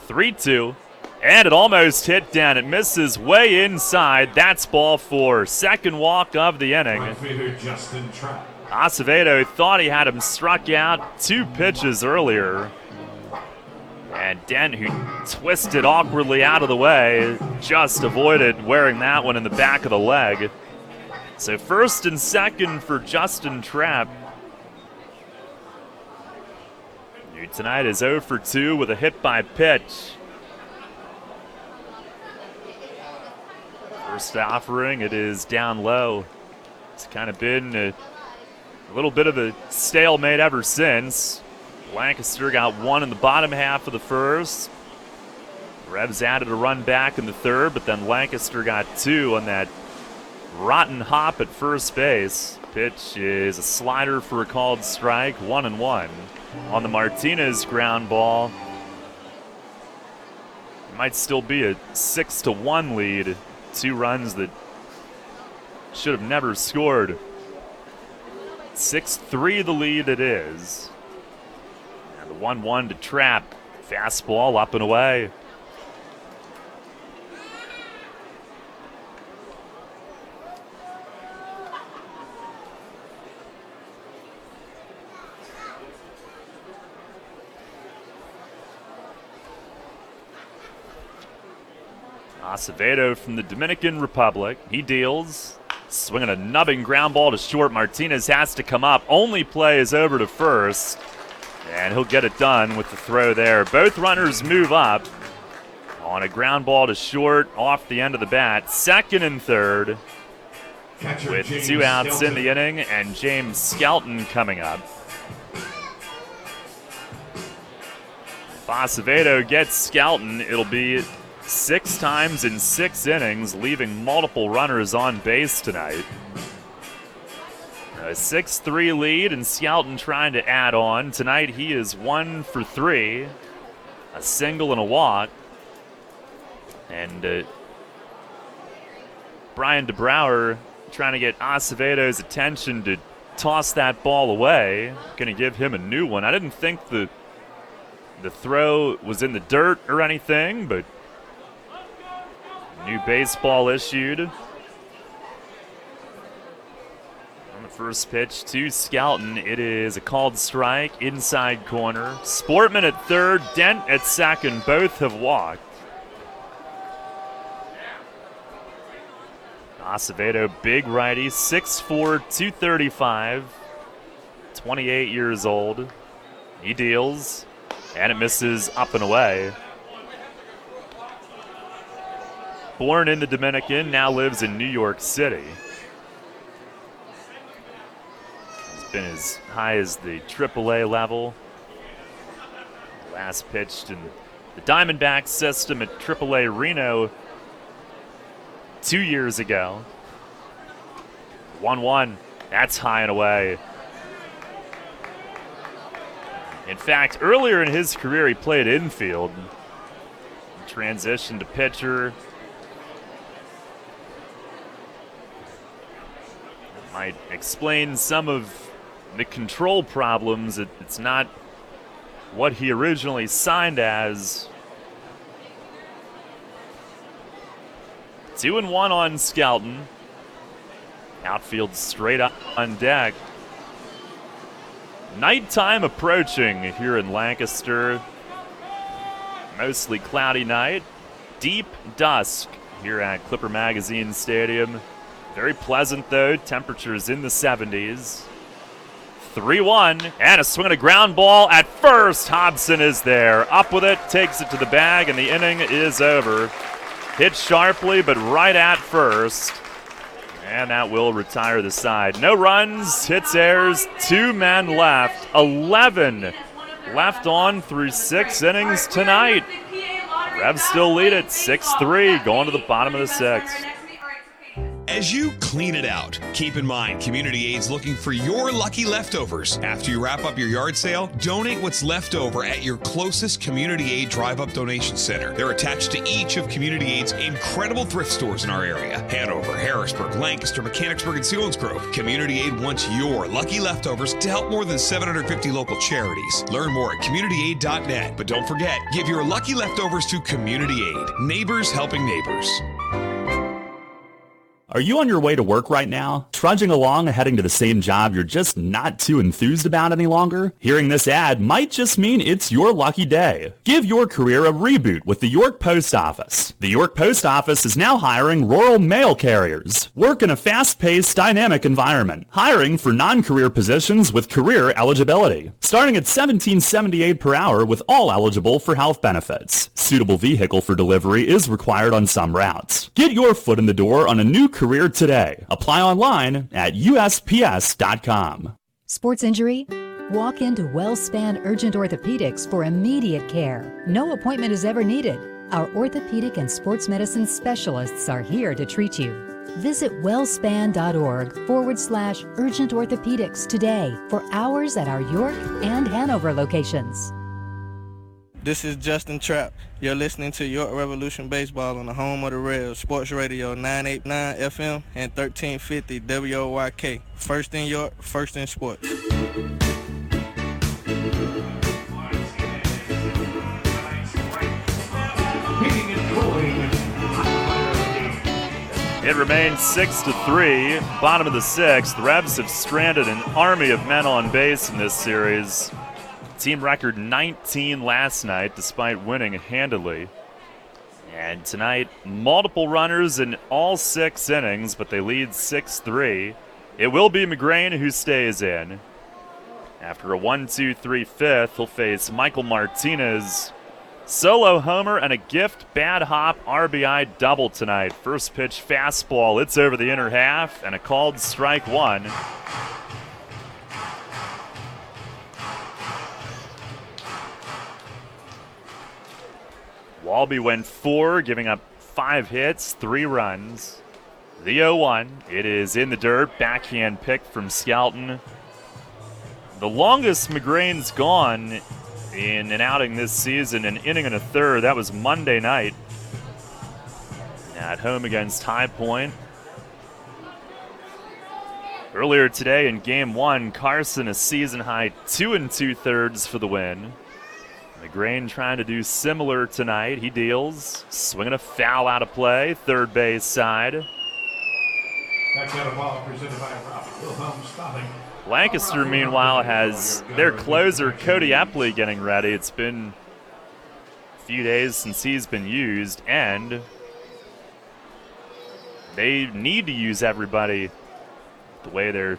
Speaker 3: 3-2. And it almost hit down. It misses way inside. That's ball 4. Second walk of the inning. Acevedo thought he had him struck out 2 pitches earlier. And Dent, who twisted awkwardly out of the way, just avoided wearing that one in the back of the leg. So first and second for Justin Trapp. Who tonight is 0 for 2 with a hit by pitch. First offering, it is down low. It's kind of been a little bit of a stalemate ever since. Lancaster got 1 in the bottom half of the first. Revs added a run back in the 3rd, but then Lancaster got 2 on that rotten hop at first base. Pitch is a slider for a called strike, 1-1. On the Martinez ground ball, it might still be a 6-1 lead. 2 runs that should have never scored. 6-3 the lead it is. And the 1-1 to Trapp. Fastball up and away. Acevedo from the Dominican Republic. He deals. Swinging a nubbing ground ball to short. Martinez has to come up. Only play is over to first. And he'll get it done with the throw there. Both runners move up on a ground ball to short off the end of the bat. Second and third with
Speaker 10: James
Speaker 3: 2 outs
Speaker 10: Skelton.
Speaker 3: in the inning, and James Skelton coming up. If Acevedo gets Skelton, it'll be 6 times in 6 innings, leaving multiple runners on base tonight. A 6-3 lead, and Skelton trying to add on. Tonight he is 1 for 3, a single and a walk. And Brian DeBrouwer trying to get Acevedo's attention to toss that ball away. Going to give him a new one. I didn't think the throw was in the dirt or anything, but new baseball issued. On the first pitch to Skelton, it is a called strike, inside corner. Sportman at third, Dent at second, both have walked. Acevedo, big righty, 6'4", 235, 28 years old. He deals, and it misses up and away. Born in the Dominican, now lives in New York City. He's been as high as the AAA level. Last pitched in the Diamondbacks system at AAA Reno 2 years ago. 1-1. That's high and away. In fact, earlier in his career, he played infield. Transitioned to pitcher. That might explain some of the control problems. It's not what he originally signed as. 2-1 on Skelton. Outfield straight up on deck. Nighttime approaching here in Lancaster. Mostly cloudy night. Deep dusk here at Clipper Magazine Stadium. Very pleasant though. Temperatures in the 70s. 3-1, and a swing and a ground ball at first. Hobson is there. Up with it, takes it to the bag, and the inning is over. Hit sharply, but right at first. And that will retire the side. No runs, hits, errors, 2 men left. 11 left on through 6 innings tonight. Revs still lead it 6-3, going to the bottom of the 6th.
Speaker 16: As you clean it out, keep in mind Community Aid's looking for your lucky leftovers. After you wrap up your yard sale, donate what's left over at your closest Community Aid Drive-Up Donation Center. They're attached to each of Community Aid's incredible thrift stores in our area. Hanover, Harrisburg, Lancaster, Mechanicsburg, and Selinsgrove. Community Aid wants your lucky leftovers to help more than 750 local charities. Learn more at communityaid.net. But don't forget, give your lucky leftovers to Community Aid. Neighbors helping neighbors.
Speaker 12: Are you on your way to work right now? Trudging along heading to the same job you're just not too enthused about any longer? Hearing this ad might just mean it's your lucky day. Give your career a reboot with the York Post Office. The York Post Office is now hiring rural mail carriers. Work in a fast-paced, dynamic environment. Hiring for non-career positions with career eligibility. Starting at $17.78 per hour with all eligible for health benefits. Suitable vehicle for delivery is required on some routes. Get your foot in the door on a new career today. Apply online at USPS.com.
Speaker 18: Sports injury? Walk into WellSpan Urgent Orthopedics for immediate care. No appointment is ever needed. Our orthopedic and sports medicine specialists are here to treat you. Visit wellspan.org/urgent orthopedics today for hours at our York and Hanover locations.
Speaker 19: This is Justin Trapp. You're listening to York Revolution Baseball on the home of the Revs, Sports Radio 989 FM and 1350 WOYK. First in York, first in sports.
Speaker 3: It remains 6-3, bottom of the 6th. The Revs have stranded an army of men on base in this series. Team record 19 last night, despite winning handily. And tonight, multiple runners in all 6 innings, but they lead 6-3. It will be McGrain who stays in. After a 1-2-3 fifth, he'll face Michael Martinez. Solo homer and a gift bad hop RBI double tonight. First pitch fastball, it's over the inner half, and a called strike 1. Walby went 4, giving up 5 hits, 3 runs. The 0-1, it is in the dirt, backhand pick from Skelton. The longest McGrain's gone in an outing this season, an inning and a third. That was Monday night at home against High Point. Earlier today in Game 1, Carson a season-high 2 2/3 for the win. McGrain trying to do similar tonight. He deals, swinging a foul out of play, third base side.
Speaker 10: That's got a ball presented by Robert Wilhelm stopping.
Speaker 3: Lancaster, meanwhile, has their closer, Cody Epley, getting ready. It's been a few days since he's been used, and they need to use everybody the way their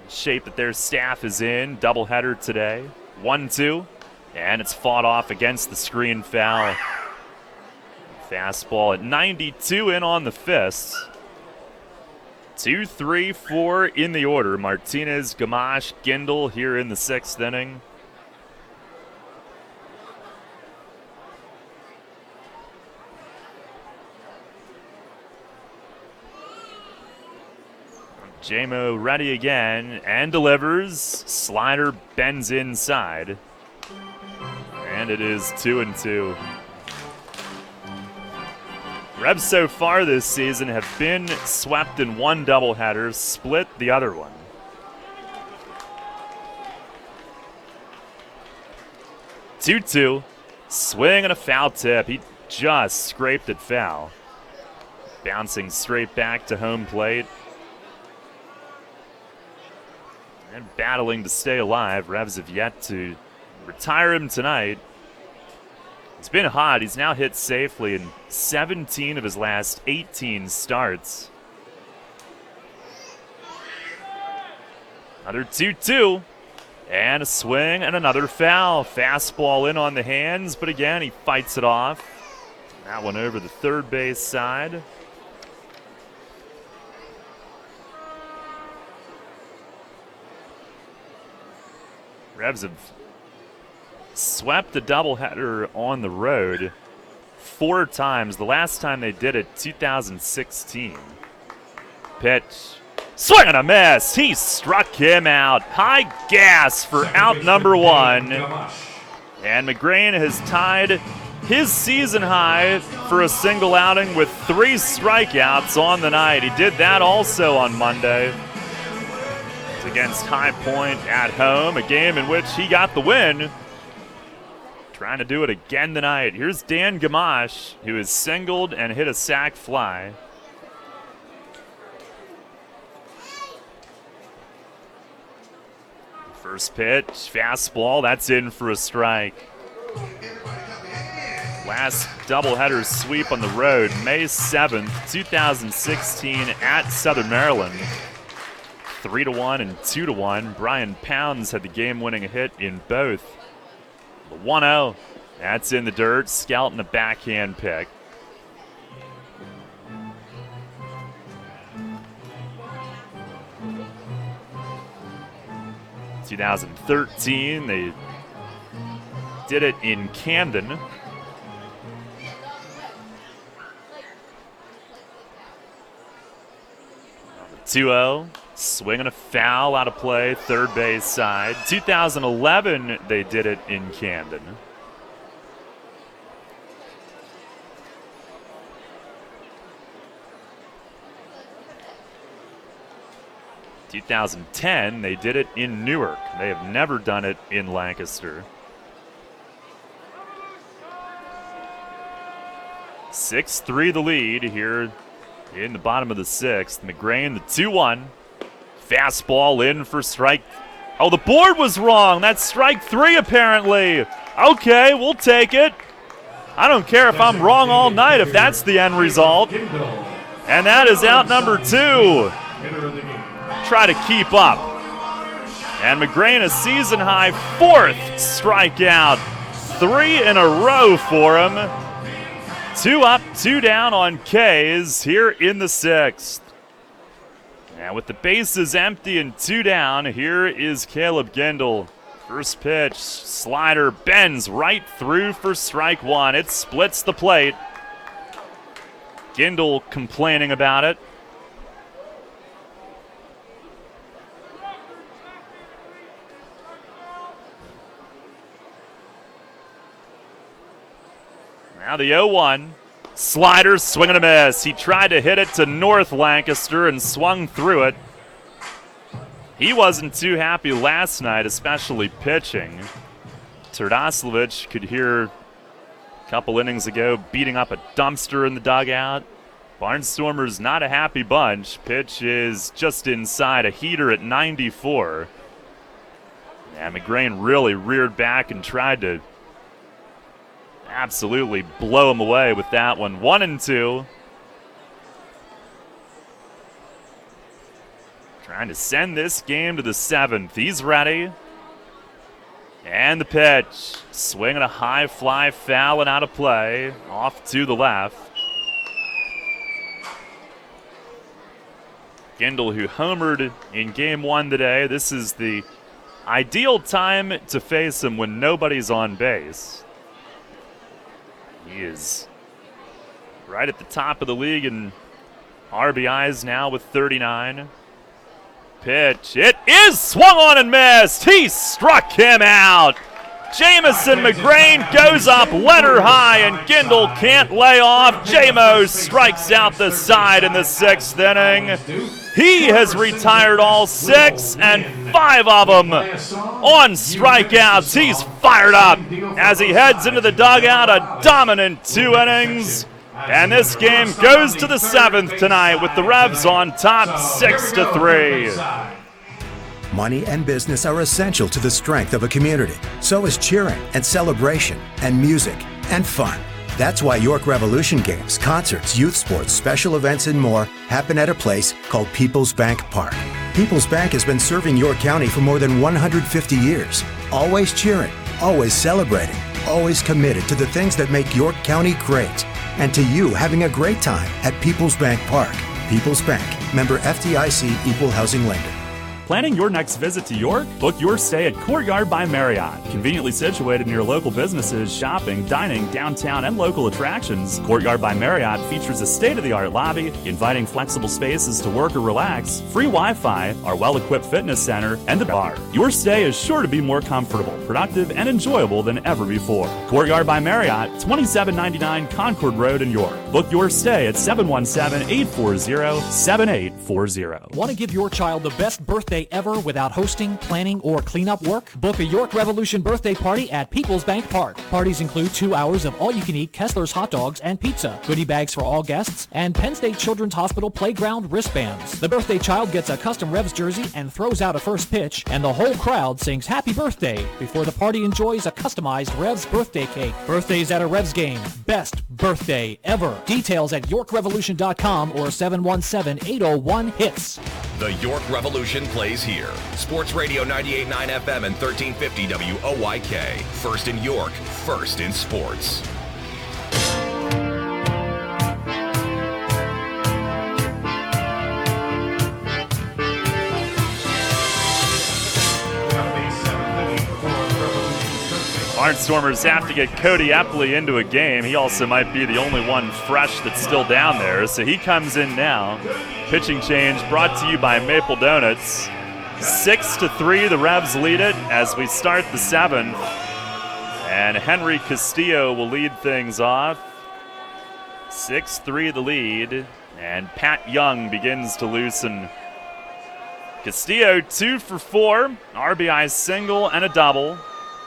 Speaker 3: shape that their staff is in. Doubleheader today. 1-2, and it's fought off against the screen foul. Fastball at 92 in on the fists. 2, 3, 4 in the order. Martinez, Gamache, Gindel here in the 6th inning. J-Mo ready again and delivers. Slider bends inside. And it is 2-2. Revs so far this season have been swept in one doubleheader, split the other one. Two-two, swing and a foul tip. He just scraped it foul. Bouncing straight back to home plate. And battling to stay alive. Revs have yet to retire him tonight. It's been hot. He's now hit safely in 17 of his last 18 starts. Another 2-2. And a swing and another foul. Fastball in on the hands, but again, he fights it off. That one over the third base side. Revs have swept a doubleheader on the road 4 times. The last time they did it, 2016. Pitch. Swing and a miss. He struck him out. High gas for out number 1. And McGrain has tied his season high for a single outing with 3 strikeouts on the night. He did that also on Monday. It's against High Point at home, a game in which he got the win. Trying to do it again tonight. Here's Dan Gamache, who is singled and hit a sac fly. First pitch, fastball, that's in for a strike. Last doubleheader sweep on the road, May 7th, 2016 at Southern Maryland. 3-1 and 2-1. Brian Pounds had the game-winning hit in both. 1-0. That's in the dirt. Skelton a backhand pick. In 2013, they did it in Camden. The 2-0. Swing and a foul out of play, third base side. 2011, they did it in Camden. In 2010, they did it in Newark. They have never done it in Lancaster. 6-3 the lead here in the bottom of the 6th. McGrain, the 2-1. Fastball in for strike. Oh, the board was wrong. That's strike 3 apparently. Okay, we'll take it. I don't care if I'm wrong all night if that's the end result. And that is out number 2. Try to keep up. And McGrain, a season-high 4th strikeout. 3 in a row for him. 2 up, 2 down on K's here in the 6th. And with the bases empty and 2 down, here is Caleb Gindel. First pitch, slider bends right through for strike 1. It splits the plate. Gindel complaining about it. Now the 0-1. Slider, swing and a miss. He tried to hit it to North Lancaster and swung through it. He wasn't too happy last night, especially pitching. Terdoslavich could hear a couple innings ago beating up a dumpster in the dugout. Barnstormers not a happy bunch. Pitch is just inside a heater at 94. And McGrain really reared back and tried to absolutely blow him away with that one. 1-2. Trying to send this game to the 7th. He's ready. And the pitch. Swinging a high fly foul and out of play. Off to the left. Gindel, who homered in game 1 today. This is the ideal time to face him when nobody's on base. He is right at the top of the league in RBIs now with 39. Pitch. It is swung on and missed. He struck him out. Jamison McGrain goes up letter high, and Gindel can't lay off. Jamo strikes out the side in the 6th inning. He has retired all 6 and 5 of them on strikeouts. He's fired up as he heads into the dugout. A dominant 2 innings. And this game goes to the 7th tonight with the Revs on top 6-3.
Speaker 5: Money and business are essential to the strength of a community. So is cheering and celebration and music and fun. That's why York Revolution games, concerts, youth sports, special events, and more happen at a place called People's Bank Park. People's Bank has been serving York County for more than 150 years. Always cheering, always celebrating, always committed to the things that make York County great. And to you having a great time at People's Bank Park. People's Bank, member FDIC, equal housing lender.
Speaker 12: Planning your next visit to York? Book your stay at Courtyard by Marriott. Conveniently situated near local businesses, shopping, dining, downtown, and local attractions, Courtyard by Marriott features a state-of-the-art lobby, inviting flexible spaces to work or relax, free Wi-Fi, our well-equipped fitness center, and a bar. Your stay is sure to be more comfortable, productive, and enjoyable than ever before. Courtyard by Marriott, 2799 Concord Road in York. Book your stay at 717-840-7840.
Speaker 11: Want to give your child the best birthday ever without hosting, planning, or cleanup work? Book a York Revolution birthday party at People's Bank Park. Parties include 2 hours of all-you-can-eat Kessler's hot dogs and pizza, goodie bags for all guests, and Penn State Children's Hospital playground wristbands. The birthday child gets a custom Revs jersey and throws out a first pitch, and the whole crowd sings happy birthday before the party enjoys a customized Revs birthday cake. Birthdays at a Revs game. Best birthday ever. Details at YorkRevolution.com or 717-801-HITS.
Speaker 1: The York Revolution plays here. Sports Radio 98.9 FM and 1350 WOYK. First in York, first in sports.
Speaker 3: Barnstormers have to get Cody Epley into a game. He also might be the only one fresh that's still down there, so he comes in now. Pitching change brought to you by Maple Donuts. 6-3, the Revs lead it as we start the 7th. And Henry Castillo will lead things off. 6-3 the lead, and Pat Young begins to loosen. Castillo 2 for 4, RBI single and a double.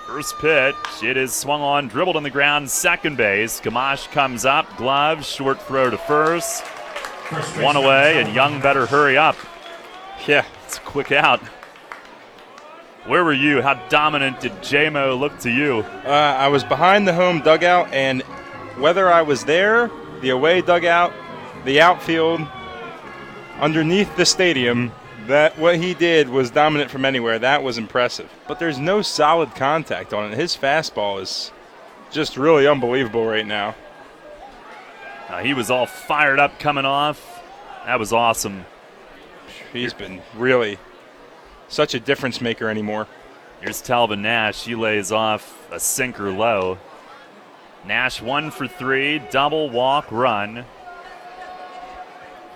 Speaker 3: First pitch, it is swung on, dribbled on the ground, second base. Gamache comes up, glove, short throw to first. One away, and Young better hurry up. Yeah, it's a quick out. Where were you? How dominant did Jamo look to you?
Speaker 4: I was behind the home dugout, and whether I was there, the away dugout, the outfield, underneath the stadium, that what he did was dominant from anywhere. That was impressive. But there's no solid contact on it. His fastball is just really unbelievable right now.
Speaker 3: He was all fired up coming off. That was awesome.
Speaker 4: He's been really such a difference maker anymore.
Speaker 3: Here's Talvin Nash. He lays off a sinker low. Nash 1 for 3, double walk run.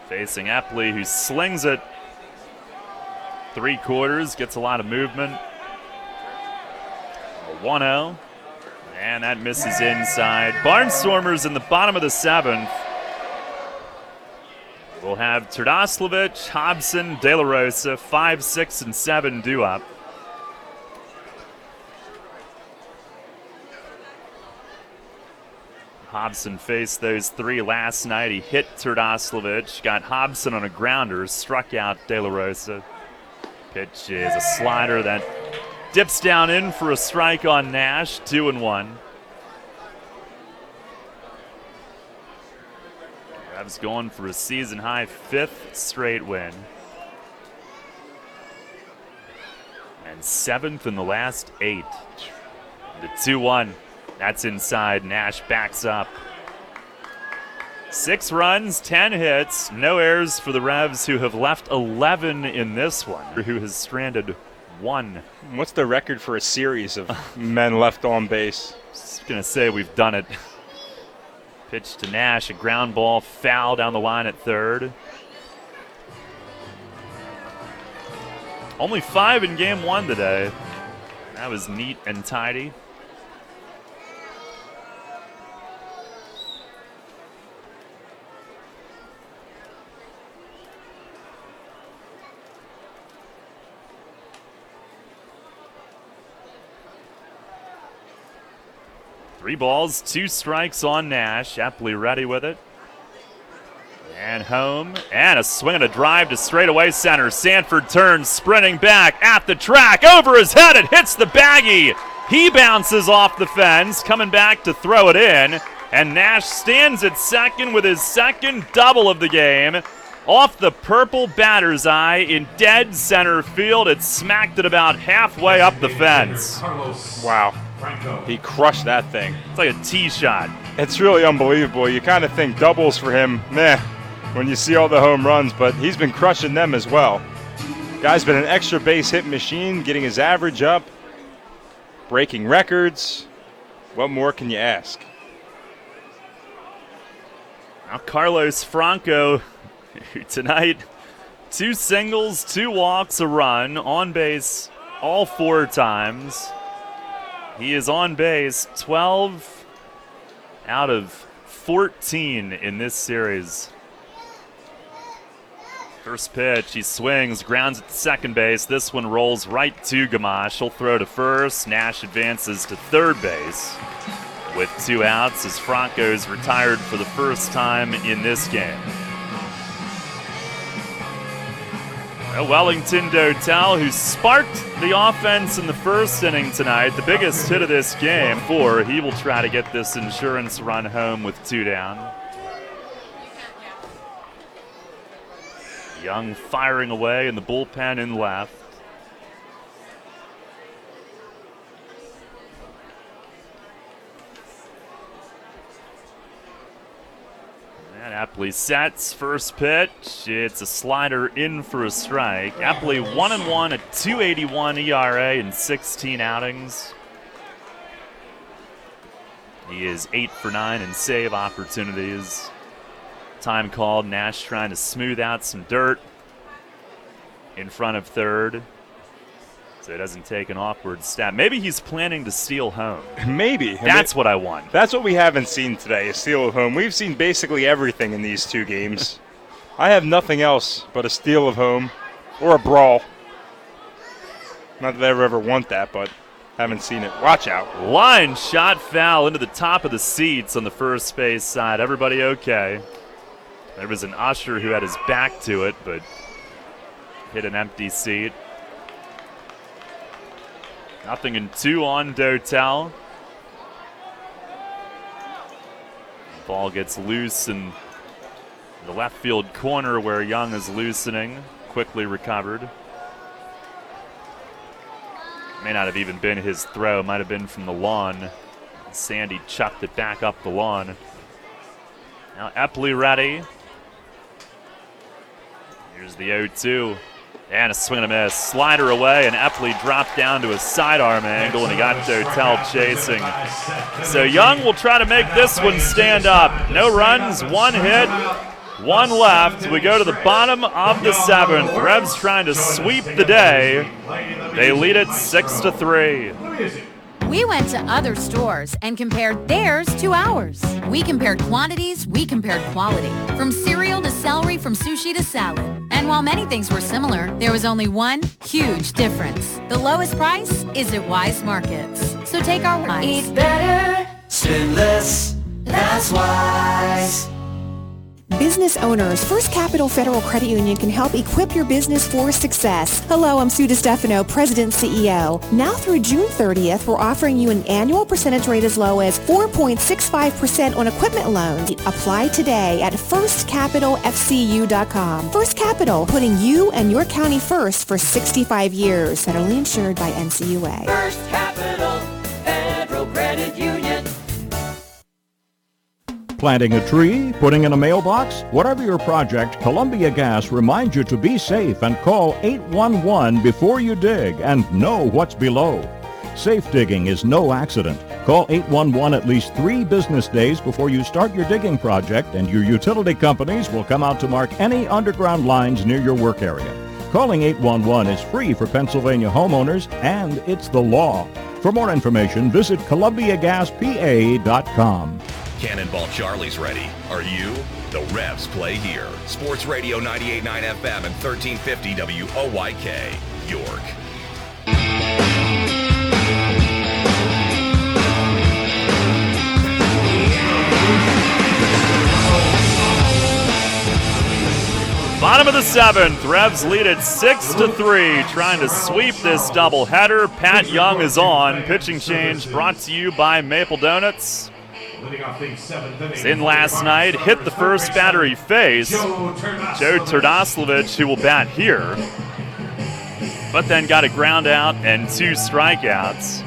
Speaker 3: Facing Epley, who slings it 3/4, gets a lot of movement. A 1-0, and that misses inside. Barnstormers in the bottom of the 7th. We'll have Terdoslavich, Hobson, De La Rosa, 5, 6, and 7 due up. Hobson faced those 3 last night. He hit Terdoslavich, got Hobson on a grounder, struck out De La Rosa. Pitch is a slider that dips down in for a strike on Nash, 2-1. Revs going for a season-high 5th straight win. And 7th in the last 8. The 2-1. That's inside. Nash backs up. 6 runs, 10 hits, no errors for the Revs, who have left 11 in this one, who has stranded 1.
Speaker 4: What's the record for a series of men left on base?
Speaker 3: Just going to say we've done it. Pitch to Nash, a ground ball, foul down the line at third. Only 5 in game 1 today. That was neat and tidy. Three balls, 2 strikes on Nash. Epley ready with it. And home. And a swing and a drive to straightaway center. Sanford turns, sprinting back at the track. Over his head, it hits the baggie. He bounces off the fence, coming back to throw it in. And Nash stands at second with his second double of the game. Off the purple batter's eye in dead center field. It smacked it about halfway up the fence.
Speaker 4: Wow. He crushed that thing.
Speaker 3: It's like a tee shot.
Speaker 4: It's really unbelievable. You kind of think doubles for him, meh, when you see all the home runs, but he's been crushing them as well. Guy's been an extra base hit machine, getting his average up, breaking records. What more can you ask?
Speaker 3: Now Carlos Franco tonight, 2 singles, 2 walks, a run, on base all 4 times. He is on base 12 out of 14 in this series. First pitch, he swings, grounds at second base. This one rolls right to Gamache. He'll throw to first. Nash advances to third base with 2 outs as Franco's retired for the first time in this game. Wellington Dotel, who sparked the offense in the first inning tonight, the biggest hit of this game. He will try to get this insurance run home with 2 down. Young firing away in the bullpen in left. And Epley sets first pitch. It's a slider in for a strike. Epley 1-1 at 2.81 ERA in 16 outings. He is 8 for 9 in save opportunities. Time called. Nash trying to smooth out some dirt in front of third, so it doesn't take an awkward step. Maybe he's planning to steal home.
Speaker 4: Maybe.
Speaker 3: That's what I want.
Speaker 4: That's what we haven't seen today, a steal of home. We've seen basically everything in these 2 games. I have nothing else but a steal of home or a brawl. Not that I ever want that, but haven't seen it. Watch out.
Speaker 3: Line shot foul into the top of the seats on the first base side. Everybody okay? There was an usher who had his back to it, but hit an empty seat. 0-2 on Dotel. Ball gets loose in the left field corner where Young is loosening. Quickly recovered. May not have even been his throw. Might have been from the lawn. Sandy chucked it back up the lawn. Now Epley ready. Here's the 0-2. And a swing and a miss. Slider away, and Epley dropped down to a sidearm angle, and he got Dotel chasing. So Young will try to make this one stand up. No runs, 1 hit, 1 left. We go to the bottom of the 7th. Revs trying to sweep the day. They lead it 6-3.
Speaker 7: We went to other stores and compared theirs to ours. We compared quantities, we compared quality. From cereal to celery, from sushi to salad. And while many things were similar, there was only one huge difference. The lowest price is at Wise Markets. So take our Wise.
Speaker 8: Eat better, spend less, that's Wise.
Speaker 9: Business owners, First Capital Federal Credit Union can help equip your business for success. Hello, I'm Sue DiStefano, President and CEO. Now through June 30th, we're offering you an annual percentage rate as low as 4.65% on equipment loans. Apply today at firstcapitalfcu.com. First Capital, putting you and your county first for 65 years. Federally insured by NCUA.
Speaker 8: First Capital Federal Credit Union.
Speaker 13: Planting a tree, putting in a mailbox, whatever your project, Columbia Gas reminds you to be safe and call 811 before you dig and know what's below. Safe digging is no accident. Call 811 at least 3 business days before you start your digging project, and your utility companies will come out to mark any underground lines near your work area. Calling 811 is free for Pennsylvania homeowners, and it's the law. For more information, visit ColumbiaGasPA.com.
Speaker 1: Cannonball Charlie's ready. Are you? The Revs play here. Sports Radio 98.9 FM and 1350 WOYK, York.
Speaker 3: Bottom of the 7th, Revs lead it 6-3, trying to sweep this doubleheader. Pat Young is on. Pitching change brought to you by Maple Donuts. He's in last night, hit the first batter he faced, Joe Turdoslavich, who will bat here, but then got a ground out and 2 strikeouts.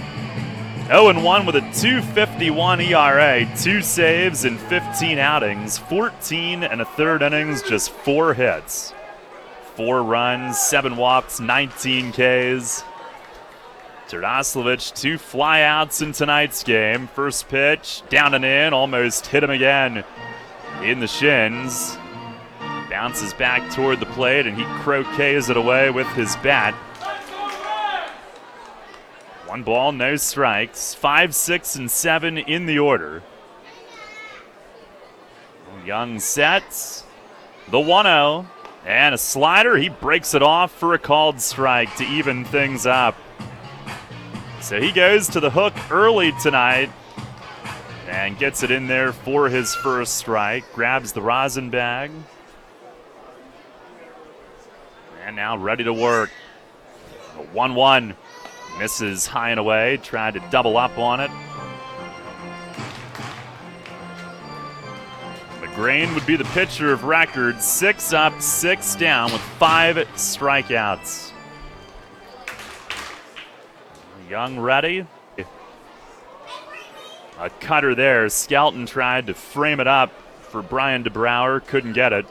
Speaker 3: 0-1 with a 2.51 ERA, 2 saves in 15 outings, 14 1/3 innings, just 4 hits. 4 runs, 7 walks, 19 Ks. Turdoslavich, 2 flyouts in tonight's game. First pitch, down and in, almost hit him again in the shins. Bounces back toward the plate, and he croquets it away with his bat. 1 ball, no strikes. 5, 6, and 7 in the order. Young sets. The 1-0. And a slider. He breaks it off for a called strike to even things up. So he goes to the hook early tonight and gets it in there for his first strike. Grabs the rosin bag. And now ready to work. A 1-1. Misses high and away. Tried to double up on it. McGrain would be the pitcher of record. 6 up, 6 down with 5 strikeouts. Young ready. A cutter there. Skelton tried to frame it up for Brian DeBrouwer. Couldn't get it.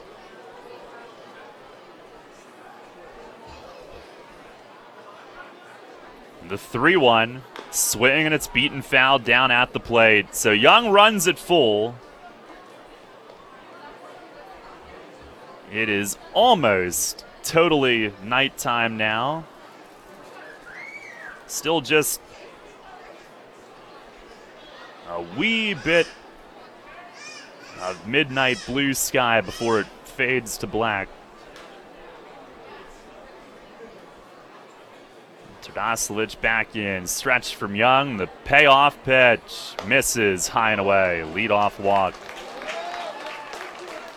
Speaker 3: The 3-1. Swing, and it's beaten foul down at the plate. So Young runs it full. It is almost totally nighttime now. Still just a wee bit of midnight blue sky before it fades to black. Turdoslavich back in. Stretch from Young. The payoff pitch misses high and away. Leadoff walk.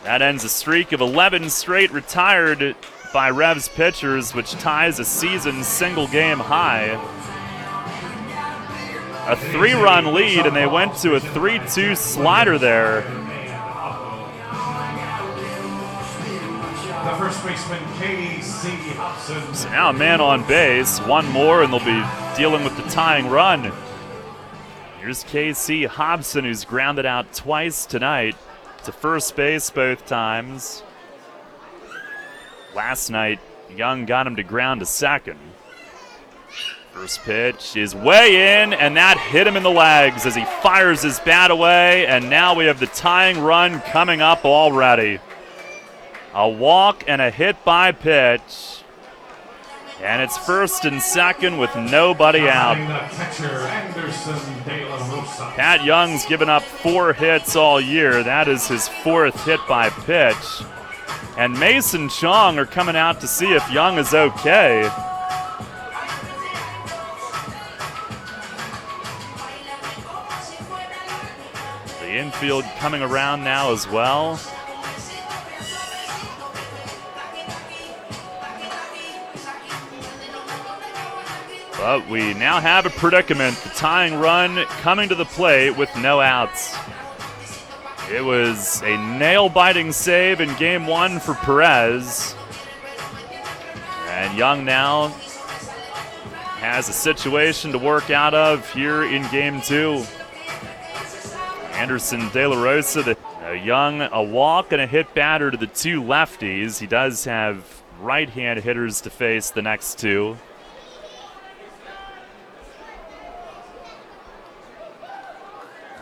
Speaker 3: That ends a streak of 11 straight retired by Revs pitchers, which ties a season single game high. A 3-run lead, and they went to a 3-2 slider there
Speaker 10: first baseman K.C. Hobson.
Speaker 3: So now a man on base, one more, and they'll be dealing with the tying run. Here's K.C. Hobson, who's grounded out twice tonight to first base both times. Last night, Young got him to ground to second. First pitch is way in, and that hit him in the legs as he fires his bat away, and now we have the tying run coming up already. A walk and a hit by pitch. And it's first and second with nobody out. Pat Young's given up 4 hits all year. That is his 4th hit by pitch. And Mason Chong are coming out to see if Young is okay. The infield coming around now as well. But we now have a predicament. The tying run coming to the plate with no outs. It was a nail-biting save in Game 1 for Perez. And Young now has a situation to work out of here in Game 2. Anderson De La Rosa, Young, a walk and a hit batter to the 2 lefties. He does have right-hand hitters to face the next 2.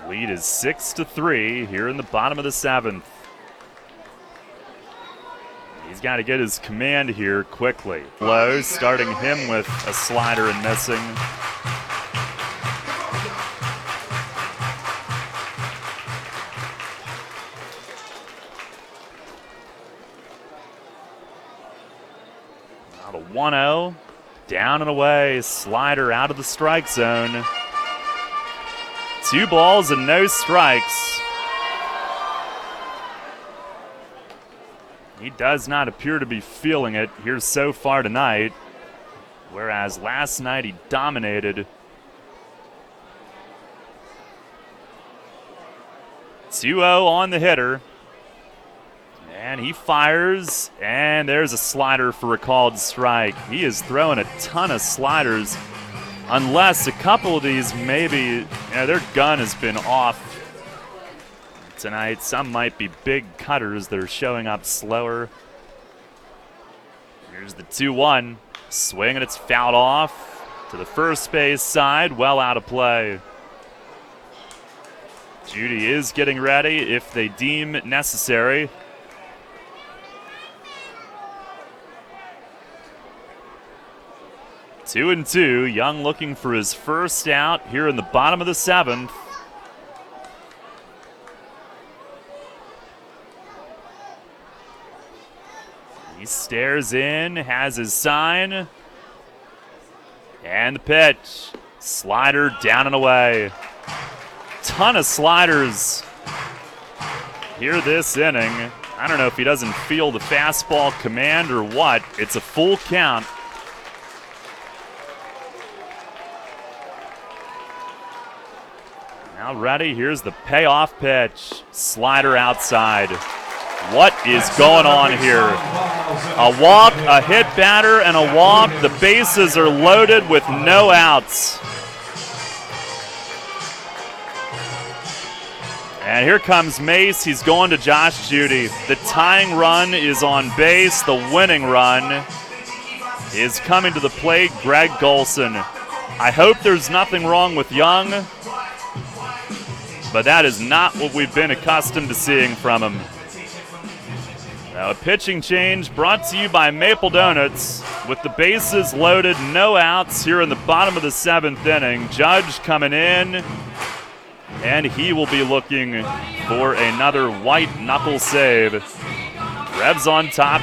Speaker 3: Lead is 6-3 here in the bottom of the 7th. He's got to get his command here quickly. Low, starting him with a slider and missing. Now the 1-0, down and away, slider out of the strike zone. 2 balls and no strikes. He does not appear to be feeling it here so far tonight, whereas last night he dominated. 2-0 on the hitter. And he fires, and there's a slider for a called strike. He is throwing a ton of sliders. Unless a couple of these maybe, their gun has been off tonight. Some might be big cutters that are showing up slower. Here's the 2-1. Swing, and it's fouled off to the first base side, well out of play. Judy is getting ready if they deem necessary. Two and two. Young looking for his first out here in the bottom of the 7th. He stares in, has his sign. And the pitch. Slider down and away. Ton of sliders here this inning. I don't know if he doesn't feel the fastball command or what. It's a full count. Now ready, here's the payoff pitch. Slider outside. What is going on here? A walk, a hit batter, and a walk. The bases are loaded with no outs. And here comes Mace. He's going to Josh Judy. The tying run is on base. The winning run is coming to the plate. Greg Golson. I hope there's nothing wrong with Young, but that is not what we've been accustomed to seeing from him. Now a pitching change brought to you by Maple Donuts. With the bases loaded, no outs here in the bottom of the 7th inning. Judge coming in, and he will be looking for another white knuckle save. Revs on top.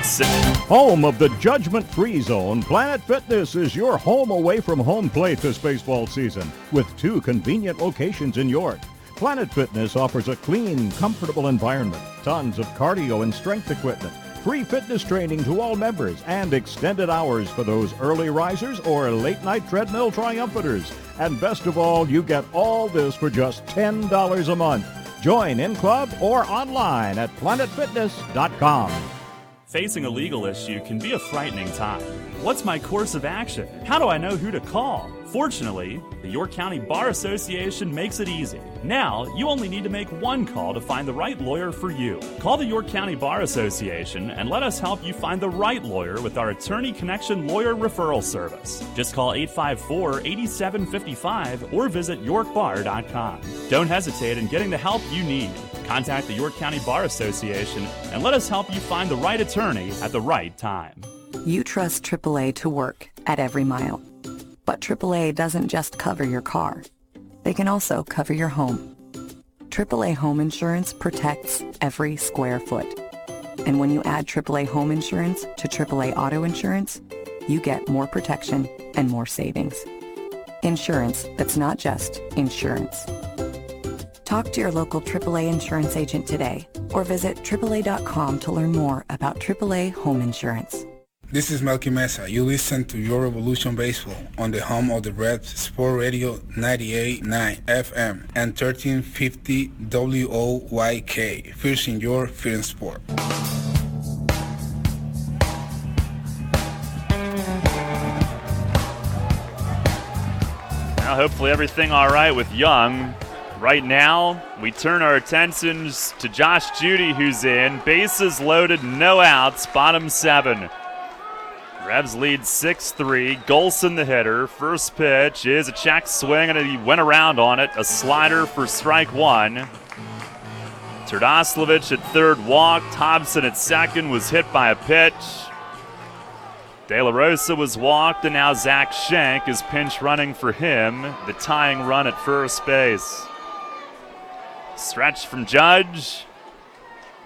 Speaker 13: Home of the judgment-free zone, Planet Fitness is your home away from home plate this baseball season with 2 convenient locations in York. Planet Fitness offers a clean, comfortable environment, tons of cardio and strength equipment, free fitness training to all members, and extended hours for those early risers or late-night treadmill triumphators. And best of all, you get all this for just $10 a month. Join in club or online at planetfitness.com.
Speaker 12: Facing a legal issue can be a frightening time. What's my course of action? How do I know who to call? Fortunately, the York County Bar Association makes it easy. Now, you only need to make one call to find the right lawyer for you. Call the York County Bar Association and let us help you find the right lawyer with our Attorney Connection Lawyer Referral Service. Just call 854-8755 or visit yorkbar.com. Don't hesitate in getting the help you need. Contact the York County Bar Association and let us help you find the right attorney at the right time.
Speaker 6: You trust AAA to work at every mile. But AAA doesn't just cover your car. They can also cover your home. AAA Home Insurance protects every square foot. And when you add AAA Home Insurance to AAA Auto Insurance, you get more protection and more savings. Insurance that's not just insurance. Talk to your local AAA insurance agent today or visit AAA.com to learn more about AAA Home Insurance.
Speaker 15: This is Melky Mesa. You listen to Your Revolution Baseball on the home of the Reds, Sport Radio 98.9 FM and 1350 WOYK. First in your film sport.
Speaker 3: Now hopefully everything all right with Young. Right now, we turn our attentions to Josh Judy, who's in. Bases loaded, no outs, bottom 7. Revs lead 6-3. Golson the hitter. First pitch is a check swing, and he went around on it. A slider for strike 1. Terdoslavich at third walked. Hobson at second was hit by a pitch. De La Rosa was walked, and now Zach Schenk is pinch running for him. The tying run at first base. Stretch from Judge.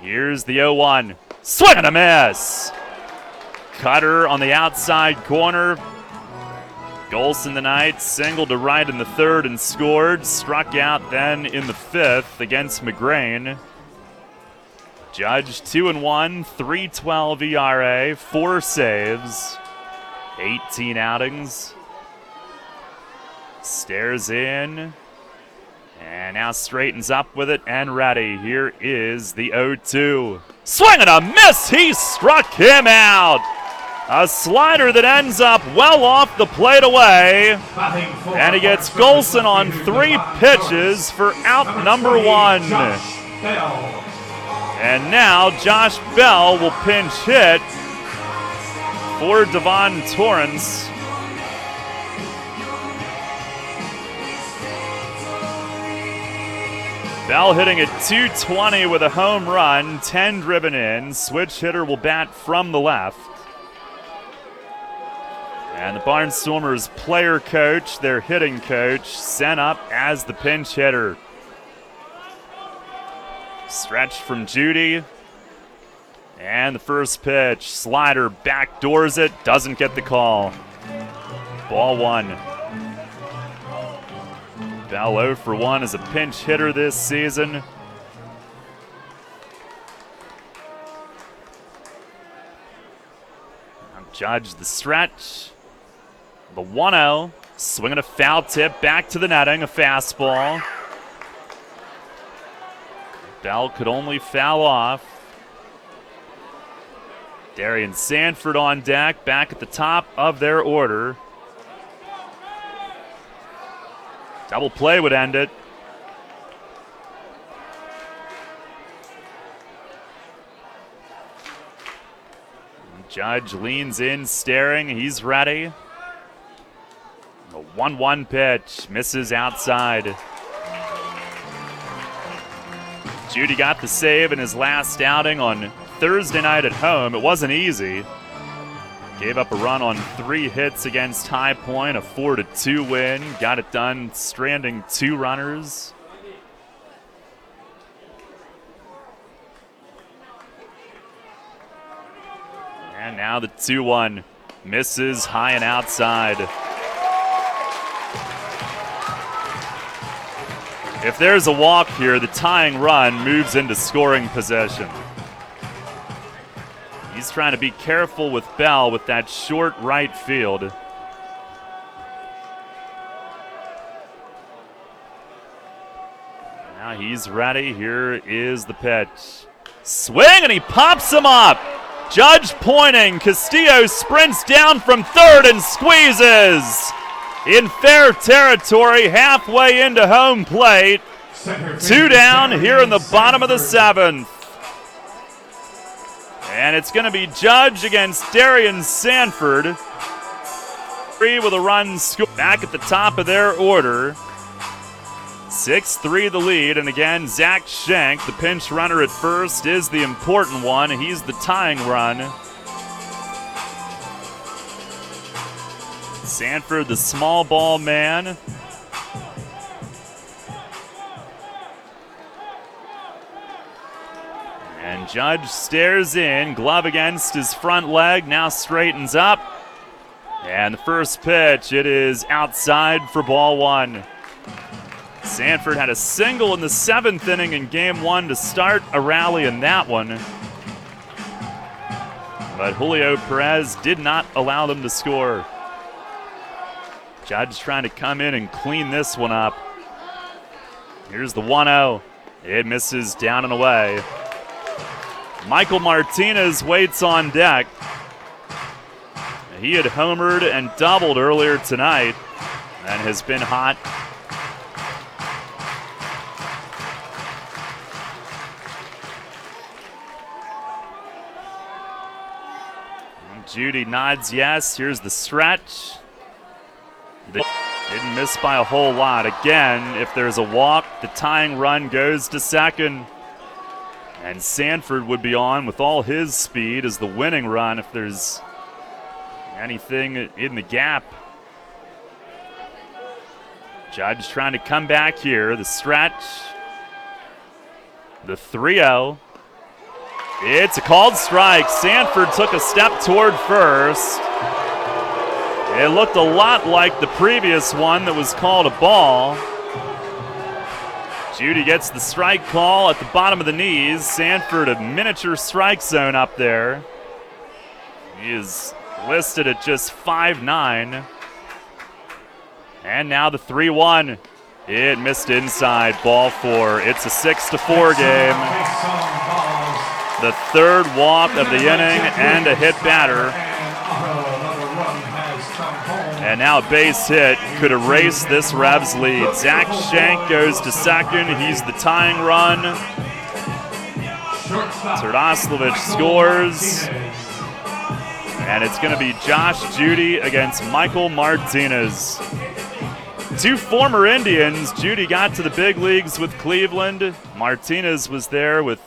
Speaker 3: Here's the 0-1. Swing and a miss. Cutter on the outside corner. Golson tonight singled to right in the third and scored. Struck out then in the fifth against McGrain. Judge 2-1, 3.12 ERA, 4 saves, 18 outings. Stares in. And now straightens up with it and ready. Here is the 0-2. Swing and a miss! He struck him out! A slider that ends up well off the plate away. And he gets Golson on 3 pitches for out number 1. And now Josh Bell will pinch hit for Devon Torrance. Bell hitting at .220 with a home run, 10 driven in. Switch hitter will bat from the left. And the Barnstormers player coach, their hitting coach, sent up as the pinch hitter. Stretch from Judy. And the first pitch, slider backdoors it, doesn't get the call. Ball 1. Bell 0 for 1 as a pinch hitter this season. Judge the stretch. The 1-0. Swinging a foul tip back to the netting. A fastball. Bell could only foul off. Darian Sanford on deck, back at the top of their order. Double play would end it. Judge leans in, staring. He's ready. A 1-1 pitch. Misses outside. Judy got the save in his last outing on Thursday night at home. It wasn't easy. Gave up a run on 3 hits against High Point, a 4-2 win. Got it done stranding 2 runners. And now the 2-1 misses high and outside. If there's a walk here, the tying run moves into scoring possession. He's trying to be careful with Bell with that short right field. Now he's ready. Here is the pitch. Swing, and he pops him up. Judge pointing. Castillo sprints down from third and squeezes. In fair territory, halfway into home plate. 2 down here in the bottom of the 7th. And it's going to be Judge against Darian Sanford. 3 with a run scored. Back at the top of their order. 6-3 the lead, and again, Zach Schenk, the pinch runner at first, is the important one. He's the tying run. Sanford, the small ball man. And Judge stares in, glove against his front leg, now straightens up. And the first pitch, it is outside for ball 1. Sanford had a single in the 7th inning in game 1 to start a rally in that one. But Julio Perez did not allow them to score. Judge trying to come in and clean this one up. Here's the 1-0. It misses down and away. Michael Martinez waits on deck. He had homered and doubled earlier tonight and has been hot. Judy nods yes. Here's the stretch. Didn't miss by a whole lot. Again, if there's a walk, the tying run goes to second. And Sanford would be on with all his speed as the winning run if there's anything in the gap. Judge trying to come back here. The stretch. The 3-0. It's a called strike. Sanford took a step toward first. It looked a lot like the previous one that was called a ball. Judy gets the strike call at the bottom of the knees. Sanford, a miniature strike zone up there. He is listed at just 5'9". And now the 3-1. It missed inside, ball 4. It's a 6-4 game. The third walk of the inning and a hit batter. And now a base hit could erase this Revs lead. Zach Schenk goes to second. He's the tying run. Terdoslavich scores. And it's going to be Josh Judy against Michael Martinez. 2 former Indians. Judy got to the big leagues with Cleveland. Martinez was there with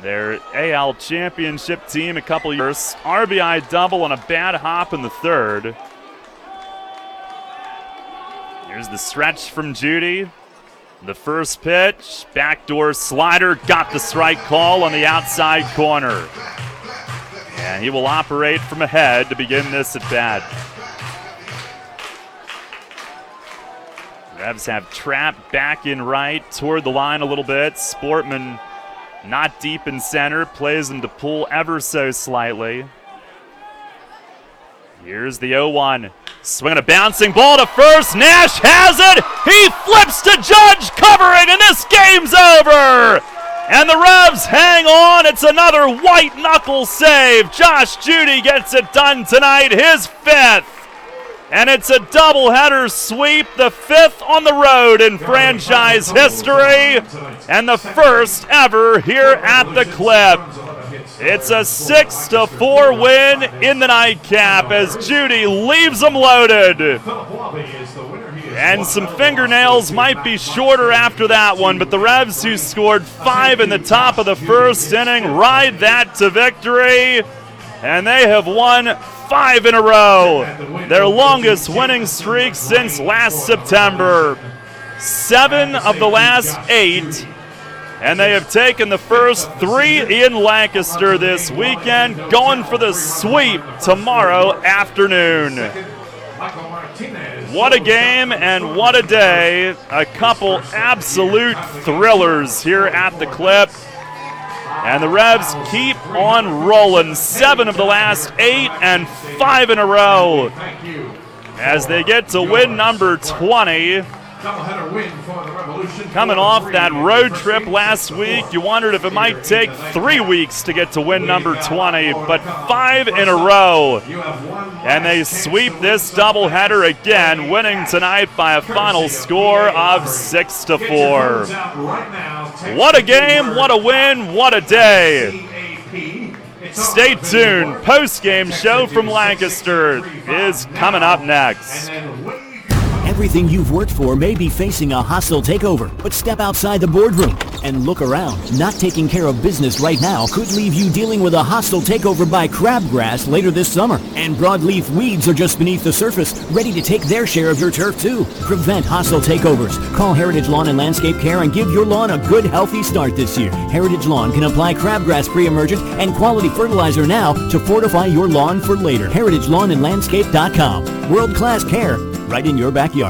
Speaker 3: their AL championship team a couple years. RBI double on a bad hop in the 3rd. Here's the stretch from Judy. The first pitch, backdoor slider, got the strike call on the outside corner. And he will operate from ahead to begin this at bat. Revs have Trapp back in right, toward the line a little bit. Sportman not deep in center, plays him to pull ever so slightly. Here's the 0-1. Swinging a bouncing ball to first. Nash has it. He flips to Judge covering, and this game's over. And the Revs hang on. It's another white knuckle save. Josh Judy gets it done tonight, his 5th. And it's a doubleheader sweep, the 5th on the road in franchise history, and the first ever here at the Clip. It's a 6-4 win in the nightcap as Judy leaves them loaded. And some fingernails might be shorter after that one, but the Revs, who scored 5 in the top of the first inning, ride that to victory. And they have won 5 in a row. Their longest winning streak since last September. 7 of the last 8. And they have taken the first 3 in Lancaster this weekend, going for the sweep tomorrow afternoon. What a game and what a day. A couple absolute thrillers here at the Clip. And the Revs keep on rolling. 7 of the last 8 and 5 in a row as they get to win number 20.
Speaker 10: Doubleheader win for the Revolution
Speaker 3: Coming off that road trip last week, you wondered if it might take 3 weeks to get to win number 20, but 5 in a row. And they sweep this doubleheader again, winning tonight by a final score of 6-4. What a game, what a win, what a day. Stay tuned. Post-game show from Lancaster is coming up next.
Speaker 14: Everything you've worked for may be facing a hostile takeover, but step outside the boardroom and look around. Not taking care of business right now could leave you dealing with a hostile takeover by crabgrass later this summer. And broadleaf weeds are just beneath the surface, ready to take their share of your turf too. Prevent hostile takeovers. Call Heritage Lawn and Landscape Care and give your lawn a good, healthy start this year. Heritage Lawn can apply crabgrass pre-emergent and quality fertilizer now to fortify your lawn for later. HeritageLawnandLandscape.com. World-class care right in your backyard.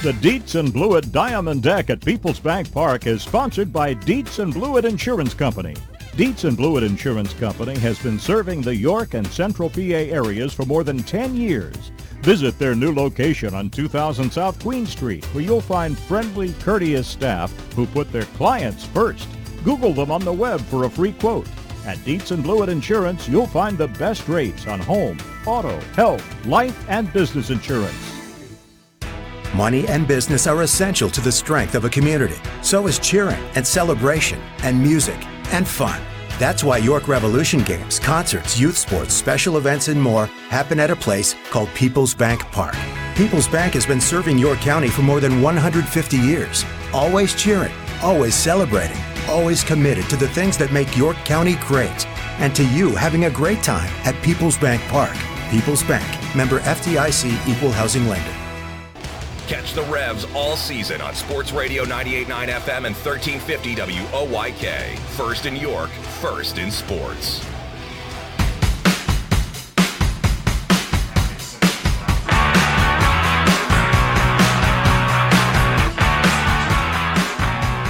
Speaker 13: The Dietz and Blewett Diamond Deck at Peoples Bank Park is sponsored by Dietz and Blewett Insurance Company. Dietz and Blewett Insurance Company has been serving the York and Central PA areas for more than 10 years. Visit their new location on 2000 South Queen Street, where you'll find friendly, courteous staff who put their clients first. Google them on the web for a free quote. At Dietz and Blewett Insurance, you'll find the best rates on home, auto, health, life, and business insurance.
Speaker 5: Money and business are essential to the strength of a community. So is cheering and celebration and music and fun. That's why York Revolution games, concerts, youth sports, special events, and more happen at a place called Peoples Bank Park. Peoples Bank has been serving York County for more than 150 years. Always cheering, always celebrating, always committed to the things that make York County great. And to you having a great time at Peoples Bank Park. Peoples Bank, member FDIC, equal housing lender.
Speaker 1: Catch the Revs all season on Sports Radio 98.9 FM and 1350 WOYK. First in York, first in sports.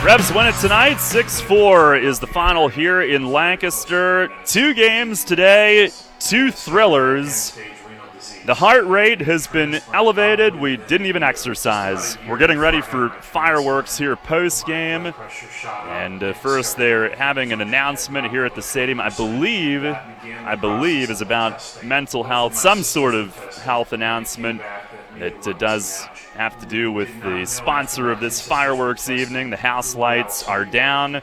Speaker 3: Revs win it tonight. 6-4 is the final here in Lancaster. 2 games today, 2 thrillers. The heart rate has been elevated. We didn't even exercise. We're getting ready for fireworks here post-game. And first, they're having an announcement here at the stadium. I believe is about mental health, some sort of health announcement. It does have to do with the sponsor of this fireworks evening. The house lights are down.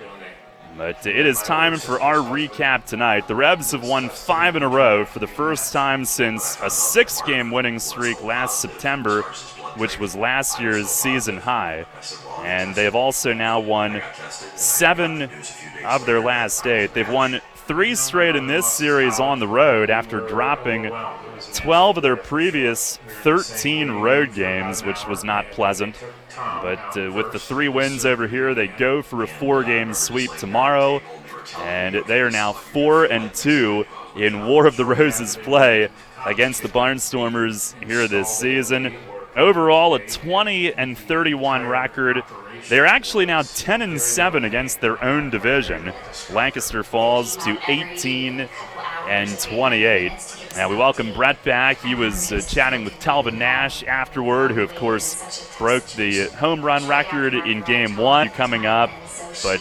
Speaker 3: But it is time for our recap tonight. The Revs have won 5 in a row for the first time since a 6-game winning streak last September, which was last year's season high. And they have also now won 7 of their last 8. They've won 3 straight in this series on the road after dropping 12 of their previous 13 road games, which was not pleasant. But with the 3 wins over here, they go for a 4-game sweep tomorrow, and they are now 4-2 in War of the Roses play against the Barnstormers here this season. Overall, a 20-31 record. They're actually now 10-7 against their own division. Lancaster falls to 18-28. Now we welcome Brett back. He was chatting with Telvin Nash afterward, who of course broke the home run record in Game 1 coming up. But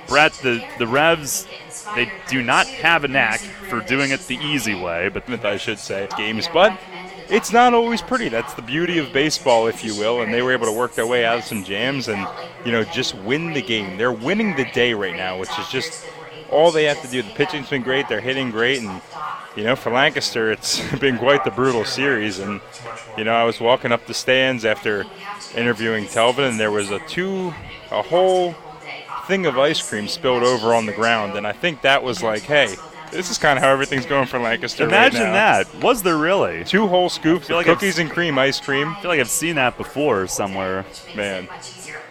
Speaker 3: Brett, the Revs, they do not have a knack for doing it the easy way, but
Speaker 4: I should say games, but it's not always pretty. That's the beauty of baseball, if you will, and they were able to work their way out of some jams and, just win the game. They're winning the day right now, which is just all they have to do. The pitching's been great, they're hitting great, and, for Lancaster, it's been quite the brutal series. And, I was walking up the stands after interviewing Telvin, and there was a whole thing of ice cream spilled over on the ground, and I think that was like, hey, this is kind of how everything's going for Lancaster
Speaker 3: Imagine
Speaker 4: right now.
Speaker 3: that. Was there really?
Speaker 4: 2 whole scoops of cookies and cream ice cream.
Speaker 3: I feel like I've seen that before somewhere.
Speaker 4: Man,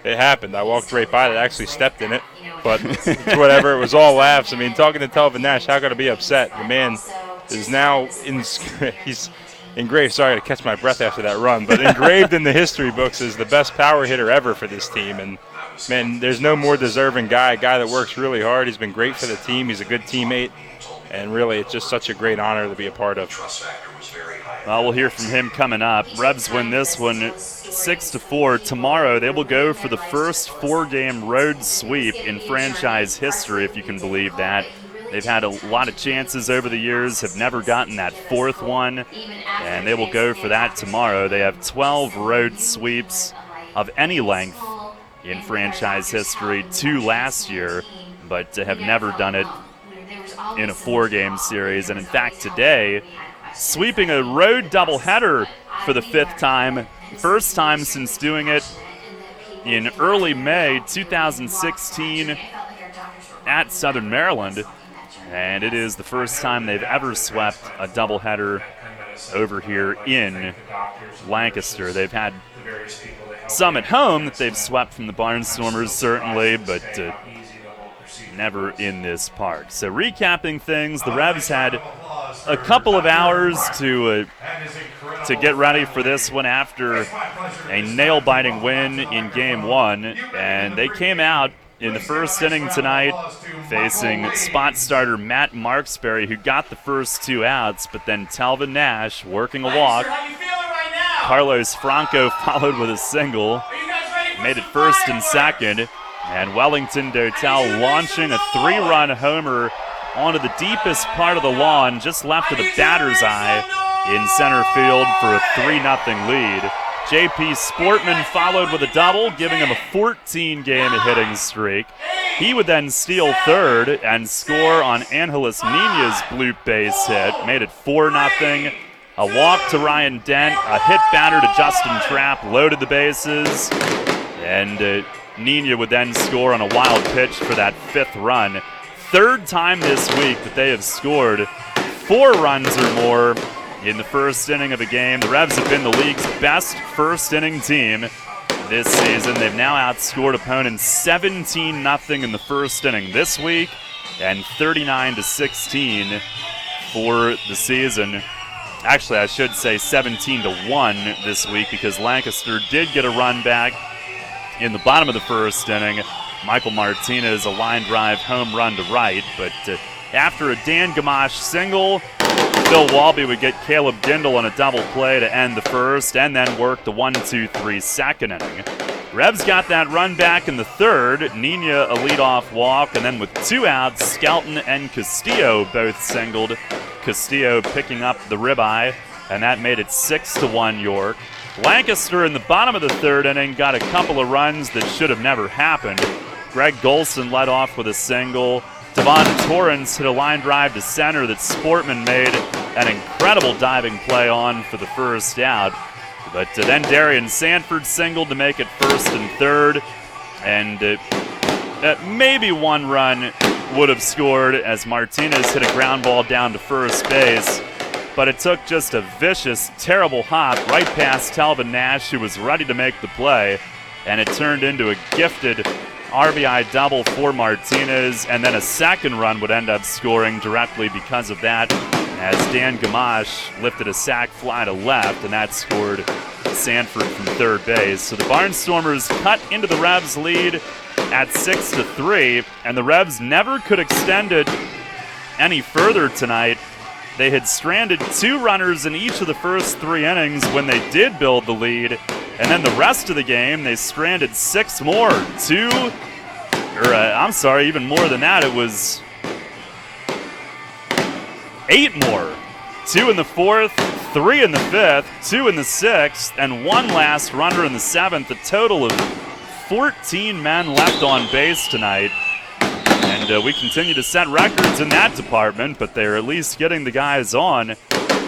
Speaker 4: it happened. I walked right by it. I actually stepped in it. But whatever, it was all laughs. I mean, talking to Telvin Nash, how could I be upset? The man is now he's engraved. Sorry, I got to catch my breath after that run. But engraved in the history books as the best power hitter ever for this team. And, man, there's no more deserving guy, a guy that works really hard. He's been great for the team. He's a good teammate. And really, it's just such a great honor to be a part of.
Speaker 3: Well, we'll hear from him coming up. Revs win this one 6-4. Tomorrow they will go for the first 4-game road sweep in franchise history, if you can believe that. They've had a lot of chances over the years, have never gotten that 4th one, and they will go for that tomorrow. They have 12 road sweeps of any length in franchise history, 2 last year, but have never done it in a 4-game series. And in fact, today, sweeping a road doubleheader for the 5th time, first time since doing it in early May 2016 at Southern Maryland. And it is the first time they've ever swept a doubleheader over here in Lancaster. They've had some at home that they've swept from the Barnstormers, certainly, but never in this park. So recapping things, the Revs had a couple of hours to get ready for this one after a nail-biting win in Game 1, and they came out in the first inning tonight facing spot starter Matt Marksberry, who got the first 2 outs, but then Telvin Nash working a walk. Carlos Franco followed with a single, made it first and second, and Wellington Dotel launching a 3-run homer onto the deepest part of the lawn, just left of the batter's eye in center field for a 3-0 lead. J.P. Sportman followed with a double, giving him a 14-game hitting streak. He would then steal third and score on Angeles Nina's bloop base hit, made it 4-0. A walk to Ryan Dent, a hit batter to Justin Trapp, loaded the bases, and Nina would then score on a wild pitch for that 5th run. 3rd time this week that they have scored 4 runs or more in the first inning of a game. The Revs have been the league's best first-inning team this season. They've now outscored opponents 17-0 in the first inning this week and 39-16 for the season. Actually, I should say 17-1 this week, because Lancaster did get a run back in the bottom of the first inning. Michael Martinez, a line drive home run to right, but after a Dan Gamache single, Phil Walby would get Caleb Gindel on a double play to end the first, and then work the 1-2-3 second inning. Revs got that run back in the 3rd. Nina a leadoff walk, and then with 2 outs, Skelton and Castillo both singled. Castillo picking up the ribeye, and that made it 6-1 York. Lancaster in the bottom of the 3rd inning got a couple of runs that should have never happened. Greg Golson led off with a single. Devon Torrance hit a line drive to center that Sportman made an incredible diving play on for the first out. But then Darian Sanford singled to make it 1st and 3rd. And maybe 1 run would have scored as Martinez hit a ground ball down to first base. But it took just a vicious, terrible hop right past Telvin Nash, who was ready to make the play. And it turned into a gifted RBI double for Martinez, and then a 2nd run would end up scoring directly because of that, as Dan Gamache lifted a sac fly to left, and that scored Sanford from 3rd base. So the Barnstormers cut into the Revs' lead at 6-3, and the Revs never could extend it any further tonight. They had stranded 2 runners in each of the first 3 innings when they did build the lead. And then the rest of the game, they stranded 6 more. Even more than that. It was 8 more. 2 in the 4th, 3 in the 5th, 2 in the 6th, and 1 last runner in the 7th. A total of 14 men left on base tonight. And we continue to set records in that department, but they're at least getting the guys on,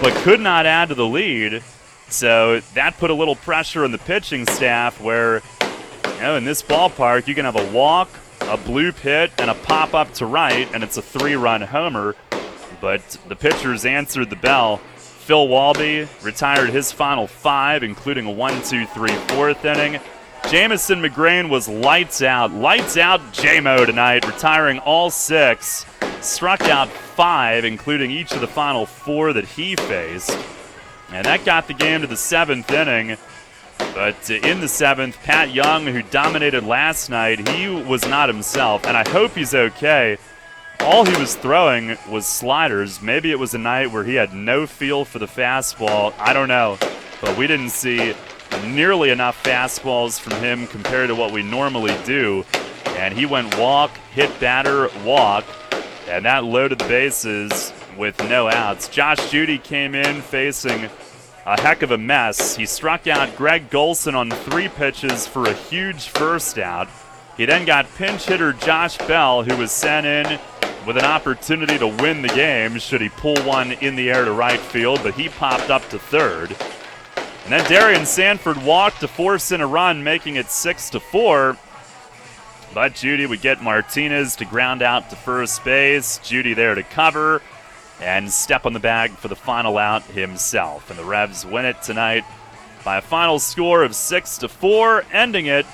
Speaker 3: but could not add to the lead. So that put a little pressure on the pitching staff where, in this ballpark, you can have a walk, a bloop hit, and a pop-up to right, and it's a 3-run homer. But the pitchers answered the bell. Phil Walby retired his final 5, including a 1-2-3 4th inning. Jamison McGrain was lights out J-Mo tonight, retiring all 6. Struck out 5, including each of the final 4 that he faced. And that got the game to the 7th inning. But in the 7th, Pat Young, who dominated last night, he was not himself. And I hope he's okay, all he was throwing was sliders. Maybe it was a night where he had no feel for the fastball. I don't know. But we didn't see nearly enough fastballs from him compared to what we normally do. And he went walk, hit batter, walk, and that loaded the bases with no outs. Josh Judy came in facing a heck of a mess. He struck out Greg Golson on 3 pitches for a huge first out. He then got pinch hitter Josh Bell, who was sent in with an opportunity to win the game should he pull one in the air to right field, but he popped up to third. And then Darian Sanford walked to force in a run, making it 6-4. But Judy would get Martinez to ground out to first base. Judy there to cover and step on the bag for the final out himself. And the Revs win it tonight by a final score of 6-4, ending it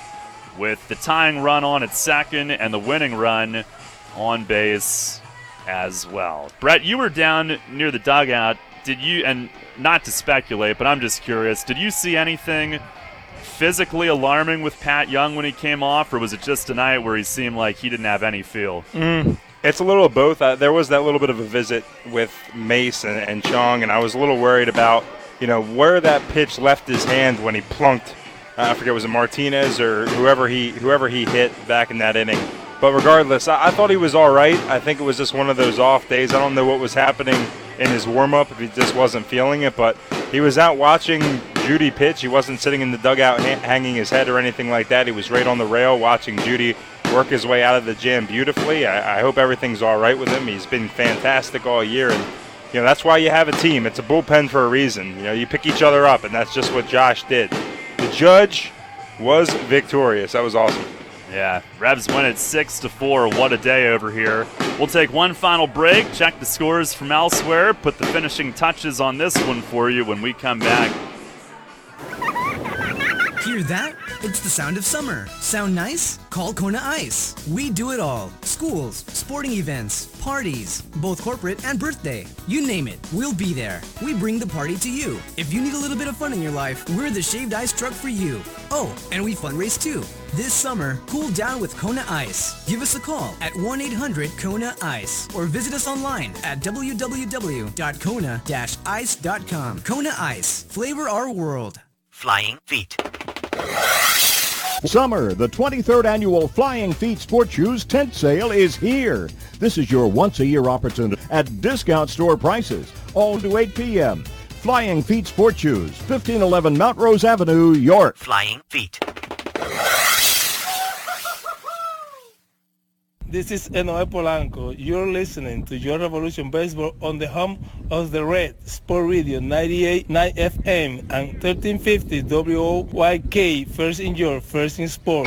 Speaker 3: with the tying run on at second and the winning run on base as well. Brett, you were down near the dugout. Did you, and not to speculate, but I'm just curious, did you see anything physically alarming with Pat Young when he came off, or was it just a night where he seemed like he didn't have any feel?
Speaker 4: It's a little of both. There was that little bit of a visit with Mace and Chong, and I was a little worried about, where that pitch left his hand when he plunked. I forget, was it Martinez or whoever he hit back in that inning. But regardless, I thought he was all right. I think it was just one of those off days. I don't know what was happening in his warm-up, if he just wasn't feeling it, but he was out watching Judy pitch. He wasn't sitting in the dugout hanging his head or anything like that. He was right on the rail watching Judy work his way out of the jam beautifully. I hope everything's all right with him. He's been fantastic all year, and that's why you have a team. It's a bullpen for a reason. You pick each other up, and that's just what Josh did. The Judge was victorious. That was awesome.
Speaker 3: Yeah, Revs win it 6-4. What a day over here. We'll take one final break, check the scores from elsewhere, put the finishing touches on this one for you when we come back.
Speaker 17: Hear that? It's the sound of summer. Sound nice? Call Kona Ice. We do it all. Schools, sporting events, parties, both corporate and birthday. You name it, we'll be there. We bring the party to you. If you need a little bit of fun in your life, we're the shaved ice truck for you. Oh, and we fundraise too. This summer, cool down with Kona Ice. Give us a call at 1-800-KONA-ICE or visit us online at www.kona-ice.com. Kona Ice. Flavor our world.
Speaker 20: Flying Feet.
Speaker 13: Summer, the 23rd annual Flying Feet Sports Shoes tent sale is here. This is your once-a-year opportunity at discount store prices, all to 8 p.m. Flying Feet Sports Shoes, 1511 Mount Rose Avenue, York.
Speaker 20: Flying Feet.
Speaker 21: This is Enoe Polanco. You're listening to Your Revolution Baseball on the home of the Red, Sport Radio 98.9 FM and 1350 WOYK, first in York, first in sport.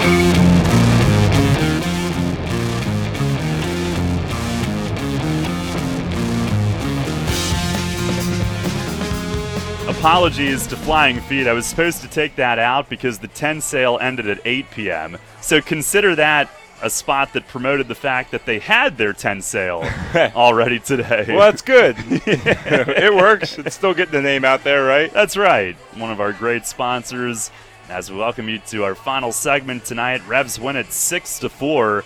Speaker 3: Apologies to Flying Feet. I was supposed to take that out because the 10 sale ended at 8 p.m. So consider that a spot that promoted the fact that they had their 10 sale already today.
Speaker 4: Well, that's good. It works. It's still getting the name out there, right?
Speaker 3: That's right. One of our great sponsors. As we welcome you to our final segment tonight, Revs win it 6-4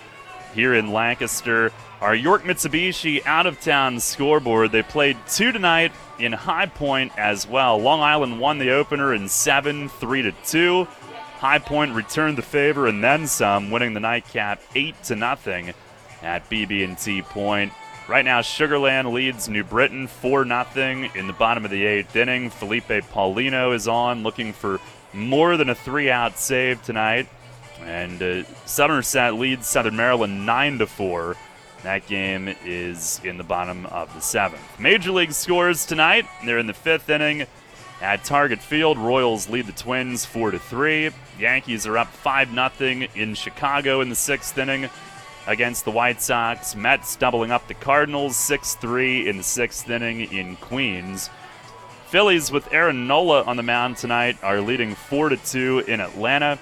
Speaker 3: here in Lancaster. Our York Mitsubishi out-of-town scoreboard. They played 2 tonight in High Point as well. Long Island won the opener in 7, 3-2. High Point returned the favor and then some, winning the nightcap 8-0 at BB&T Point. Right now, Sugar Land leads New Britain 4-0 in the bottom of the 8th inning. Felipe Paulino is on, looking for more than a 3-out save tonight. And Somerset leads Southern Maryland 9-4. That game is in the bottom of the 7th. Major League scores tonight. They're in the 5th inning. At Target Field, Royals lead the Twins 4-3. Yankees are up 5-0 in Chicago in the 6th inning against the White Sox. Mets doubling up the Cardinals 6-3 in the 6th inning in Queens. Phillies with Aaron Nola on the mound tonight are leading 4-2 in Atlanta.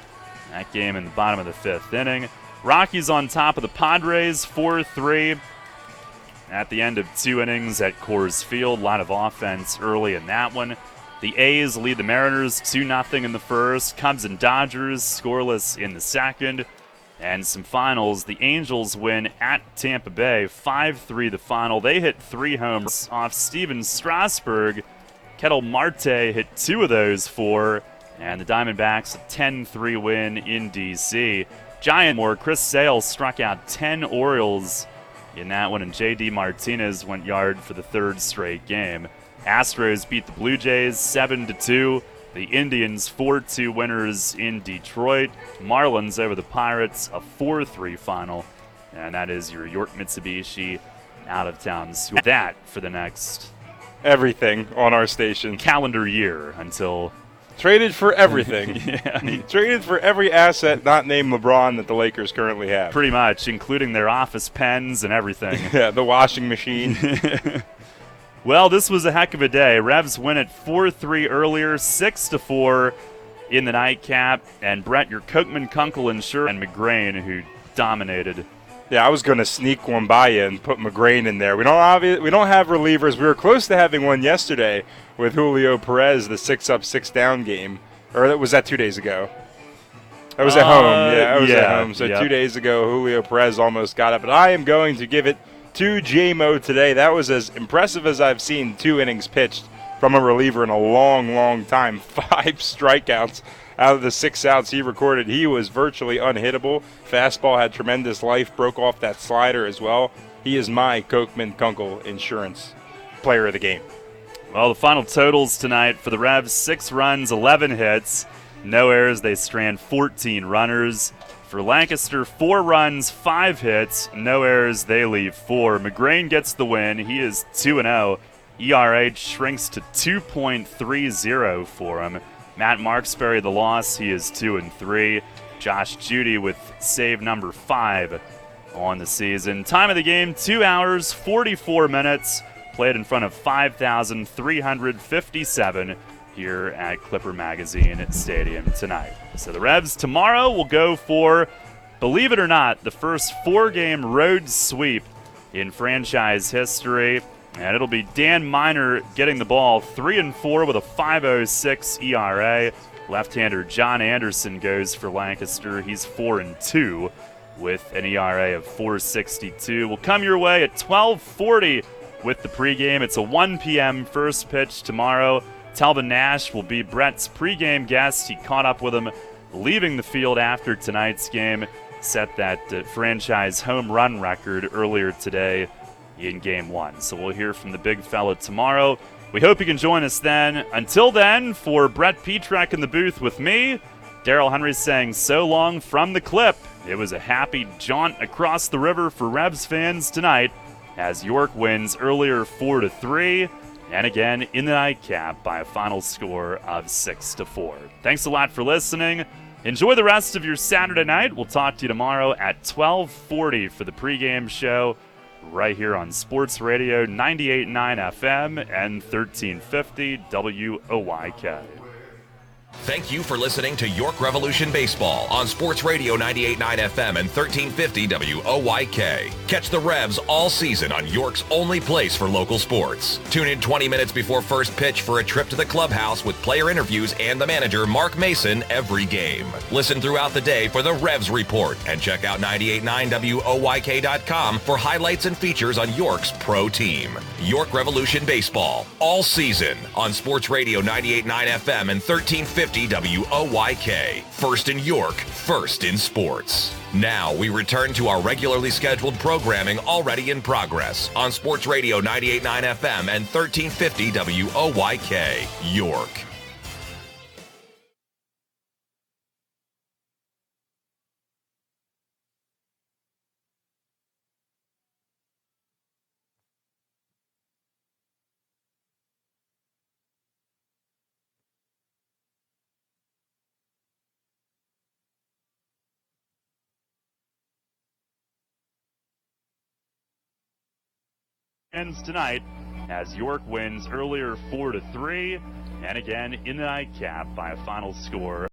Speaker 3: That game in the bottom of the 5th inning. Rockies on top of the Padres 4-3 at the end of 2 innings at Coors Field. A lot of offense early in that one. The A's lead the Mariners 2-0 in the first. Cubs and Dodgers scoreless in the second. And some finals, the Angels win at Tampa Bay, 5-3 the final. They hit 3 homers off Steven Strasburg. Ketel Marte hit 2 of those 4, and the Diamondbacks a 10-3 win in D.C. Giant more, Chris Sale struck out 10 Orioles in that one, and J.D. Martinez went yard for the 3rd straight game. Astros beat the Blue Jays 7-2. The Indians 4-2 winners in Detroit. Marlins over the Pirates, a 4-3 final. And that is your York Mitsubishi out of town. So that for the next
Speaker 4: everything on our station
Speaker 3: calendar year until
Speaker 4: traded for everything.
Speaker 3: Yeah.
Speaker 4: Traded for every asset not named LeBron that the Lakers currently have.
Speaker 3: Pretty much, including their office pens and everything.
Speaker 4: Yeah, the washing machine.
Speaker 3: Well, this was a heck of a day. Revs win it 4-3 earlier, 6-4 in the nightcap, and Brett, your Kochman, Kunkel, and McGrain, who dominated.
Speaker 4: Yeah, I was going to sneak one by you and put McGrain in there. We don't have relievers. We were close to having one yesterday with Julio Perez, the 6-up, 6-down game. Or was that 2 days ago? That was at home. Yeah, I was at home. So 2 days ago, Julio Perez almost got it. But I am going to give it to J-Mo today. That was as impressive as I've seen 2 innings pitched from a reliever in a long, long time. 5 strikeouts out of the 6 outs he recorded. He was virtually unhittable. Fastball had tremendous life, broke off that slider as well. He is my Kochman Kunkel Insurance player of the game.
Speaker 3: Well, the final totals tonight for the Revs, 6 runs, 11 hits, no errors. They strand 14 runners. For Lancaster, 4 runs, 5 hits, no errors. They leave 4. McGrain gets the win. He is 2-0. ERA shrinks to 2.30 for him. Matt Marksberry, the loss, he is 2-3. Josh Judy with save number 5 on the season. Time of the game, 2 hours, 44 minutes. Played in front of 5,357 here at Clipper Magazine Stadium tonight. So the Revs tomorrow will go for, believe it or not, the first 4-game road sweep in franchise history. And it'll be Dan Miner getting the ball, 3-4 with a 5.06 ERA. Left-hander John Anderson goes for Lancaster. He's 4-2 with an ERA of 4.62. Will come your way at 12:40 with the pregame. It's a 1 p.m. first pitch tomorrow. Telvin Nash will be Brett's pregame guest. He caught up with him leaving the field after tonight's game, set that franchise home run record earlier today in Game 1. So we'll hear from the big fella tomorrow. We hope you can join us then. Until then, for Brett Petrek in the booth with me, Daryl Henry saying so long from the Clip. It was a happy jaunt across the river for Revs fans tonight as York wins earlier 4-3. And again in the nightcap by a final score of 6-4. Thanks a lot for listening. Enjoy the rest of your Saturday night. We'll talk to you tomorrow at 12:40 for the pregame show right here on Sports Radio 98.9 FM and 1350 WOYK.
Speaker 1: Thank you for listening to York Revolution Baseball on Sports Radio 98.9 FM and 1350 WOYK. Catch the Revs all season on York's only place for local sports. Tune in 20 minutes before first pitch for a trip to the clubhouse with player interviews and the manager, Mark Mason, every game. Listen throughout the day for the Revs Report and check out 989WOYK.com for highlights and features on York's pro team. York Revolution Baseball all season on Sports Radio 98.9 FM and 1350 WOYK. First in York, first in sports. Now we return to our regularly scheduled programming already in progress on Sports Radio 98.9 FM and 1350 WOYK, York.
Speaker 3: Ends tonight as York wins earlier 4-3, and again in the nightcap by a final score